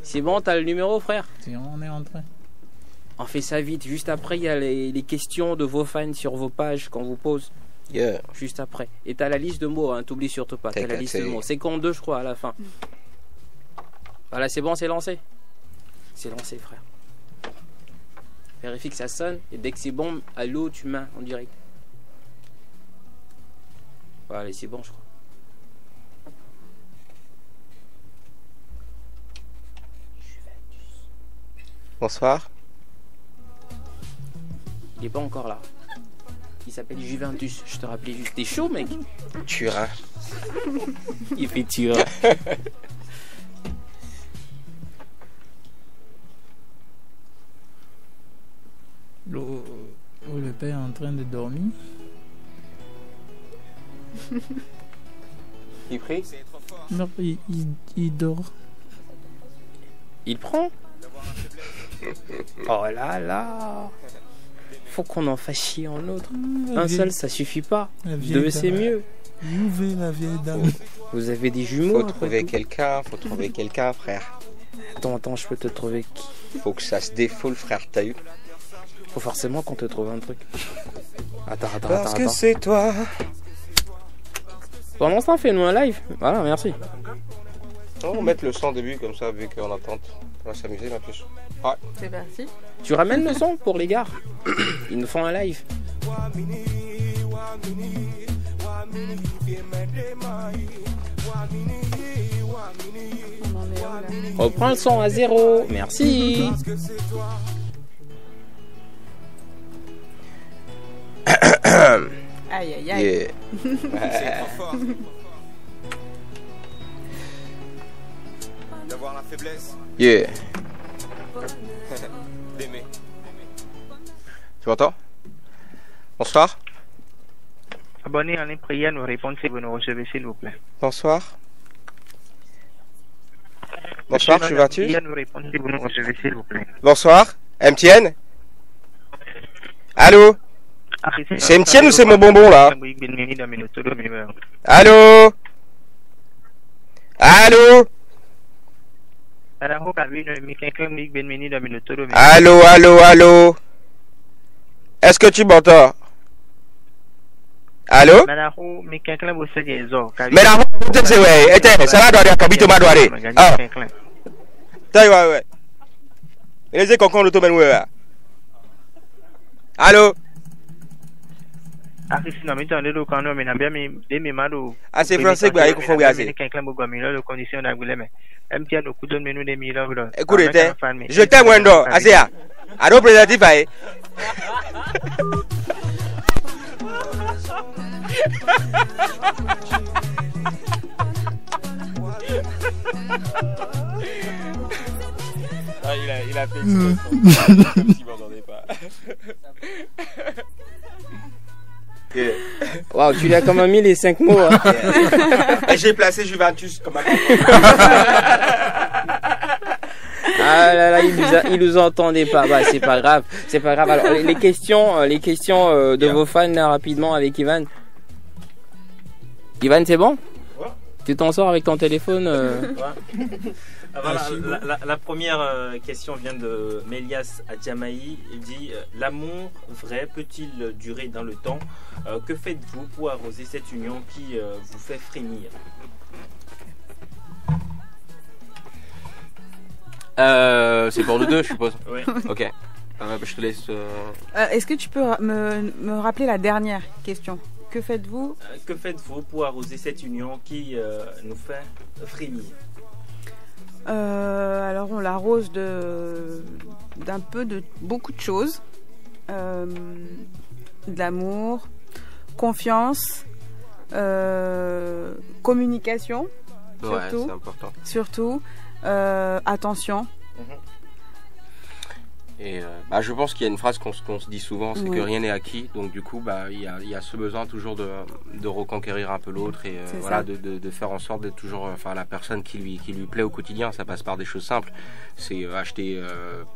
B: C'est bon, t'as le numéro, frère?
D: On est en train.
B: On fait ça vite. Juste après, il y a les questions de vos fans sur vos pages qu'on vous pose.
I: Yeah.
B: Juste après. Et t'as la liste de mots, hein, t'oublies surtout pas. T'as la liste de mots. C'est con 2, je crois, à la fin. Voilà, c'est bon, c'est lancé. C'est lancé, frère. Vérifie que ça sonne. Et dès que c'est bon, allô, tu mets en direct. Voilà, c'est bon, je crois.
I: Bonsoir.
B: Il est pas encore là. Il s'appelle Juventus. Je te rappelais juste. T'es chaud, mec?
I: Turin.
B: Il fait Turin.
D: Le père est en train de dormir.
I: Il prie?
D: Non, il dort.
B: Il prend? Oh là là. Faut qu'on en fasse chier en autre. Un seul, ça suffit pas. Deux, c'est mieux.
D: Ouvez la vieille dame.
B: Vous avez des jumeaux?
I: Faut trouver quelqu'un, frère.
B: Attends, je peux te trouver qui?
I: Faut que ça se défoule, frère, t'as eu?
B: Faut forcément qu'on te trouve un truc. Attends.
I: Parce que c'est toi.
B: Pendant ce temps, fais-nous un live. Voilà, merci.
I: On va mettre le son au début, comme ça, vu qu'on attend. On va s'amuser, ma puce. Ouais.
J: C'est parti.
B: Tu ramènes le son pour les gars. Ils nous font un live. Reprends le son à 0. Merci.
J: Aïe aïe aïe.
I: Yeah.
T: D'avoir la faiblesse.
I: Yeah.
T: D'aimer.
I: Tu m'entends? Bonsoir.
V: Abonnez en ligne prière, nous répondre si vous nous recevez, s'il vous plaît.
I: Bonsoir. Bonsoir, tu vas-tu?
V: Nous répondre si vous nous recevez, s'il vous plaît.
I: Bonsoir. MTN? Allô? C'est MTN ou c'est mon bonbon là? Allô? Allô? Allô? Est-ce que tu m'entends? Allô? Mais la c'est ouais, ça va dans les capitaux madouaré. Ah. Taïwa ouais. Les écoles qu'on le tombe ouais.
G: Allô?
V: Ah, c'est
G: français que vous faites assez. Écoutez, je t'aime, Wendo. Assez, à représentatif,
B: Ah, il a fait exprès, comme si vous n'entendez pas. Wow, tu lui as quand même mis les 5 mots. Hein.
G: J'ai placé Juventus comme un...
B: Ah là là, il nous entendait pas. Bah, c'est pas grave. C'est pas grave. Alors, les questions de vos fans là, rapidement avec Ivan. Ivan, c'est bon?
C: Ouais.
B: Tu t'en sors avec ton téléphone
C: Ouais. Voilà, la première question vient de Mélias Adjamaï. Il dit l'amour vrai peut-il durer dans le temps? Que faites-vous pour arroser cette union qui vous fait frémir?
G: C'est pour nous deux, je suppose.
C: Oui.
G: Ok. Je te laisse.
F: Est-ce que tu peux me rappeler la dernière question? Que faites-vous?
C: Que faites-vous pour arroser cette union qui nous fait frémir?
F: Alors on l'arrose de beaucoup de choses, de l'amour, confiance, communication, surtout,
G: ouais, c'est important.
F: Surtout, attention.
G: Et je pense qu'il y a une phrase qu'on se dit souvent, c'est que rien n'est acquis. Donc du coup, il y a ce besoin toujours de reconquérir un peu l'autre et voilà, de faire en sorte d'être toujours la personne qui lui plaît au quotidien. Ça passe par des choses simples. C'est acheter,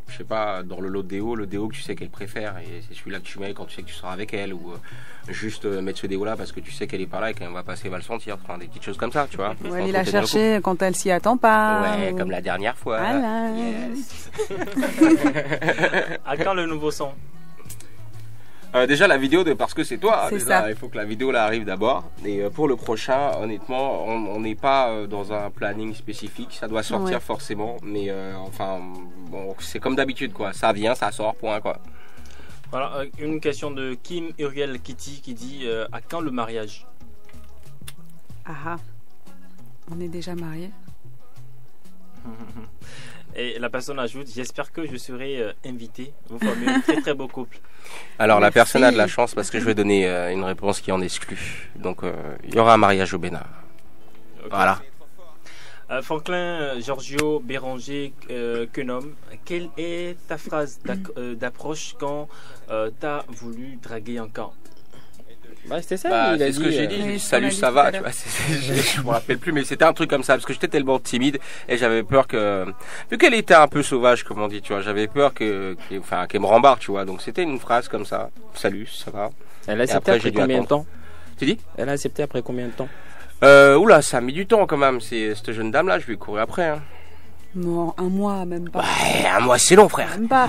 G: je sais pas, dans le lot de déo, le déo que tu sais qu'elle préfère et c'est celui-là que tu mets quand tu sais que tu seras avec elle, ou juste mettre ce déo là parce que tu sais qu'elle est pas là et quand elle va passer, elle va le sentir. Enfin, des petites choses comme ça, tu vois.
F: Ou aller la chercher quand elle s'y attend pas.
G: Ouais, comme la dernière fois.
F: Voilà.
G: Yes.
C: À quand le nouveau son?
G: Déjà la vidéo de Parce que c'est toi,
F: c'est
G: déjà,
F: ça.
G: Il faut que la vidéo là arrive d'abord. Et pour le prochain, honnêtement, on n'est pas dans un planning spécifique. Ça doit sortir forcément, mais bon, c'est comme d'habitude quoi. Ça vient, ça sort, point quoi.
C: Voilà, une question de Kim Uriel Kitty qui dit à quand le mariage?
F: Ah, on est déjà mariés.
C: Et la personne ajoute, j'espère que je serai invité. Vous formez un très très beau couple.
G: Alors la personne a de la chance parce que je vais donner une réponse qui en exclut. Donc il y aura un mariage au Bénin. Okay. Voilà.
C: Franklin Giorgio Béranger Quenom, quelle est ta phrase d'approche quand t'as voulu draguer un camp?
B: C'était ça,
G: c'est ce que j'ai dit. Salut, ça va, tu vois, je me rappelle plus, mais c'était un truc comme ça parce que j'étais tellement timide et j'avais peur que, vu qu'elle était un peu sauvage, comme on dit, tu vois, j'avais peur qu'elle me rembarre, tu vois. Donc c'était une phrase comme ça. Salut, ça va.
B: Elle a accepté après combien de temps?
G: Tu dis?
B: Elle a accepté après combien de temps?
G: Oula, ça a mis du temps quand même. C'est cette jeune dame là, je lui ai couru après. Hein.
F: Non, un mois même pas.
G: Ouais, un mois c'est long, frère.
F: Même pas.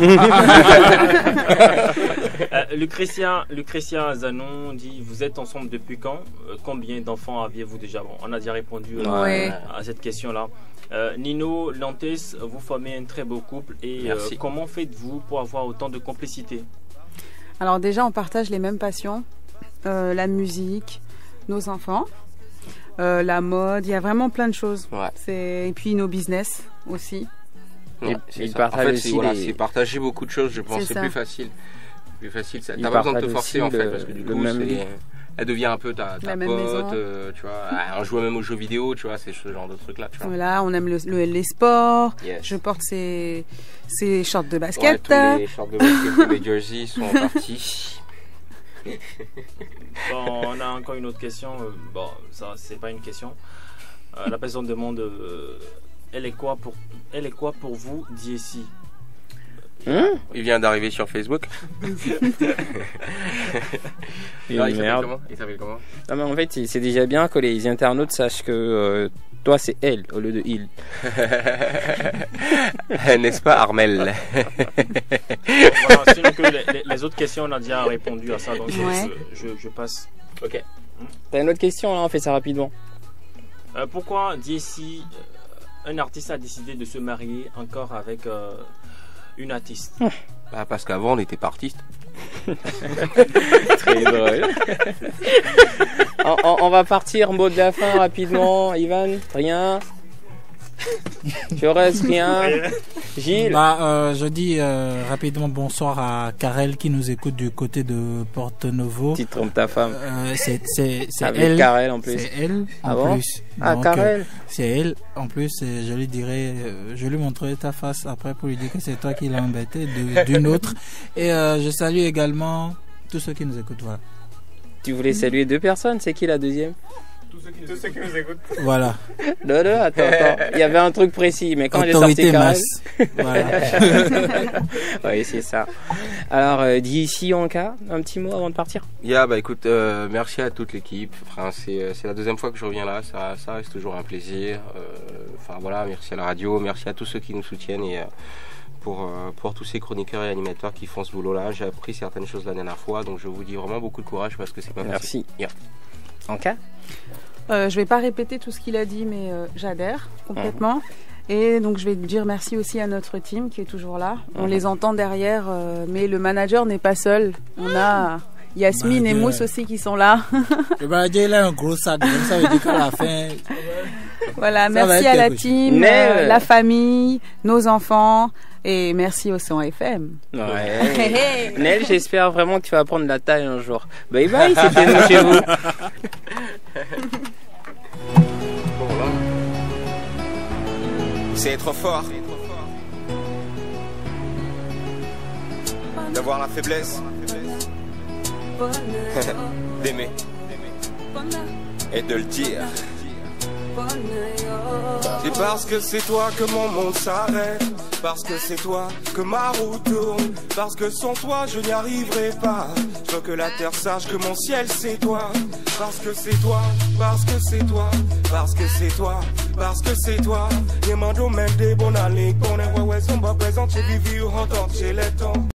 C: Lucretia Zanon dit vous êtes ensemble depuis quand? Combien d'enfants aviez-vous déjà? Bon, on a déjà répondu à cette question-là. Nino Lantes, vous formez un très beau couple et comment faites-vous pour avoir autant de complicité?
F: Alors déjà, on partage les mêmes passions, la musique, nos enfants. La mode, il y a vraiment plein de choses. Et puis nos business aussi.
G: C'est partager beaucoup de choses, je pense. C'est plus facile. T'as pas besoin de te forcer en fait, parce que du coup, elle devient un peu ta pote. Tu vois, on joue même aux jeux vidéo, tu vois, c'est ce genre de trucs là. Tu vois.
F: Voilà, on aime les sports. Je porte ces shorts de basket.
G: Tous les shorts de basket, les jerseys sont partis.
C: Bon, on a encore une autre question. Bon, ça c'est pas une question. La personne demande elle est quoi pour vous d'ici?
G: Il vient d'arriver sur Facebook.
B: Il s'appelle comment? Non, mais en fait, c'est déjà bien que les internautes sachent que toi c'est elle au lieu de il.
G: N'est-ce pas, Armel?
C: Voilà, sinon que les autres questions, on a déjà répondu à ça, donc je passe.
G: Ok.
B: T'as une autre question là, on fait ça rapidement.
C: Pourquoi d'ici un artiste a décidé de se marier encore avec une artiste?
G: Parce qu'avant on n'était pas artiste.
B: Très drôle. On va partir, mot de la fin rapidement. Ivan, rien. Tu restes rien. Gilles.
D: Je dis rapidement bonsoir à Karel qui nous écoute du côté de Porto-Novo.
B: Tu trompes ta femme.
D: C'est
B: avec
D: elle.
B: Karel en plus.
D: C'est elle en plus.
B: Ah, Karel.
D: C'est elle en plus. Je lui dirai, je lui montrerai ta face après pour lui dire que c'est toi qui l'as embêté d'une autre. Et je salue également tous ceux qui nous écoutent. Voilà.
B: Tu voulais saluer 2 personnes. C'est qui la deuxième?
C: Tous ceux qui nous écoutent.
D: Voilà.
B: Non, attends. Il y avait un truc précis, mais quand j'ai sorti Karel...
D: Voilà.
B: Oui, c'est ça. Alors, d'ici en cas, un petit mot avant de partir.
G: Écoute, merci à toute l'équipe. Enfin, c'est la deuxième fois que je reviens là. Ça reste toujours un plaisir. Merci à la radio, merci à tous ceux qui nous soutiennent et pour tous ces chroniqueurs et animateurs qui font ce boulot-là. J'ai appris certaines choses la dernière fois, donc je vous dis vraiment beaucoup de courage parce que c'est pas facile.
B: Merci. En cas.
F: Je vais pas répéter tout ce qu'il a dit, mais j'adhère complètement. Et donc je vais dire merci aussi à notre team qui est toujours là. On les entend derrière, mais le manager n'est pas seul. On a Yasmine et Mousse aussi qui sont là.
D: Le manager il a un gros sac, donc ça veut dire qu'à la fin.
F: Voilà, merci à la team, la famille, nos enfants. Et merci au Son FM.
B: Ouais. Nel, j'espère vraiment que tu vas prendre la taille un jour. Bye bye, c'était nous chez vous.
T: C'est trop fort d'avoir la faiblesse d'aimer et de le dire. C'est parce que c'est toi que mon monde s'arrête, parce que c'est toi que ma roue tourne, parce que sans toi je n'y arriverai pas. Je veux que la terre sache que mon ciel c'est toi, parce que c'est toi, parce que c'est toi, parce que c'est toi, parce que c'est toi. Yemando mende bon allée, qu'on est ouais son bas présent chez Vivi ou entendre chez les temps.